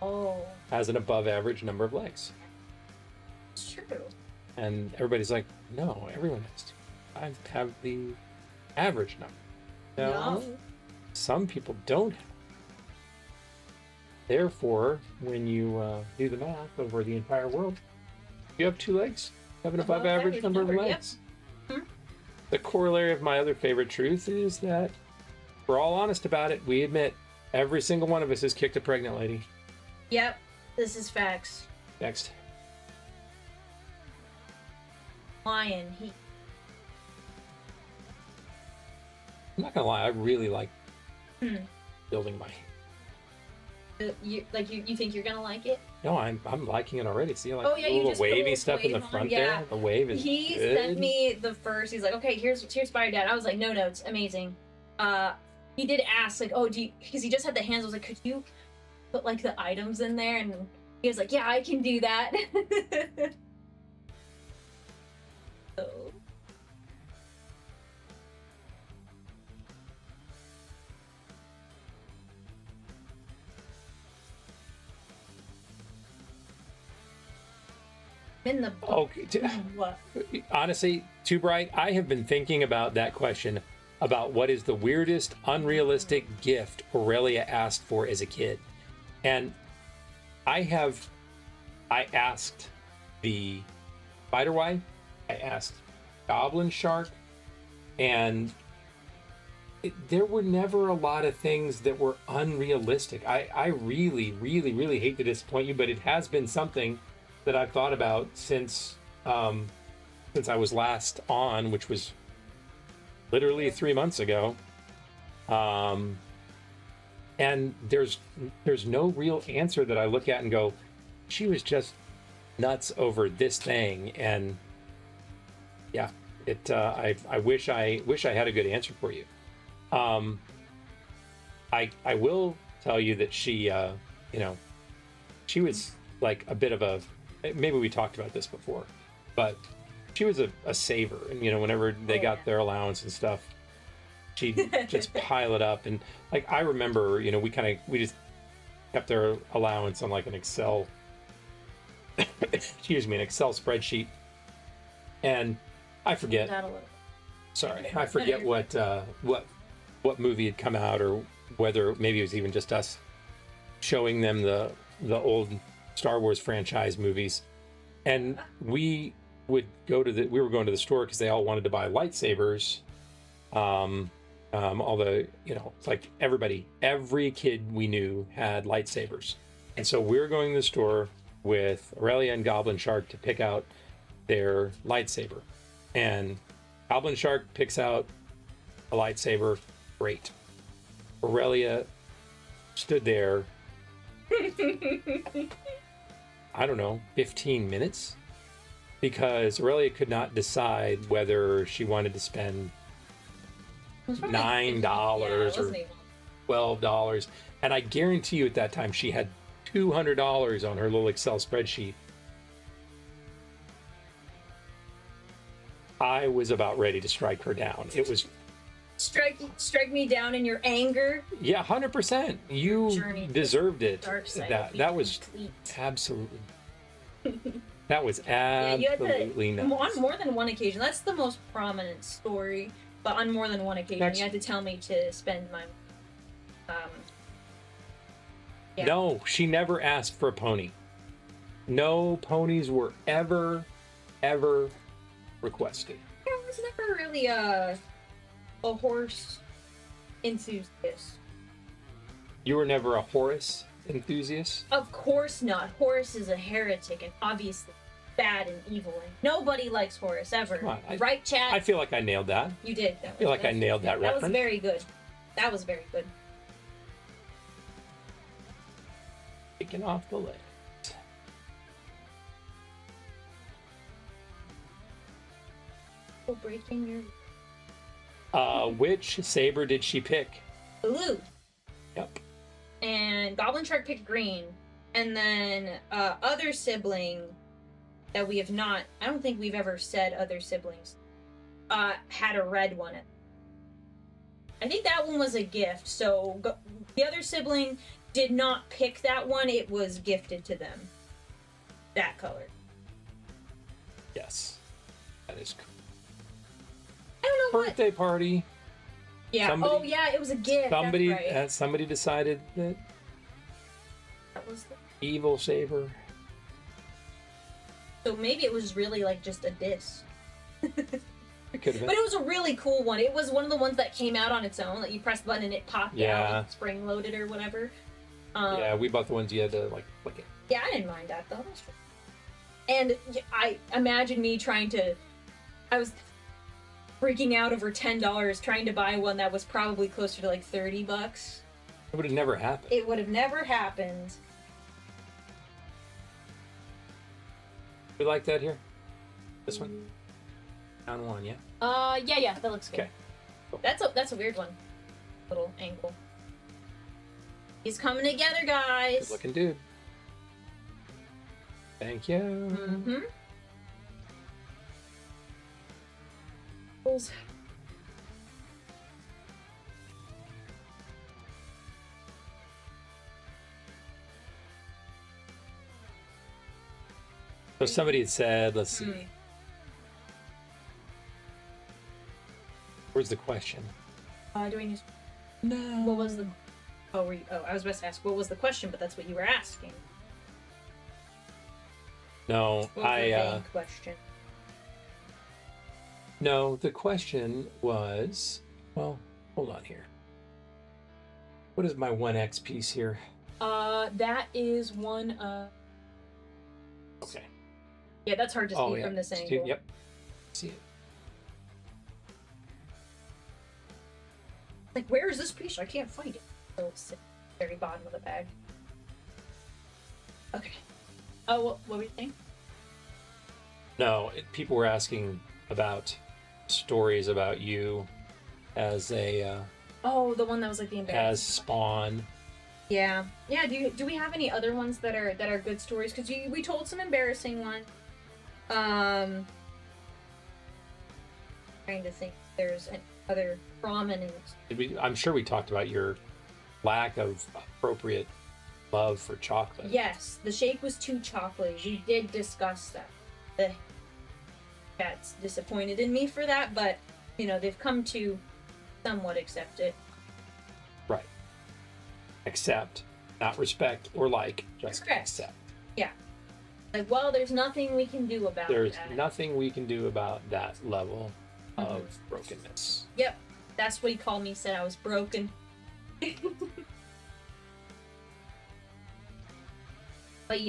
Oh, has an above average number of legs. it's true. And everybody's like, no, everyone has to. I have the average number. No, some people don't have. Therefore, when you do the math over the entire world, you have 2 legs. You have an above average number of legs. Yep. The corollary of my other favorite truth is that we're all honest about it. We admit every single one of us has kicked a pregnant lady. Yep, this is facts. Next. Lion, he. I'm not gonna lie, I really like building my. You think you're gonna like it? No, I'm liking it already. See, like Oh, yeah, the you little just put a wavy little stuff in the wave on, front yeah. there. The wave is He good. sent me the first. He's like, okay, here's Spider Dad. I was like, no notes, amazing. He did ask like, oh, because he just had the hands. I was like, could you put like the items in there? And he was like, yeah, I can do that. So. In the book. Okay. What? Honestly, Too Bright, I have been thinking about that question about what is the weirdest, unrealistic gift Aurelia asked for as a kid. And I asked the Spider Wife, I asked Goblin Shark, and there were never a lot of things that were unrealistic. I really, really, really hate to disappoint you, but it has been something that I've thought about since I was last on, which was literally 3 months ago. And there's no real answer that I look at and go, she was just nuts over this thing. And yeah, I wish I had a good answer for you. I will tell you that she was like a bit of a, maybe we talked about this before, but she was a saver. And whenever they got their allowance and stuff, she'd just pile it up. And like I remember, we just kept their allowance on like an Excel excuse me, an Excel spreadsheet. And I forget what movie had come out, or whether maybe it was even just us showing them the old Star Wars franchise movies. And we were going to the store because they all wanted to buy lightsabers. It's like every kid we knew had lightsabers. And so we were going to the store with Aurelia and Goblin Shark to pick out their lightsaber. And Goblin Shark picks out a lightsaber. Great. Aurelia stood there, I don't know, 15 minutes, because Aurelia could not decide whether she wanted to spend $9 or $12. And I guarantee you at that time she had $200 on her little Excel spreadsheet. I was about ready to strike her down. It was strike me down in your anger. Yeah, 100%. You deserved it. That was complete. Absolutely. That was absolutely nuts. On more than one occasion. That's the most prominent story. But on more than one occasion, you had to tell me to spend my. No, she never asked for a pony. No ponies were ever ever requested. I was never really a horse enthusiast. You were never a Horus enthusiast? Of course not. Horus is a heretic and obviously bad and evil, and nobody likes Horus ever. Come on, Right, chat? I feel like I nailed that. You did. I feel like I nailed that That reference. was very good. That was very good. Taking off the list. Oh, breaking your Which saber did she pick? blue. Yep. And Goblin Shark picked green. And then other sibling that we have not, I don't think we've ever said other siblings, had a red one. I think that one was a gift. So the other sibling did not pick that one. It was gifted to them. That color. Yes. That is cool. I don't know what. Birthday party. Yeah. somebody- yeah, it was a gift. Somebody That's right. somebody decided that That was evil saber. so maybe it was really like just a diss. It could have But been. it was a really cool one. It was one of the ones that came out on its own. Like you press the button and it popped Yeah. out, spring loaded or whatever. Yeah, we bought the ones you had to like flick it. Yeah, I didn't mind that though. That's true. And I imagine me trying to. I was freaking out over $10 trying to buy one that was probably closer to like $30. It would have never happened. It would have never happened. We like that here? This one? Down one, yeah? Yeah, that looks good. Okay. Cool. That's a weird one. Little angle. He's coming together, guys. Good looking dude. Thank you. Mm-hmm. So somebody had said, let's see. Where's the question? Do I need? No. What was the? Oh, I was about to ask what was the question, but that's what you were asking. No, What was the vague question? No, the question was, well, hold on here. What is my 1x piece here? That is one. Okay. Yeah, that's hard to see Oh, yeah. from this It's angle. Yep. See it. Like, where is this piece? I can't find it. So it's at the very bottom of the bag. Okay. Oh, what were you saying? No, people were asking about stories about you as a Oh, the one that was like the embarrassing. as Spawn. Yeah. Do we have any other ones that are good stories? Because we told some embarrassing ones. Trying to think. There's other prominent. I'm sure we talked about your lack of appropriate love for chocolate. Yes, the shake was too chocolatey. We did discuss that. The cat's disappointed in me for that, but they've come to somewhat accept it. Right. Accept, not respect or like, just Correct. accept. Yeah. Like, well, there's nothing we can do about There's that. nothing we can do about that level of Mm-hmm. brokenness. Yep. That's what he called me. Said I was broken. But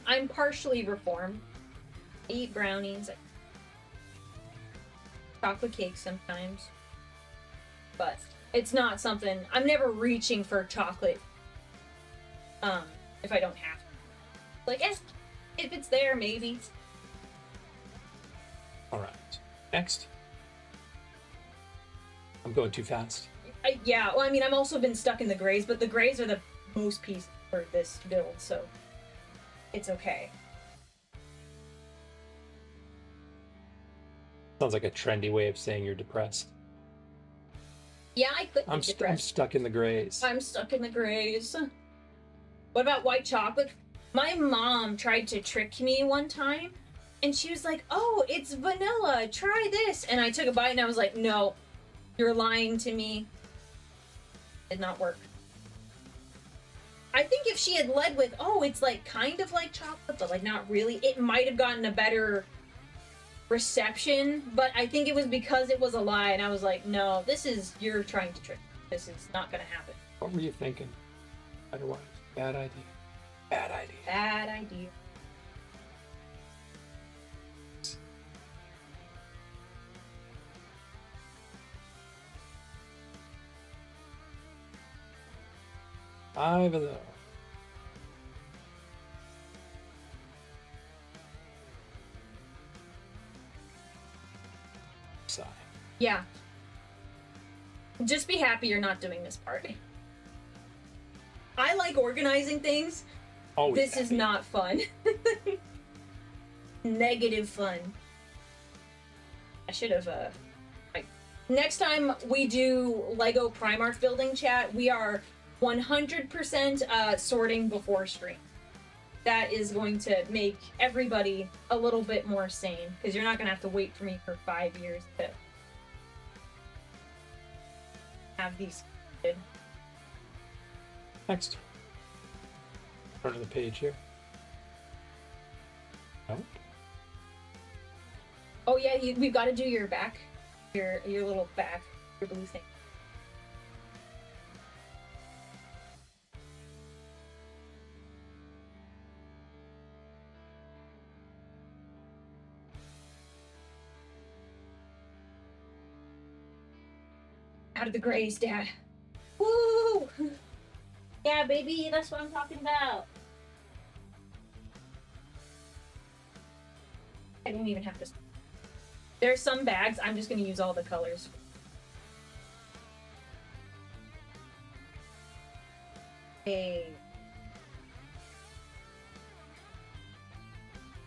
I'm partially reformed. I eat brownies, chocolate cake sometimes, but it's not something I'm never reaching for chocolate. If I don't have to, like, if it's there, maybe. All right. Next. I'm going too fast. Yeah. Well, I mean, I've also been stuck in the grays, but the grays are the most piece for this build, so it's okay. Sounds like a trendy way of saying you're depressed. Yeah, I could be I'm depressed. stuck in the grays. I'm stuck in the grays. What about white chocolate? My mom tried to trick me one time, and she was like, "Oh, it's vanilla. Try this." And I took a bite, and I was like, "No, you're lying to me." Did not work. I think if she had led with, "Oh, it's like kind of like chocolate, but like not really," it might have gotten a better reception, but I think it was because it was a lie, and I was like, no, you're trying to trick me. This is not gonna happen. What were you thinking? Otherwise, bad idea. Bad idea. Bad idea. Five of those. Sigh. Yeah. Just be happy you're not doing this part. I like organizing things. Always This happy. is not fun. Negative fun. I should have, next time we do Lego Primarch building chat, we are 100% sorting before stream. That is going to make everybody a little bit more sane, because you're not going to have to wait for me for 5 years to have these. Next. Turn to the page here. Nope. Oh yeah, we've got to do your back, your little back, your blue thing. Out of the grays, Dad. Woo! Yeah, baby, that's what I'm talking about. I don't even have to. There's some bags, I'm just gonna use all the colors. Hey.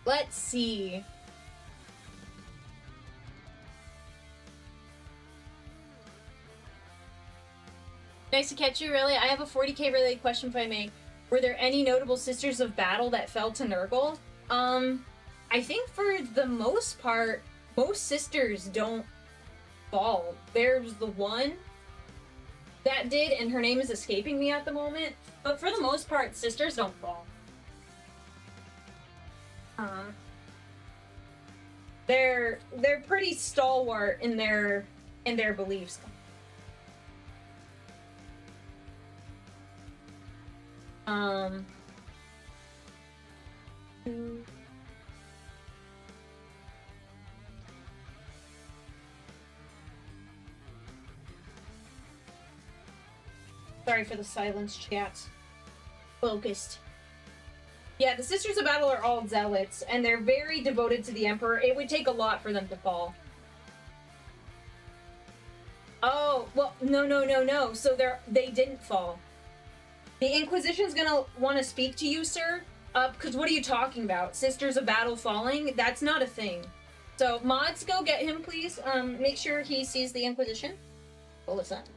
Let's see. Nice to catch you, really. I have a 40k related question if I may. Were there any notable Sisters of Battle that fell to Nurgle? I think for the most part, most sisters don't fall. There's the one that did, and her name is escaping me at the moment. But for the most part, sisters don't fall. They're pretty stalwart in their beliefs. Sorry for the silence, chat. Focused. Yeah, the Sisters of Battle are all zealots, and they're very devoted to the Emperor. It would take a lot for them to fall. Oh, well, no. So they didn't fall. The Inquisition's gonna want to speak to you, sir. Because what are you talking about? Sisters of Battle falling? That's not a thing. So, mods, go get him, please. Make sure he sees the Inquisition. What was that?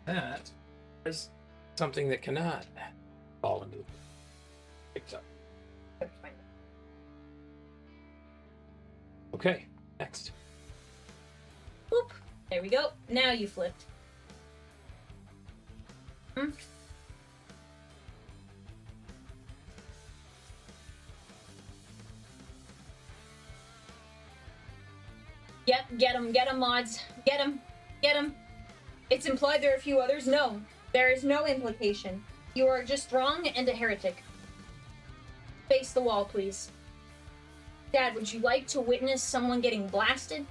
That is something that cannot fall into the picks up. Okay, next. Boop. There we go. Now you flipped. Yep, get him, mods. Get him. It's implied there are a few others. No, there is no implication. You are just wrong and a heretic. Face the wall, please. Dad, would you like to witness someone getting blasted?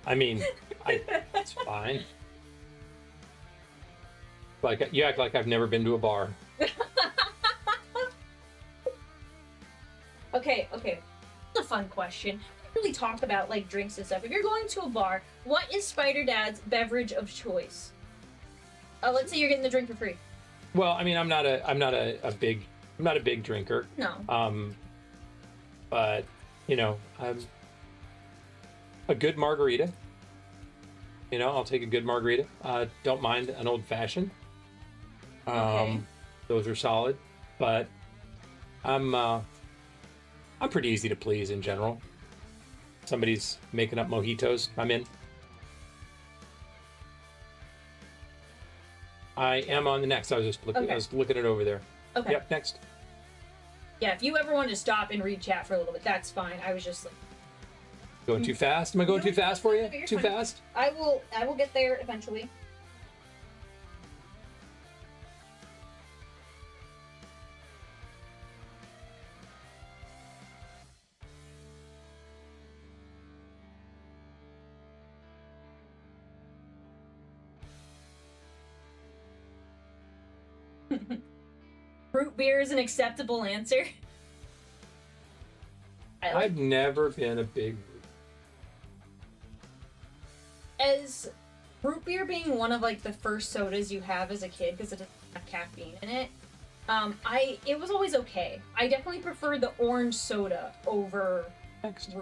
I mean, it's fine. Like, you act like I've never been to a bar. Okay. It's a fun question. We really talk about like drinks and stuff. If you're going to a bar, what is Spider Dad's beverage of choice? Let's say you're getting the drink for free. Well, I mean, I'm not a big drinker. No. But you know, a good margarita. You know, I'll take a good margarita. Don't mind an old fashioned. Okay. Those are solid, but I'm pretty easy to please in general. Somebody's making up mojitos, I'm in. I am on the next. I was just looking. Okay. I was looking it over there. Okay. Yep, next. Yeah, if you ever wanted to stop and read chat for a little bit, that's fine. I was just like, Going too fast? Am I going too fast for you? You're Too fine. fast? I will get there eventually. Root beer is an acceptable answer. I've never been a big As root beer being one of like the first sodas you have as a kid because it doesn't have caffeine in it. It was always okay. I definitely prefer the orange soda over. next.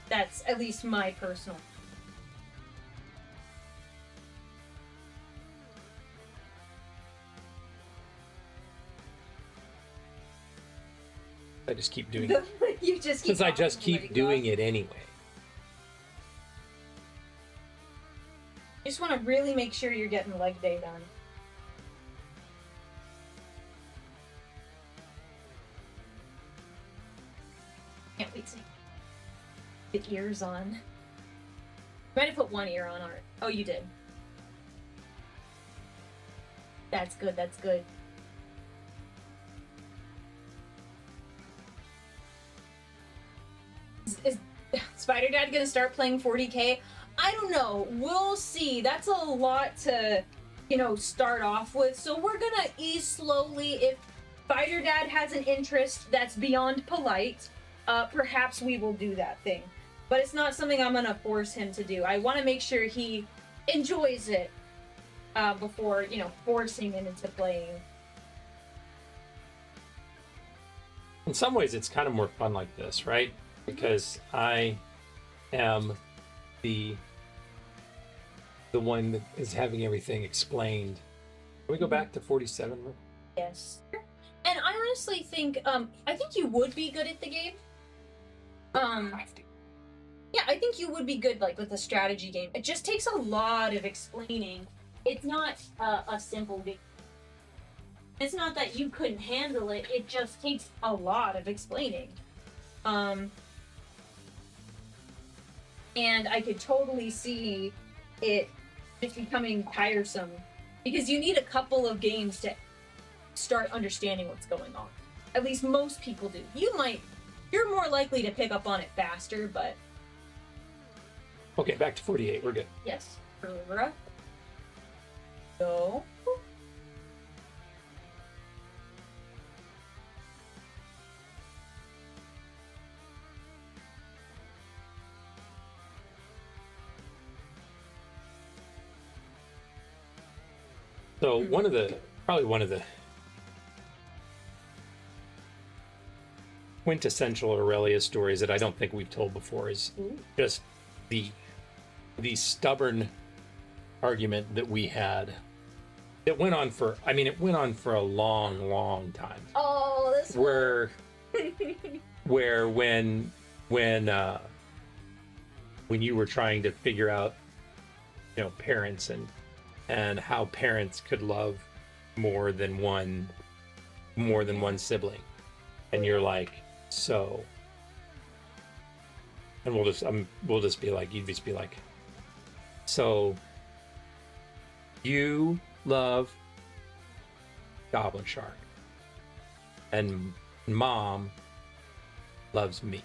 That's at least my personal. I just keep doing it. You just keep Because I just talking, keep doing it anyway. You just want to really make sure you're getting leg day done. Can't wait to get ears on. Might have put one ear on art. Oh, you did. That's good, that's good. Is Spider Dad gonna start playing 40k? I don't know. We'll see. That's a lot to, start off with. So we're gonna ease slowly. If Spider Dad has an interest that's beyond polite, perhaps we will do that thing. But it's not something I'm gonna force him to do. I want to make sure he enjoys it before, forcing him into playing. In some ways, it's kind of more fun like this, right? Because I am the one that is having everything explained. Can we go back to 47? Yes. And I honestly think, I think you would be good at the game. Yeah, I think you would be good, with a strategy game. It just takes a lot of explaining. It's not a simple game. It's not that you couldn't handle it, it just takes a lot of explaining. And I could totally see it just becoming tiresome. Because you need a couple of games to start understanding what's going on. At least most people do. You're more likely to pick up on it faster, but... Okay, back to 48. We're good. Yes. Go. So probably one of the quintessential Aurelia stories that I don't think we've told before is just the stubborn argument that we had. It went on for a long, long time. Oh, this Where when you were trying to figure out, parents and how parents could love more than one sibling, and you're like, so, and we'll just be like, you'd just be like, so you love Goblin Shark and mom loves me,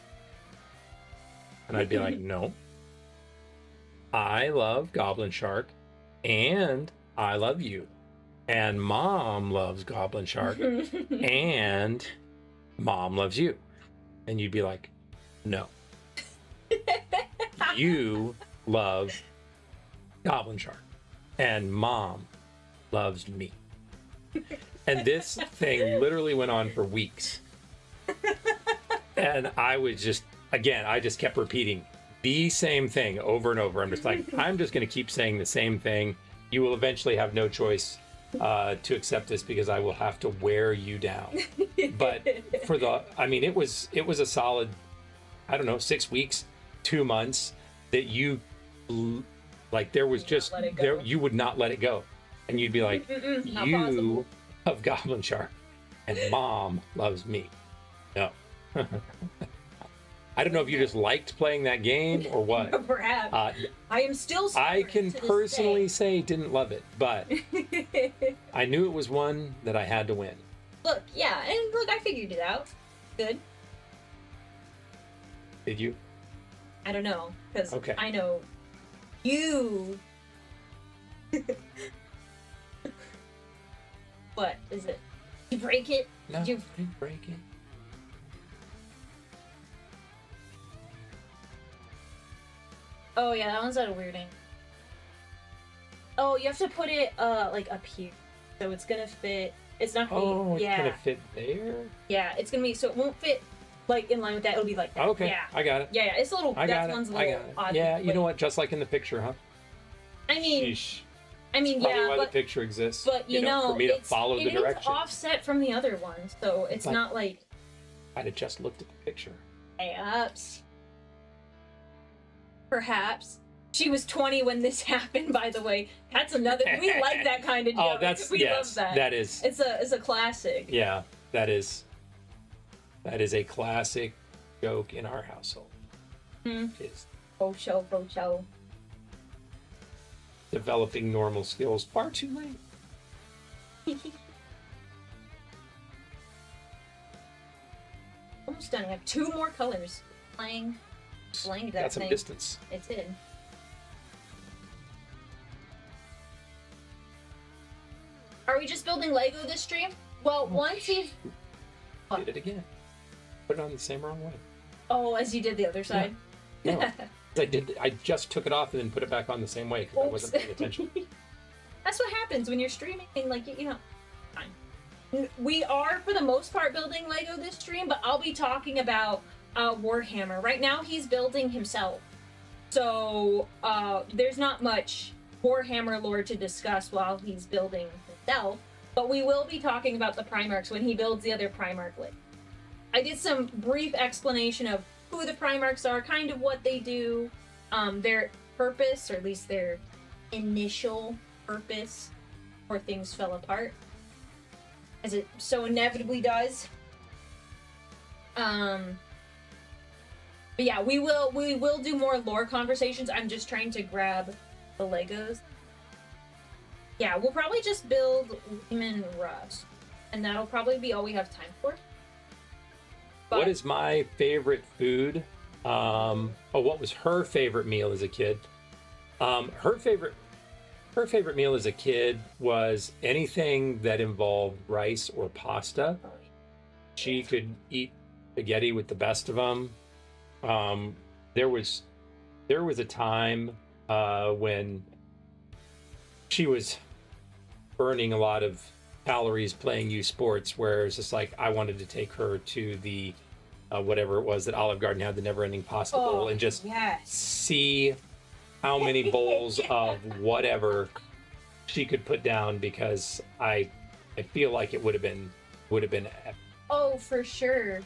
and I'd be like, no, I love Goblin Shark and I love you, and mom loves Goblin Shark and mom loves you, and you'd be like, no, you love Goblin Shark and mom loves me. And this thing literally went on for weeks, and I just kept repeating the same thing over and over. I'm just like, I'm just going to keep saying the same thing. You will eventually have no choice to accept this because I will have to wear you down. But it was a solid, 6 weeks, 2 months that you, there was just, you would not let it go. And you'd be like, you love Goblin Shark and mom loves me. No. I don't know if you just liked playing that game or what. Perhaps. I am still I scoring can to this personally day. say didn't love it, but I knew it was one that I had to win. Look, yeah, and look, I figured it out. Good. Did you? I don't know, because Okay. I know you. What is it? Did you break it? No, Did you... I didn't break it. Oh yeah, that one's at a weird angle. Oh, you have to put it like up here, so it's gonna fit. It's not. Oh, it's yeah, gonna fit there. yeah, it's gonna be so it won't fit like in line with that. It'll be like that. Okay, Yeah. I got it. Yeah, yeah, it's a little. I got That it. one's a I little got it. odd. Yeah, you but- know what? Just like in the picture, huh? I mean, Sheesh. I mean, Probably yeah, why but the picture exists. but you know, for me to it's, follow the it is direction. offset from the other one, so it's But- not like I'd have just looked at the picture. perhaps. Perhaps. She was 20 when this happened, by the way. That's another. We like that kind of joke. Oh, that's we yes. love that. That is. It's a classic. Yeah, that is a classic joke in our household. Hmm. Is Faux show, faux show. developing normal skills far too late. Almost done. I have 2 more colors. Blanged that Got some thing. distance. It did. Are we just building Lego this stream? Well, once you've... Did it again. Put it on the same wrong way. Oh, as you did the other side. No. I just took it off and then put it back on the same way because I wasn't paying attention. That's what happens when you're streaming, like, you know, fine. We are, for the most part, building Lego this stream, but I'll be talking about Warhammer. Right now, he's building himself. So, there's not much Warhammer lore to discuss while he's building himself, but we will be talking about the Primarchs when he builds the other Primarch list. I did some brief explanation of who the Primarchs are, kind of what they do, their purpose, or at least their initial purpose, before things fell apart, as it so inevitably does. But yeah, we will do more lore conversations. I'm just trying to grab the Legos. Yeah, we'll probably just build Lehman Rust, and that'll probably be all we have time for. But What is my favorite food? What was her favorite meal as a kid? Her favorite meal as a kid was anything that involved rice or pasta. She could eat spaghetti with the best of them. There was a time when she was burning a lot of calories playing youth sports, where it's just like I wanted to take her to the whatever it was that Olive Garden had, the never-ending pasta bowl, and just yes. see how many bowls of whatever she could put down, because I feel like it would have been epic. Oh, for sure.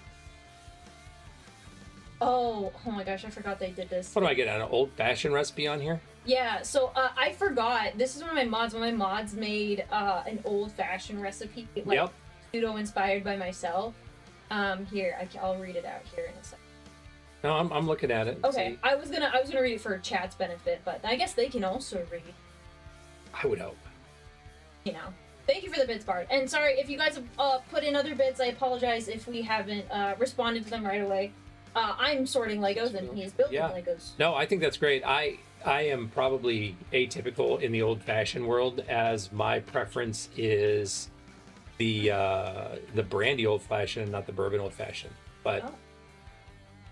Oh my gosh, I forgot they did this. What do I get, an old-fashioned recipe on here? Yeah, so I forgot. This is one of my mods. One of my mods made an old-fashioned recipe, like Yep. pseudo-inspired by myself. Here, I'll read it out here in a second. No, I'm looking at it. Okay, See, I was gonna read it for chat's benefit, but I guess they can also read. I would hope. You know. Thank you for the bits, Bard. And sorry if you guys have put in other bits. I apologize if we haven't responded to them right away. I'm sorting Legos and he's building Yeah. Legos. No, I think that's great. I am probably atypical in the old-fashioned world, as my preference is the brandy old-fashioned, not the bourbon old-fashioned. But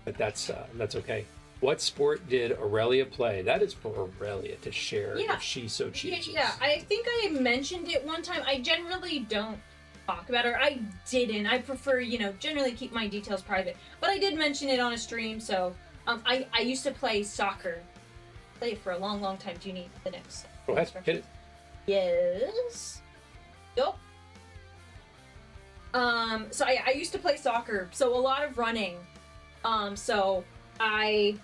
that's okay. What sport did Aurelia play? That is for Aurelia to share Yeah. if she so chooses. Yeah, I think I mentioned it one time. I generally don't talk about her. I didn't. I prefer, generally keep my details private. But I did mention it on a stream, so I used to play soccer. Played for a long, long time. Do you need the next? Go ahead, hit it. Yes. Go. So I used to play soccer, so a lot of running. So I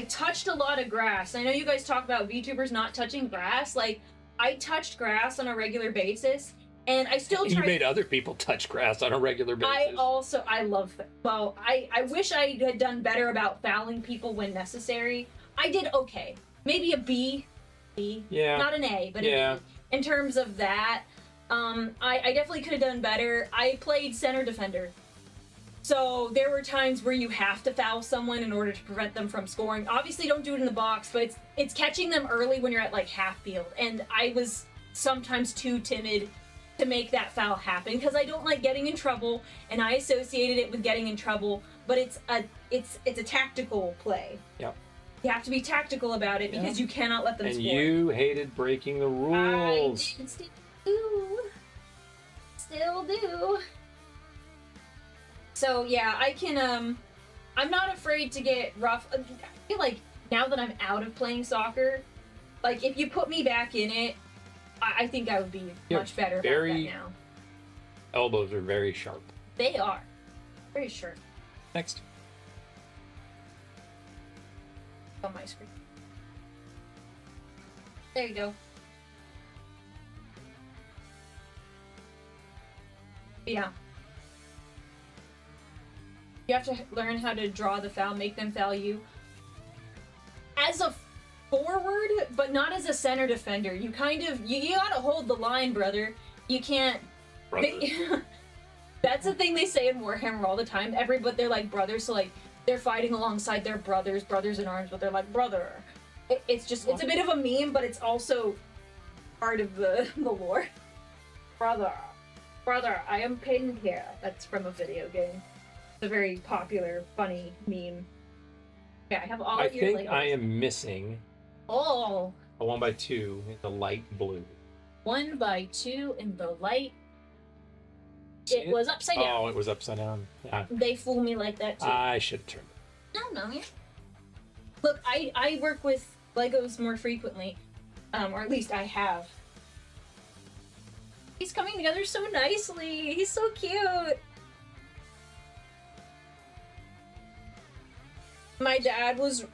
touched a lot of grass. I know you guys talk about VTubers not touching grass. Like, I touched grass on a regular basis, And I still You try. made other people touch grass on a regular basis. I love, well, I wish I had done better about fouling people when necessary. I did okay. Maybe a B. Yeah. Not an A, but Yeah. a B. In terms of that, I definitely could have done better. I played center defender. So there were times where you have to foul someone in order to prevent them from scoring. Obviously, don't do it in the box, but it's catching them early when you're at like half field. And I was sometimes too timid to make that foul happen because I don't like getting in trouble, and I associated it with getting in trouble. But it's a tactical play. Yep. You have to be tactical about it because you cannot let them And score. you hated breaking the rules. I did still do. Still do. So yeah, I can I'm not afraid to get rough. I feel like now that I'm out of playing soccer, like if you put me back in it, I think I would be You're much better about very- that now. Elbows are very sharp. They are. Very sure. Next. On my screen. There you go. Yeah. You have to learn how to draw the foul, make them foul you. As a forward, but not as a center defender. You kind of, you gotta hold the line, brother. You can't... Brother. That's the thing they say in Warhammer all the time. Everybody, they're like brothers, so like, they're fighting alongside their brothers in arms, but they're like, brother. It's just, it's a bit of a meme, but it's also part of the lore. Brother, I am pinned here. That's from a video game. It's a very popular, funny meme. Yeah, I have all I of your think Legos. I am missing Oh, a 1x2 in the light blue. 1x2 in the light. See It was upside down. Oh, it was upside down. Yeah. They fool me like that too. I should have turned it. No, yeah. Look, I work with Legos more frequently, or at least I have. He's coming together so nicely. He's so cute. My dad was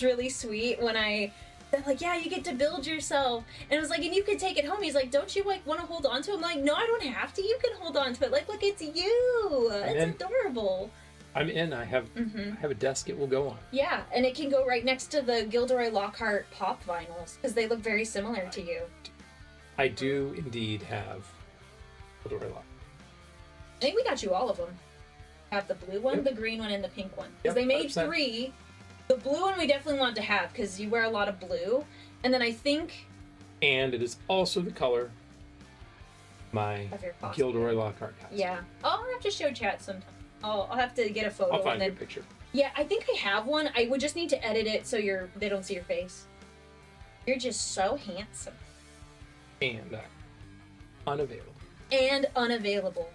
really sweet when they're like, yeah, you get to build yourself. And I was like, and you can take it home. He's like, don't you like want to hold on to it? I'm like, no, I don't have to. You can hold on to it. Like, look, it's you. It's adorable. I'm in. I have a desk it will go on. Yeah, and it can go right next to the Gilderoy Lockhart pop vinyls because they look very similar to you. I do indeed have Gilderoy Lockhart. I think we got you all of them. Have the blue one, Yep. the green one, and the pink one. Yep, Because they made 100%. 3. The blue one we definitely want to have because you wear a lot of blue. And then I think And it is also the color my of your costume. Gilderoy Lockhart has. Yeah. I'll have to show chat sometime. I'll have to get a photo. I'll find and you then... a picture. Yeah, I think I have one. I would just need to edit it so they don't see your face. You're just so handsome. And unavailable. And unavailable.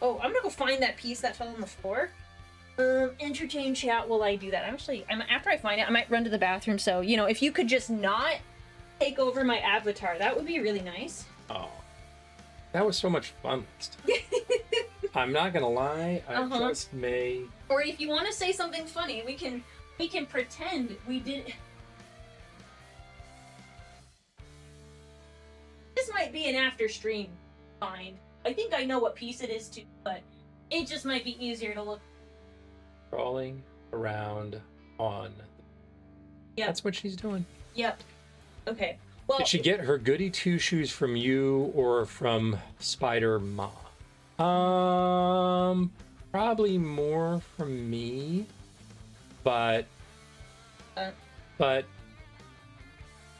Oh, I'm gonna go find that piece that fell on the floor. Entertain chat while I do that. After I find it, I might run to the bathroom. So, if you could just not take over my avatar, that would be really nice. Oh. That was so much fun. I'm not gonna lie, I just may. Or if you want to say something funny, we can pretend we did. This might be an after stream find. I think I know what piece it is too, but it just might be easier to look. Crawling around on. Yep. That's what she's doing. Yep. Okay. Well, Did she get her goody two shoes from you or from Spider Ma? Probably more from me, but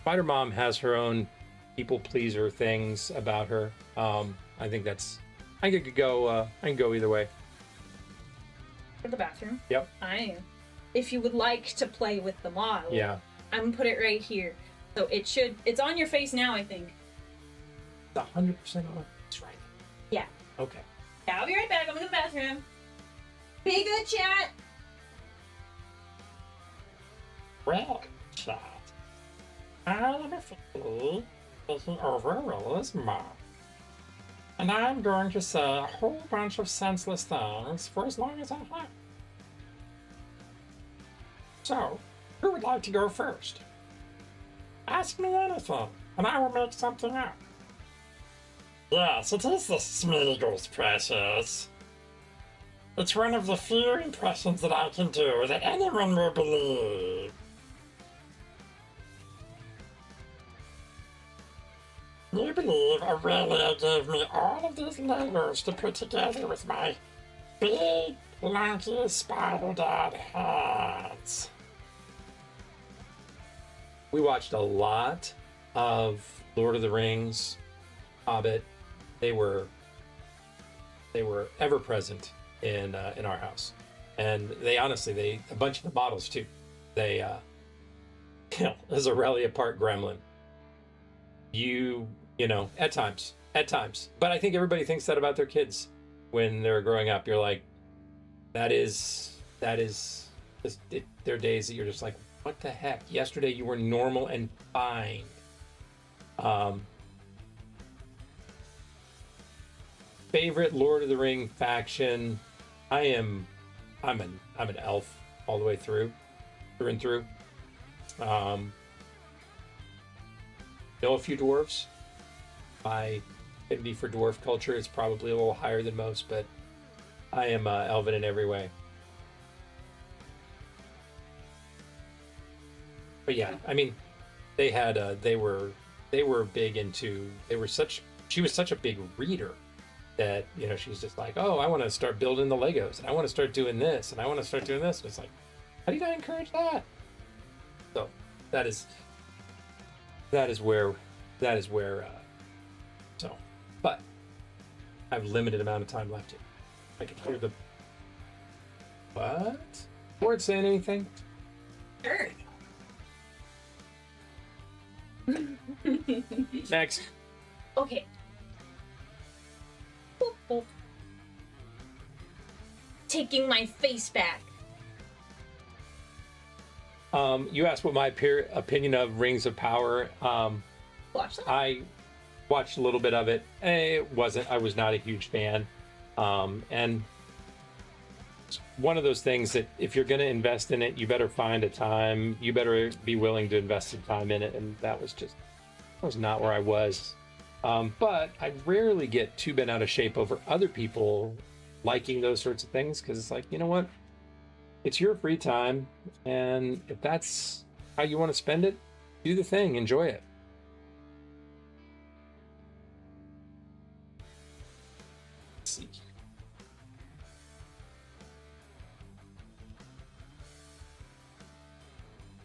Spider Mom has her own people pleaser things about her. I think I could go. I can go either way. for the bathroom. Yep. If you would like to play with the model, Yeah. I'm gonna put it right here. So it's on your face now, I think. It's 100% on. That's right. Yeah. Okay. Yeah, I'll be right back. I'm in the bathroom. Be good, chat. Well, chat. I'm officially taking over Aurealia's mom. And I'm going to say a whole bunch of senseless things for as long as I have. So, who would like to go first? Ask me anything. and I will make something up. Yes, it is the Smeagol's precious. It's one of the few impressions that I can do that anyone will believe. You believe Aurelia gave me all of these Legos to put together with my big, clunky, spider-dad hands. We watched a lot of Lord of the Rings, Hobbit. They were ever present in our house, and they honestly a bunch of the models too. They as Aurelia part gremlin. You know, at times, but I think everybody thinks that about their kids when they're growing up. You're like, that is just there are days that you're just like, what the heck? Yesterday you were normal and fine. Favorite Lord of the Ring faction? I'm an elf all the way through and through. Know a few dwarves. My affinity for dwarf culture is probably a little higher than most, but I am elven in every way. But yeah, I mean, they were big into, she was such a big reader that, you know, she's just like, oh, I want to start building the Legos, and I want to start doing this, and I want to start doing this. And it's like, how do you not encourage that? So that is where so, but I have limited amount of time left here. I can hear the what? Board saying anything? Sure. Next. Okay. Boop, boop. Taking my face back. You asked what my opinion of Rings of Power. Watch that. I watched a little bit of it. I was not a huge fan. And it's one of those things that if you're going to invest in it, you better find a time. You better be willing to invest some time in it. And that was not where I was. But I rarely get too bent out of shape over other people liking those sorts of things, because it's like, you know what? It's your free time, and if that's how you want to spend it, do the thing, enjoy it. Let's see.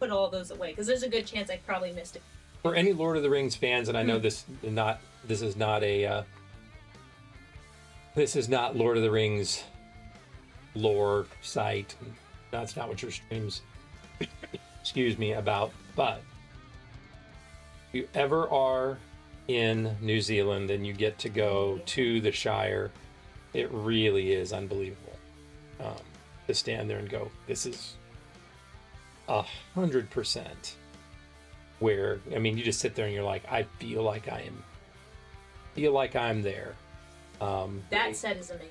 Put all those away, because there's a good chance I probably missed it. For any Lord of the Rings fans, and I know this is not Lord of the Rings lore site. That's not what your streams, excuse me, about. But if you ever are in New Zealand and you get to go to the Shire, it really is unbelievable to stand there and go, this is 100% where, I mean, you just sit there and you're like, I feel like I'm there. That set is amazing.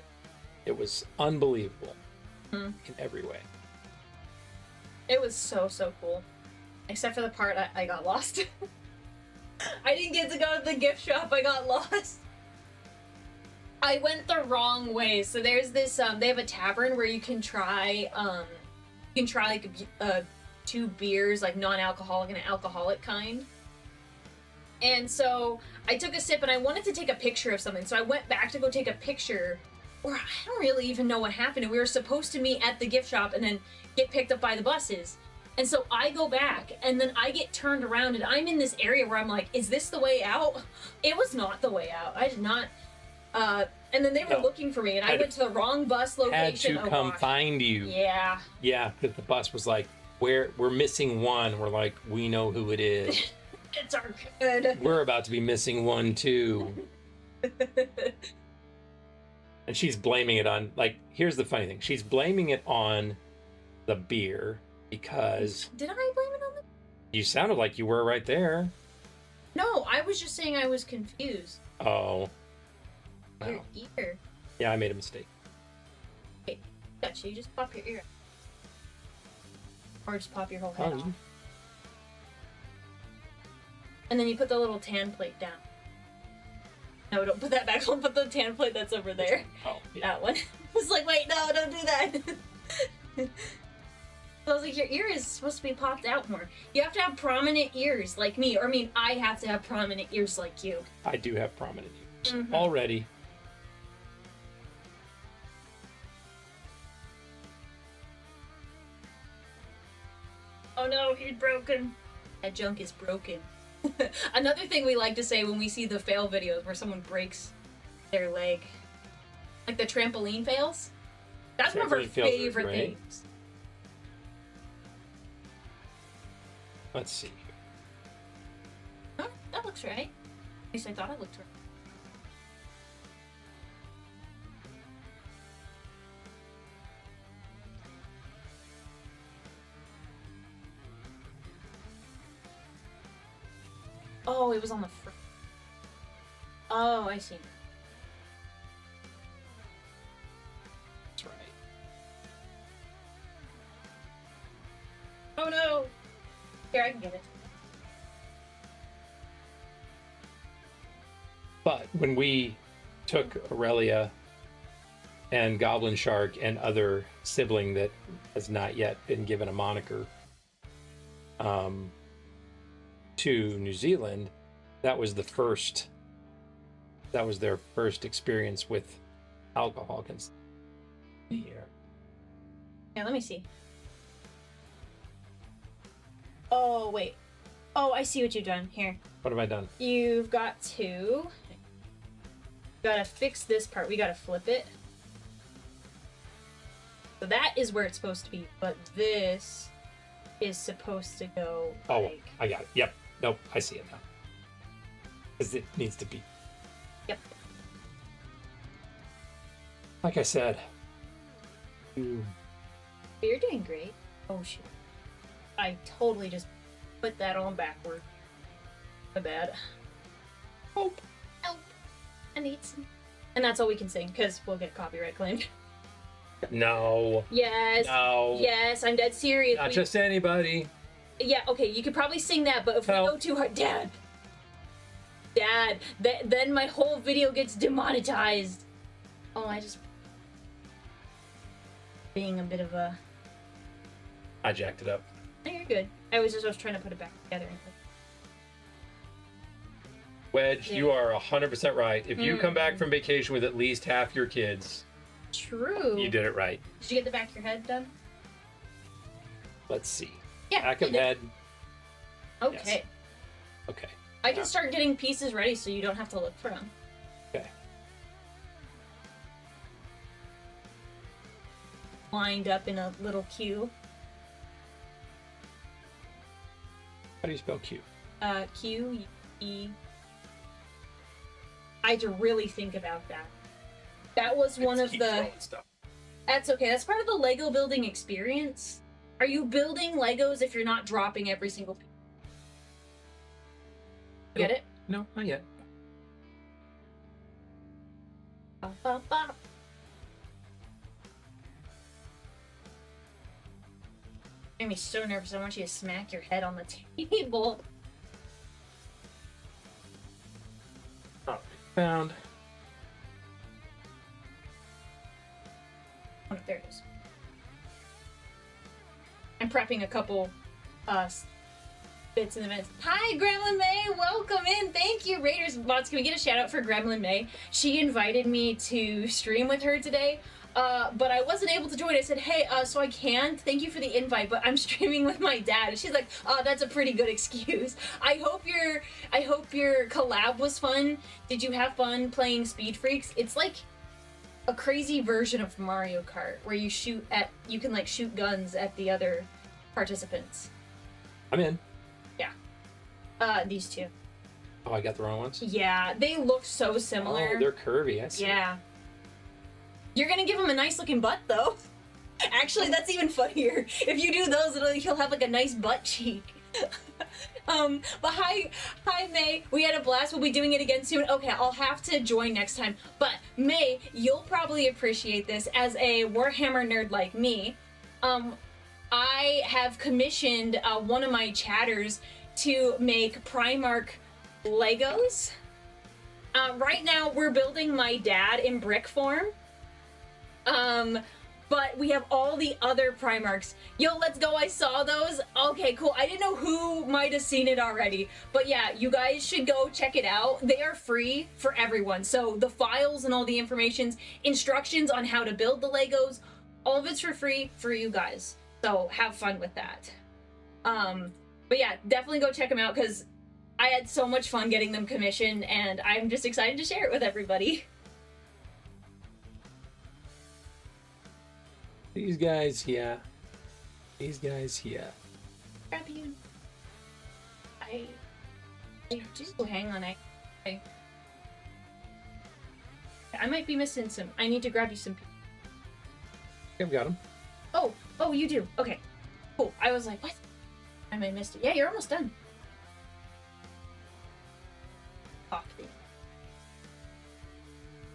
It was unbelievable in every way. It was so cool. Except for the part I got lost. I didn't get to go to the gift shop. I got lost. I went the wrong way. So there's this, they have a tavern where you can try like 2 beers, like non-alcoholic and an alcoholic kind. And so I took a sip and I wanted to take a picture of something. So I went back to go take a picture, or I don't really even know what happened. We were supposed to meet at the gift shop and then get picked up by the buses. And so I go back and then I get turned around and I'm in this area where I'm like, is this the way out? It was not the way out. I did not. And then they were looking for me and I went to the wrong bus location. Had to come find you. Yeah. Yeah, because the bus was like, we're missing one. We're like, we know who it is. It's our kid. We're about to be missing one too. And she's blaming it on, like, here's the funny thing. She's blaming it on the beer because... Did I blame it on the... You sounded like you were right there. No, I was just saying I was confused. Oh. Your ear. Yeah, I made a mistake. Okay, gotcha. You just pop your ear out. Or just pop your whole head off. And then you put the little tan plate down. No, don't put that back on. Put the tan plate that's over there. Oh, yeah. That one. I was like, wait, no, don't do that. I was like, your ear is supposed to be popped out more. You have to have prominent ears like me. Or, I mean, I have to have prominent ears like you. I do have prominent ears Mhm. already. Oh no, he's broken. That junk is broken. Another thing we like to say when we see the fail videos where someone breaks their leg. Like the trampoline fails. That's one of our Trampoline fails are favorite great. things. Let's see. Oh, that looks right. At least I thought it looked right. Oh, it was on the front. Oh, I see. That's right. Oh no! Here, I can get it. But when we took Aurelia and Goblin Shark and other sibling that has not yet been given a moniker to New Zealand, that was their first experience with alcohol consumption here. Yeah, let me see. Oh, wait. Oh, I see what you've done. Here. What have I done? You've got to... Gotta fix this part. We gotta flip it. So that is where it's supposed to be, but this is supposed to go Oh, like... I got it. Yep. Nope, I see it now. Because it needs to be. Yep. Like I said. You're doing great. Oh, shoot. I totally just put that on backward. My bad. Help. Help. I need some. And that's all we can sing, because we'll get copyright claimed. No. Yes. No. Yes, I'm dead serious. Not just anybody. Yeah, okay, you could probably sing that, but if we Help. go too hard... Dad! Then my whole video gets demonetized. Oh, I just... Being a bit of a... I jacked it up. No, you're good. I was trying to put it back together. Wedge, Yeah. you are 100% right. If you come back from vacation with at least half your kids, True. you did it right. Did you get the back of your head done? Let's see. Yeah. Back of you did. head. Okay. Yes. Okay. I can start getting pieces ready so you don't have to look for them. Okay. Lined up in a little queue. How do you spell Q? Q-E... I had to really think about that. That was one of Keep the... throwing stuff. That's okay. That's part of the Lego building experience. Are you building Legos if you're not dropping every single piece? Get it? No, not yet. Bop, bop, bop. Made me so nervous. I want you to smack your head on the table. Oh, found. Oh, there it is. I'm prepping a couple bits and events. Hi, Gremlin May! Welcome in! Thank you, Raiders Bots. Can we get a shout out for Gremlin May? She invited me to stream with her today, but I wasn't able to join. I said, hey, so I can. Thank you for the invite, but I'm streaming with my dad. And she's like, oh, that's a pretty good excuse. I hope your collab was fun. Did you have fun playing Speed Freaks? It's like a crazy version of Mario Kart where you can like shoot guns at the other participants. I'm in. These two. Oh, I got the wrong ones? Yeah, they look so similar. Oh, they're curvy. I see. Yeah. You're gonna give him a nice looking butt though. Actually, that's even funnier. If you do those, he'll have like a nice butt cheek. But hi May. We had a blast. We'll be doing it again soon. Okay, I'll have to join next time. But May, you'll probably appreciate this as a Warhammer nerd like me. I have commissioned one of my chatters to make Primarch Legos. Right now, we're building my dad in brick form. But we have all the other Primarchs. Yo, let's go. I saw those. Okay, cool. I didn't know who might have seen it already. But yeah, you guys should go check it out. They are free for everyone. So the files and all the informations, instructions on how to build the Legos, all of it's for free for you guys. So have fun with that. But yeah, definitely go check them out because I had so much fun getting them commissioned and I'm just excited to share it with everybody. These guys here. These guys here. Grab you. I do. Hang on. I might be missing some. I need to grab you some. I've got them. Oh, you do. Okay, cool. I was like, what? I might have missed it. Yeah, you're almost done.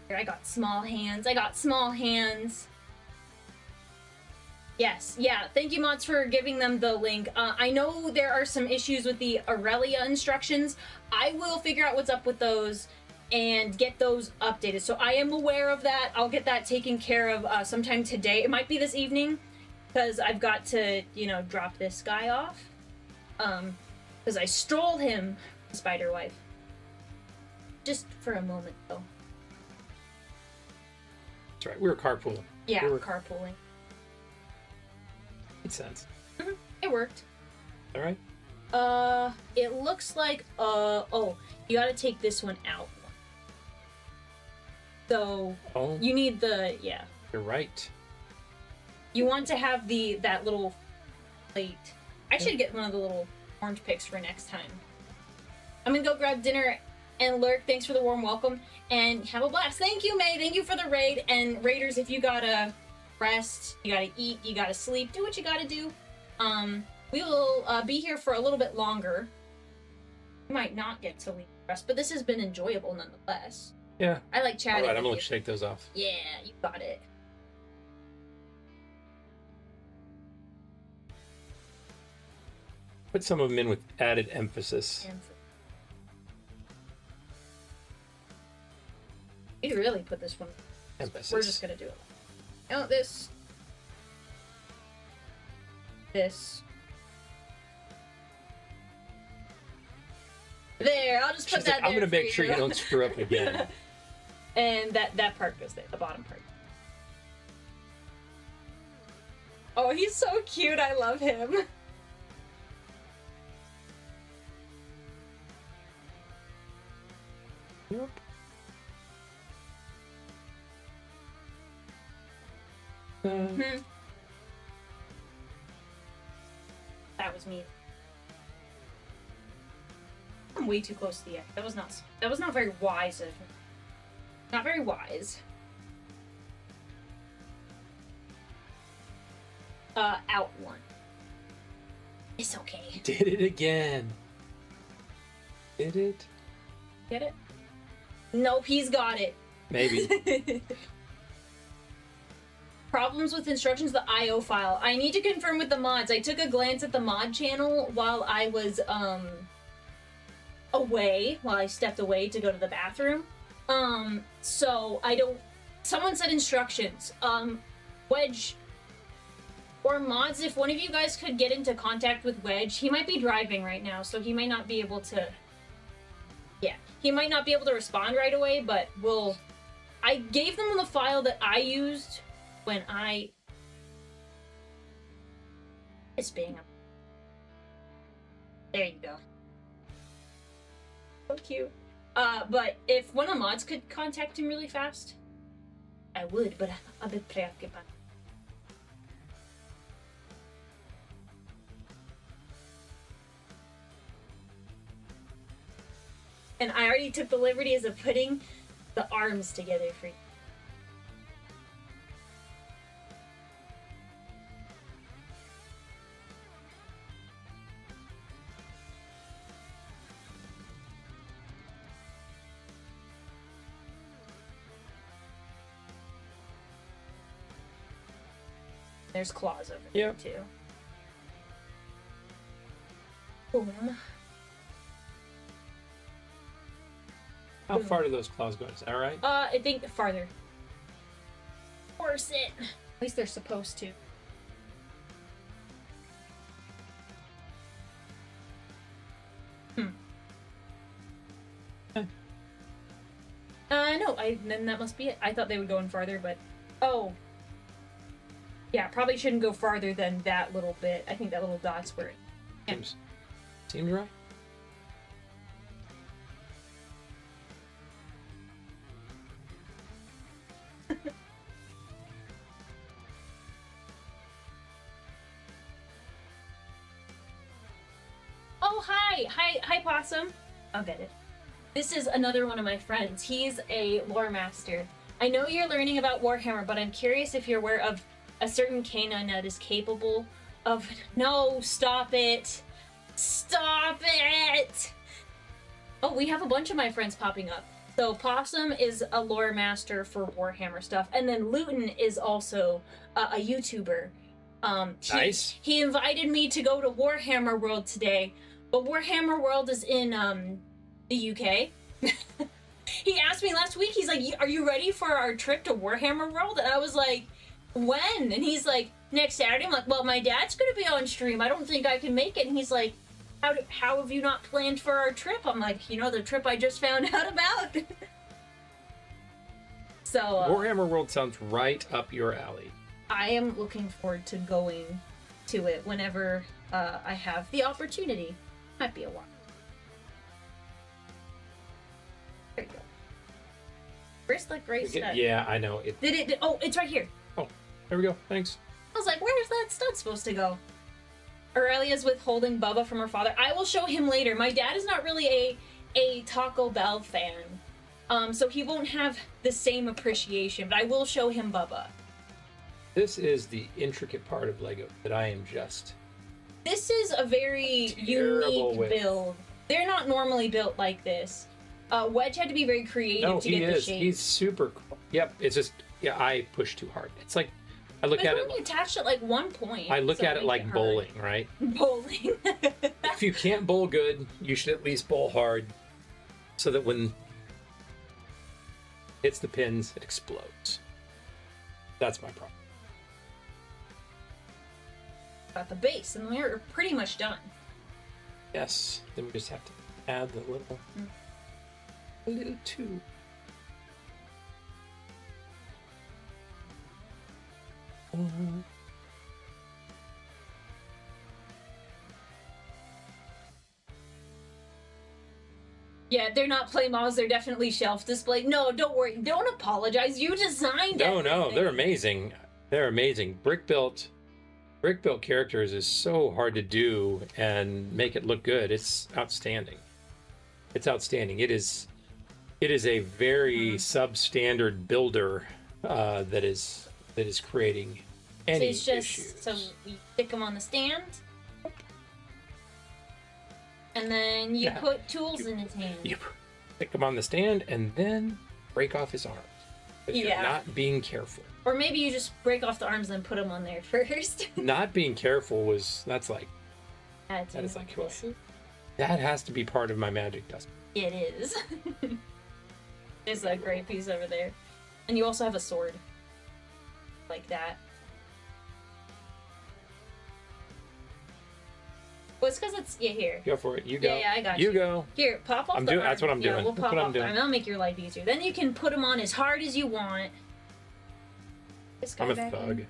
Here, I got small hands. Yes, yeah. Thank you, mods, for giving them the link. I know there are some issues with the Aurelia instructions. I will figure out what's up with those and get those updated. So I am aware of that. I'll get that taken care of sometime today. It might be this evening because I've got to, drop this guy off. Because I stole him, Spider Wife. Just for a moment, though. That's right. We were carpooling. Yeah, we were carpooling. Makes sense. Mm-hmm. It worked. All right. It looks like, oh, you gotta take this one out. So, you need yeah. You're right. You want to have that little plate. I should get one of the little orange picks for next time. I'm gonna go grab dinner, and Lurk, thanks for the warm welcome, and have a blast. Thank you, May, thank you for the raid, and Raiders, if you gotta rest, you gotta eat, you gotta sleep, do what you gotta do. We will be here for a little bit longer. We might not get to leave rest, but this has been enjoyable nonetheless. Yeah. I like chatting. Alright, I'm gonna shake those off. Yeah, you got it. Put some of them in with added emphasis. You really put this one. Emphasis. We're just gonna do it. Oh, this. There, I'll just put that there. I'm gonna for make sure you don't screw up again. And that part goes there, the bottom part. Oh, he's so cute. I love him. Yep. That was me. I'm way too close to the end. That was not very wise of me. Not very wise. Out one. It's okay. Did it again. Did it? Get it? Nope, he's got it. Maybe. Problems with instructions, the IO file. I need to confirm with the mods. I took a glance at the mod channel while I was, while I stepped away to go to the bathroom. So I don't... Someone said instructions. Wedge... Or mods, if one of you guys could get into contact with Wedge, he might be driving right now, so he might not be able to... Yeah, he might not be able to respond right away, but we'll... I gave them the file that I used when I... It's being... There you go. So cute. But if one of the mods could contact him really fast, I would, but I'm a bit preoccupied. And I already took the liberty of putting the arms together for you. There's claws over there too. Boom. How far do those claws go? Is that right? I think farther. Force it. At least they're supposed to. No, then that must be it. I thought they would go in farther, but... Oh. Yeah, probably shouldn't go farther than that little bit. I think that little dot's where it... Seems right. Oh, hi, Possum. I'll get it. This is another one of my friends. He's a lore master. I know you're learning about Warhammer, but I'm curious if you're aware of a certain canine that is capable of... No, stop it. Stop it! Oh, we have a bunch of my friends popping up. So Possum is a lore master for Warhammer stuff, and then Luton is also a YouTuber. Nice. He invited me to go to Warhammer World today, but Warhammer World is in the UK. He asked me last week, he's like, are you ready for our trip to Warhammer World? And I was like, when? And he's like, next Saturday. I'm like, well, my dad's gonna be on stream. I don't think I can make it. And he's like, how have you not planned for our trip? I'm like, the trip I just found out about. So Warhammer World sounds right up your alley. I am looking forward to going to it whenever I have the opportunity. Might be a while. There you go. Where's the great stud? Yeah, I know. Oh, it's right here. Oh, there we go. Thanks. I was like, where's that stud supposed to go? Aurelia's withholding Bubba from her father. I will show him later. My dad is not really a Taco Bell fan. So he won't have the same appreciation, but I will show him Bubba. This is the intricate part of Lego that I am just... This is a very terrible unique with. build. They're not normally built like this. Wedge had to be very creative to get the shape. He's super... Yep, it's just... Yeah, I push too hard. It's like... I look but at it's it... only attached at like one point. I look so at it like hurt. bowling, right? Bowling. If you can't bowl good, you should at least bowl hard so that when it hits the pins, it explodes. That's my problem. Got the base, and we're pretty much done. Yes, then we just have to add the little tube. Yeah, they're not play models, they're definitely shelf display. No, don't worry, don't apologize. You designed it. No, they're amazing. They're amazing. Brick built characters is so hard to do and make it look good. It's outstanding. It's outstanding. It is a very substandard builder that is creating any so it's issues. just so we stick them on the stand, and then you put tools in his hand. You stick him on the stand and then break off his arms. But you're not being careful. Or maybe you just break off the arms and put them on there first. Not being careful that is like that has to be part of my magic dust. It is. There's a great piece over there. And you also have a sword. Like that. Well, it's because it's... Yeah, here. Go for it. You go. Yeah, I got you. You go. Here, pop off the arm. That's what I'm doing. Yeah, we'll That's pop what I'm off the doing. arm. That'll make your life easier. Then you can put them on as hard as you want. This guy I'm a back thug. in.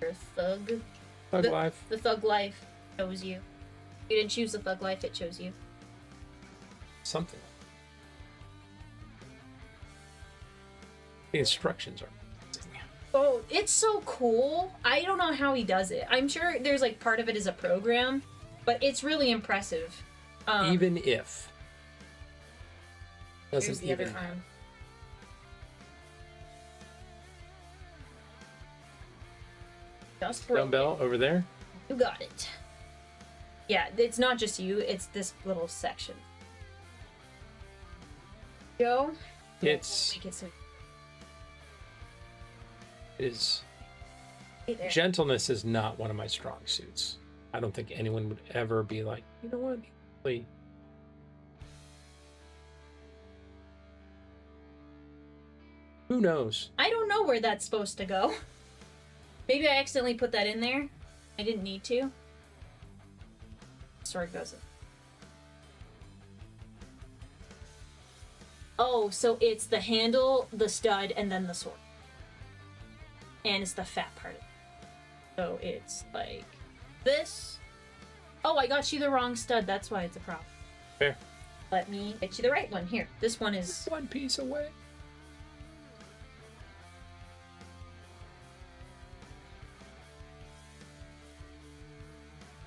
You're a thug. Thug life. The thug life chose you. You didn't choose the thug life, it chose you. Something. The instructions are amazing. Oh, it's so cool. I don't know how he does it. I'm sure there's like part of it is a program, but it's really impressive. Even if. Here's Doesn't the even. other arm. Just broke Dumbbell over there. it. You got it. Yeah, it's not just you, it's this little section. Joe? It's Make it so is Hey there. gentleness is not one of my strong suits. I don't think anyone would ever be like, you know what? Really, Who knows? I don't know where that's supposed to go. Maybe I accidentally put that in there. I didn't need to. Sword goes in. Oh, so it's the handle, the stud, and then the sword. And it's the fat part of it. So it's like this. Oh, I got you the wrong stud. That's why it's a problem. Fair. Let me get you the right one. Here. This one is... One piece away.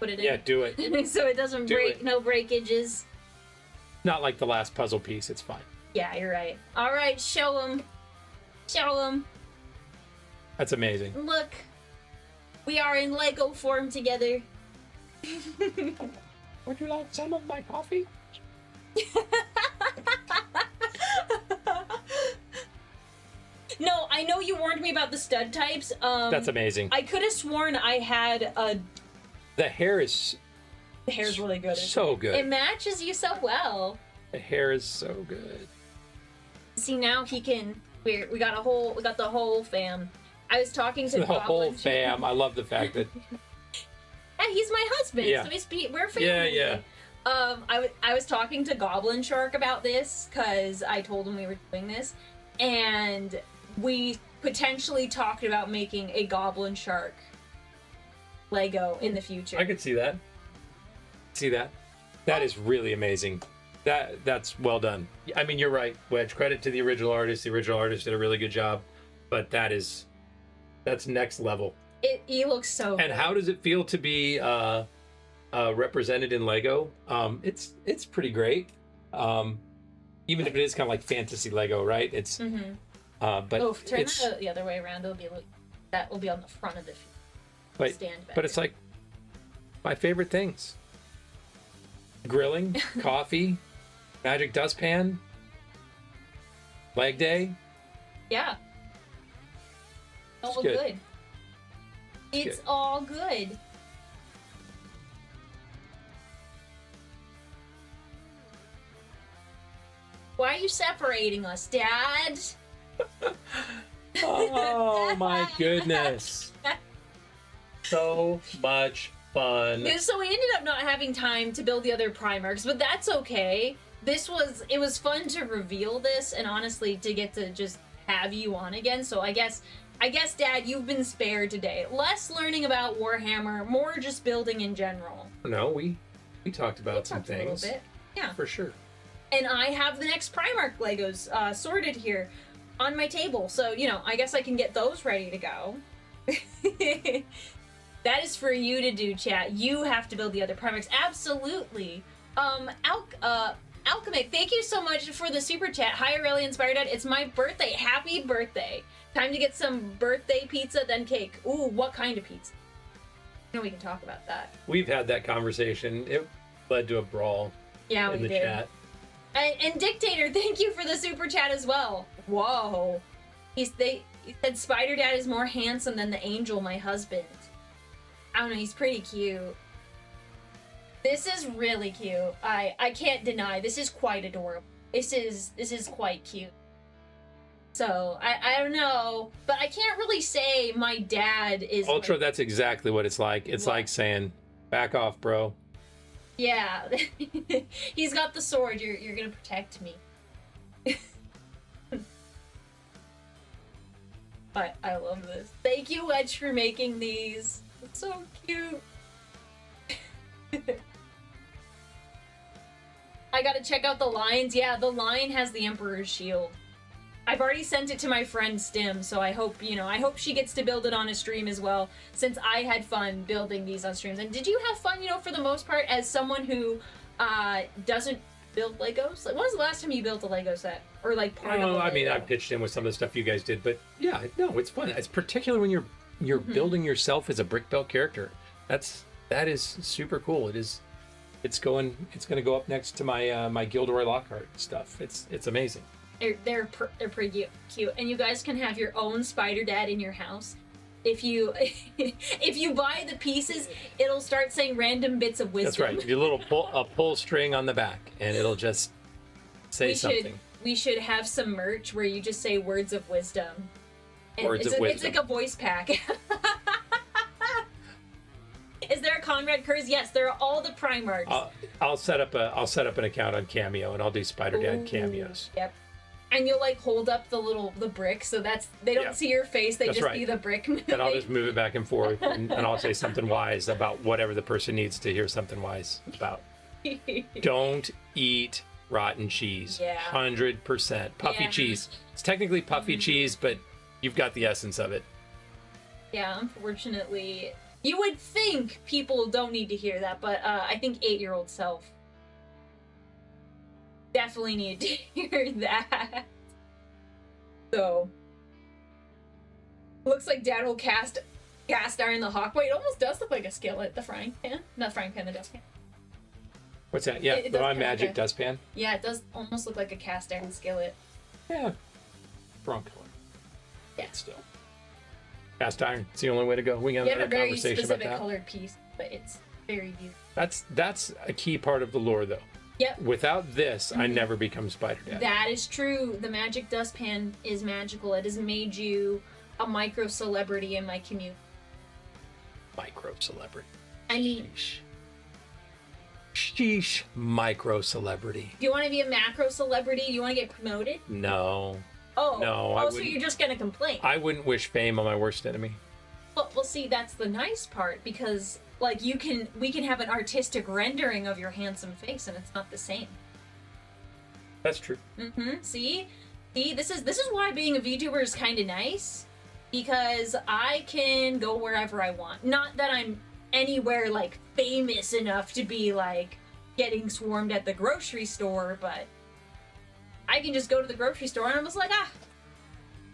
Put it in. Yeah, do it. So it doesn't Do break. it. No breakages. Not like the last puzzle piece. It's fine. Yeah, you're right. All right, show them. Show them. That's amazing. Look. We are in Lego form together. Would you like some of my coffee? No, I know you warned me about the stud types. That's amazing. I could have sworn I had a... The hair is The hair's really good. so good. It matches you so well. The hair is so good. See, now he can... we got the whole fam. I was talking to The Goblin whole Shark. fam. I love the fact that. Yeah, he's my husband. Yeah. So we're family. Yeah. I was talking to Goblin Shark about this because I told him we were doing this, and we potentially talked about making a Goblin Shark Lego in the future. I could see that. See that? That is really amazing. That's well done. I mean, you're right, Wedge. Credit to the original artist. The original artist did a really good job, but that's next level. He looks so And good. how does it feel to be represented in Lego? It's pretty great. Even if it is kind of like fantasy Lego, right? It's but turn it's that the other way around. That will be on the front of the stand better. but it's like my favorite things: grilling, coffee, magic dustpan, leg day. yeah. All good. good. It's all good. Why are you separating us, Dad? Oh my goodness! So much fun. So we ended up not having time to build the other Primarchs, but that's okay. It was fun to reveal this, and honestly, to get to just have you on again. So I guess, Dad, you've been spared today. Less learning about Warhammer, more just building in general. No, we talked about some Talked a things little bit. Yeah. for sure. And I have the next Primarch Legos sorted here on my table. So, I guess I can get those ready to go. That is for you to do, chat. You have to build the other Primarchs. Absolutely. Alchemic, thank you so much for the super chat. Hi, Aurelia and Spider Dad. It's my birthday. Happy birthday. Time to get some birthday pizza, then cake. Ooh, what kind of pizza? We can talk about that. We've had that conversation. It led to a brawl Yeah, in we the did. chat. And Dictator, thank you for the super chat as well. Whoa. He said Spider Dad is more handsome than the angel, my husband. I don't know, he's pretty cute. This is really cute. I can't deny, this is quite adorable. This is quite cute. So, I don't know, but I can't really say my dad is... Ultra, like, that's exactly what it's like. It's like saying, back off, bro. yeah. He's got the sword, you're gonna protect me. But I love this. Thank you, Wedge, for making these. It's so cute. I gotta check out the lines. Yeah, the line has the Emperor's shield. I've already sent it to my friend Stim, so I hope, I hope she gets to build it on a stream as well, since I had fun building these on streams. And did you have fun, for the most part, as someone who doesn't build Legos? Like, when was the last time you built a Lego set? Or, like, part of a I mean, Lego? I pitched in with some of the stuff you guys did, but yeah, no, it's fun. It's particularly when you're building yourself as a brick belt character. That is super cool. It's going to go up next to my my Gilderoy Lockhart stuff. It's amazing. They're pretty cute, and you guys can have your own Spider Dad in your house. If you buy the pieces, it'll start saying random bits of wisdom. That's right. Your little pull string on the back, and it'll just say something. we should have some merch where you just say words of wisdom. And Words it's of It's wisdom. like a voice pack. Is there a Conrad Kurz? Yes, there are all the Primarchs. I'll set up an account on Cameo and I'll do Spider Dad Ooh, cameos. Yep. And you'll like hold up the brick, so they don't Yeah. see your face, they That's just right. see the brick moving. And I'll just move it back and forth and I'll say something wise about whatever the person needs to hear something wise about. Don't eat rotten cheese. Yeah. 100%. Puffy Yeah. cheese. It's technically puffy cheese, but you've got the essence of it. Yeah, unfortunately, you would think people don't need to hear that, but I think 8-year-old self definitely need to hear that. So, looks like Dad will cast iron the hawk. Wait, it almost does look like a skillet. The frying pan, not the frying pan, the dustpan. What's that? Yeah, It does my kinda magic like dustpan. Yeah, it does almost look like a cast iron skillet. Yeah. Wrong color. Yeah. But still. Cast iron. It's the only way to go. We can You have have a another very conversation about specific that. colored piece, but it's very beautiful. That's a key part of the lore, though. Yep. Without this, I never become Spider Dad. That is true. The magic dustpan is magical. It has made you a micro celebrity in my community. Micro celebrity. I mean, Sheesh. Micro celebrity. do you want to be a macro celebrity? Do you want to get promoted? No. Oh, No, I oh, so wouldn't. you're just gonna complain? I wouldn't wish fame on my worst enemy. Well, see, that's the nice part because, like, we can have an artistic rendering of your handsome face, and it's not the same. That's true. See, this is why being a VTuber is kind of nice, because I can go wherever I want. Not that I'm anywhere like famous enough to be like getting swarmed at the grocery store, but I can just go to the grocery store and I'm just like,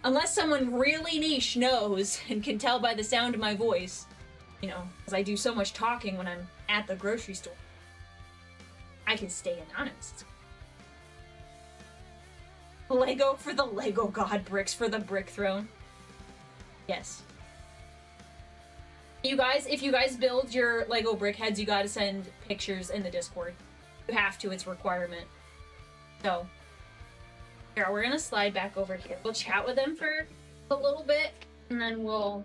unless someone really niche knows and can tell by the sound of my voice, you know, because I do so much talking when I'm at the grocery store, I can stay anonymous. Lego for the Lego God, bricks for the brick throne. Yes. You guys, if you guys build your Lego brick heads, you gotta send pictures in the Discord. You have to, it's a requirement. So, here, we're gonna slide back over here. We'll chat with them for a little bit, and then we'll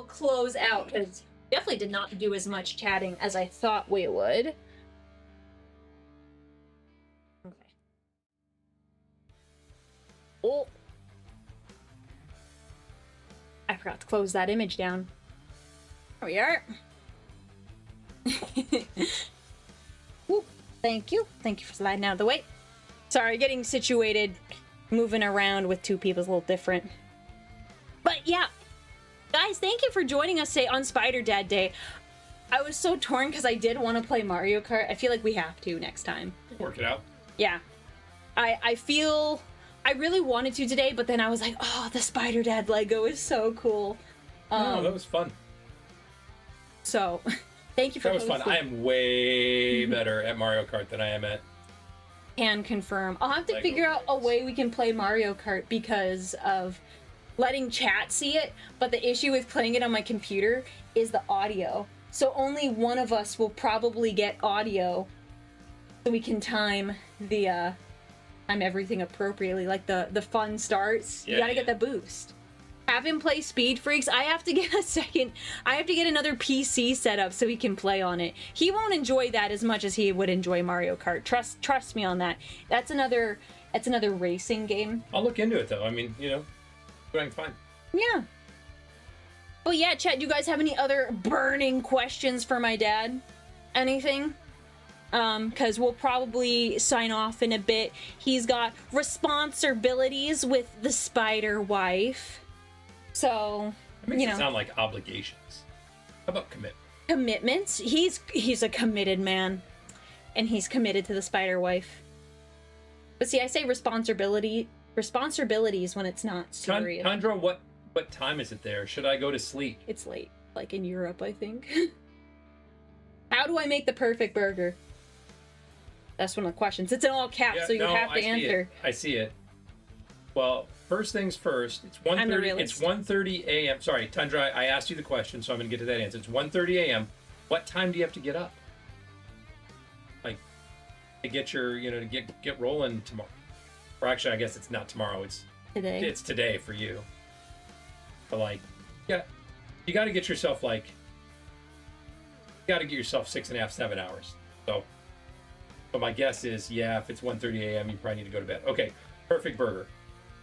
close out, because definitely did not do as much chatting as I thought we would. Okay. Oh. I forgot to close that image down. There we are. Woo. Thank you. Thank you for sliding out of the way. Sorry, getting situated, moving around with two people is a little different. But yeah, guys, thank you for joining us today on Spider Dad Day. I was so torn because I did want to play Mario Kart. I feel like we have to next time. Work it out. Yeah. I feel I really wanted to today, but then I was like, oh, the Spider Dad Lego is so cool. No, that was fun. So, thank you for That was fun. hosting. I am way better at Mario Kart than I am at. Can confirm. I'll have to Lego figure out a games. way we can play Mario Kart because of letting chat see it, but the issue with playing it on my computer is the audio. So only one of us will probably get audio so we can time the time everything appropriately, like the fun starts. You Yeah, gotta get yeah. the boost. Have him play Speed Freaks. I have to get another PC set up so he can play on it. He won't enjoy that as much as he would enjoy Mario Kart. Trust me on that. That's another racing game. I'll look into it though. I mean, you know, what I can find. Yeah. But yeah, chat, do you guys have any other burning questions for my dad? Anything? Because we'll probably sign off in a bit. He's got responsibilities with the spider wife. So, It makes you it know, sound like obligations. How about commitment? commitments. He's a committed man. And he's committed to the spider wife. But see, I say responsibilities when it's not serious. Tundra, what time is it there? Should I go to sleep? It's late, like in Europe, I think. How do I make the perfect burger? That's one of the questions. It's in all caps, so you have to answer. I see it. Well, first things first. It's I'm the 1:30. realist. It's 1:30 a.m. Sorry, Tundra. I asked you the question, so I'm going to get to that answer. It's 1:30 a.m. What time do you have to get up? Like to get your, to get rolling tomorrow. or actually, I guess it's not tomorrow. It's today for you. But like, yeah, you got to get yourself like, you got to get yourself 6.5, 7 hours. So my guess is, yeah, if it's 1:30 a.m., you probably need to go to bed. Okay, perfect burger.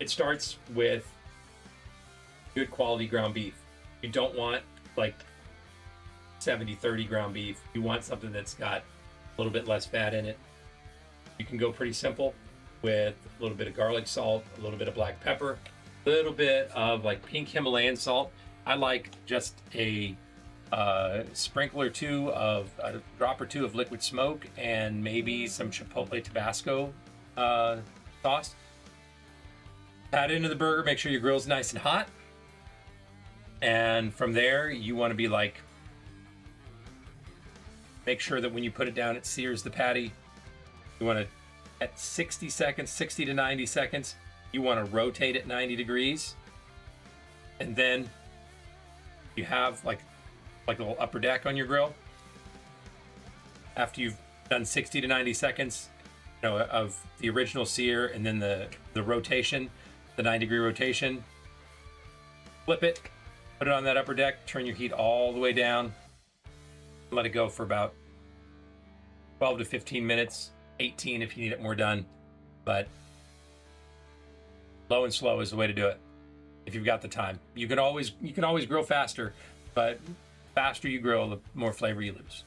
It starts with good quality ground beef. You don't want like 70-30 ground beef. You want something that's got a little bit less fat in it. You can go pretty simple with a little bit of garlic salt, a little bit of black pepper, a little bit of like pink Himalayan salt. I like just a sprinkle or two of a drop or two of liquid smoke, and maybe some chipotle Tabasco sauce. Add into the burger. Make sure your grill's nice and hot. And from there, you want to be like, make sure that when you put it down, it sears the patty. You want to, at 60 seconds, 60 to 90 seconds, you want to rotate it 90 degrees. And then you have like a little upper deck on your grill. After you've done 60 to 90 seconds, you know, of the original sear and then the rotation, the 90-degree rotation, flip it, put it on that upper deck, turn your heat all the way down, let it go for about 12 to 15 minutes, 18 if you need it more done, but low and slow is the way to do it if you've got the time. You can always grill faster, but faster you grill, the more flavor you lose.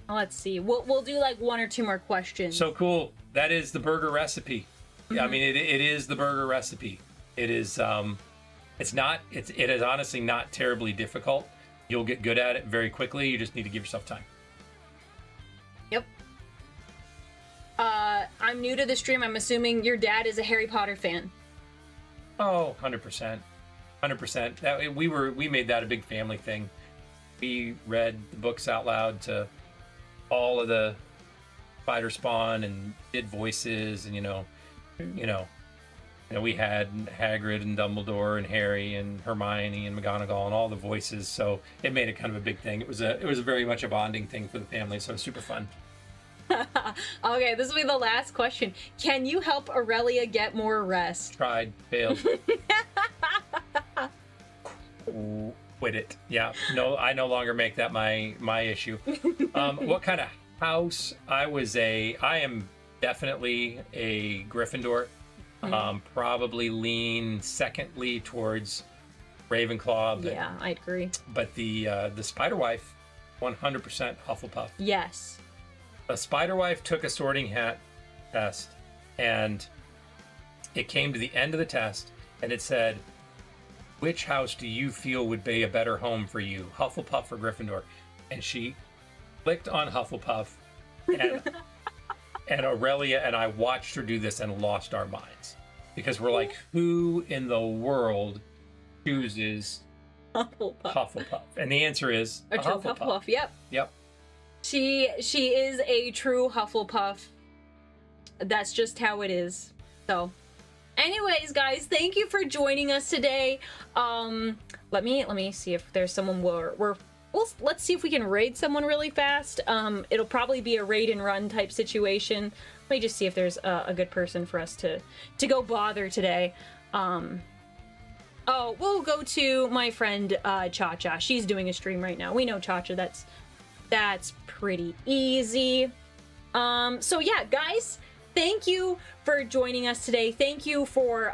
Let's see. We'll do like one or two more questions. So cool. That is the burger recipe. Yeah, I mean it is the burger recipe. It is it is honestly not terribly difficult. You'll get good at it very quickly. You just need to give yourself time. Yep. I'm new to the stream. I'm assuming your dad is a Harry Potter fan. Oh, 100%. 100%. We made that a big family thing. We read the books out loud to all of the spider spawn and did voices, and you know, we had Hagrid and Dumbledore and Harry and Hermione and McGonagall and all the voices, so it made it kind of a big thing. It was very much a bonding thing for the family, so it was super fun. Okay, this will be the last question. Can you help Aurelia get more rest? Tried, failed. Quit it. Yeah, no, I no longer make that my issue. What kind of house? I am definitely a Gryffindor. Probably lean secondly towards Ravenclaw. But, yeah, I agree. But the Spider Wife, 100% Hufflepuff. Yes. A Spider Wife took a sorting hat test, and it came to the end of the test, and it said, which house do you feel would be a better home for you, Hufflepuff or Gryffindor? And she clicked on Hufflepuff, and and Aurelia and I watched her do this and lost our minds, because we're like, who in the world chooses Hufflepuff? And the answer is a true Hufflepuff. Yep. Yep. She is a true Hufflepuff. That's just how it is. So, anyways, guys, thank you for joining us today. Let me see if there's someone let's see if we can raid someone really fast. It'll probably be a raid and run type situation. Let me just see if there's a good person for us to go bother today. Oh, we'll go to my friend Cha-Cha. She's doing a stream right now. We know Cha-Cha. That's pretty easy. So yeah, guys, thank you for joining us today. Thank you for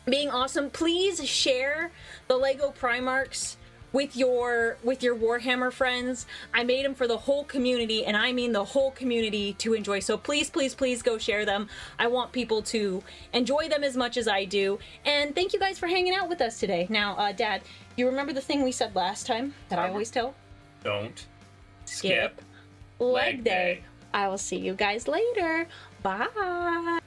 being awesome. Please share the Lego Primarchs with your Warhammer friends. I made them for the whole community, and I mean the whole community to enjoy. So please, please, please go share them. I want people to enjoy them as much as I do. And thank you guys for hanging out with us today. Now, Dad, you remember the thing we said last time that I always tell? Don't skip leg day. I will see you guys later. Bye.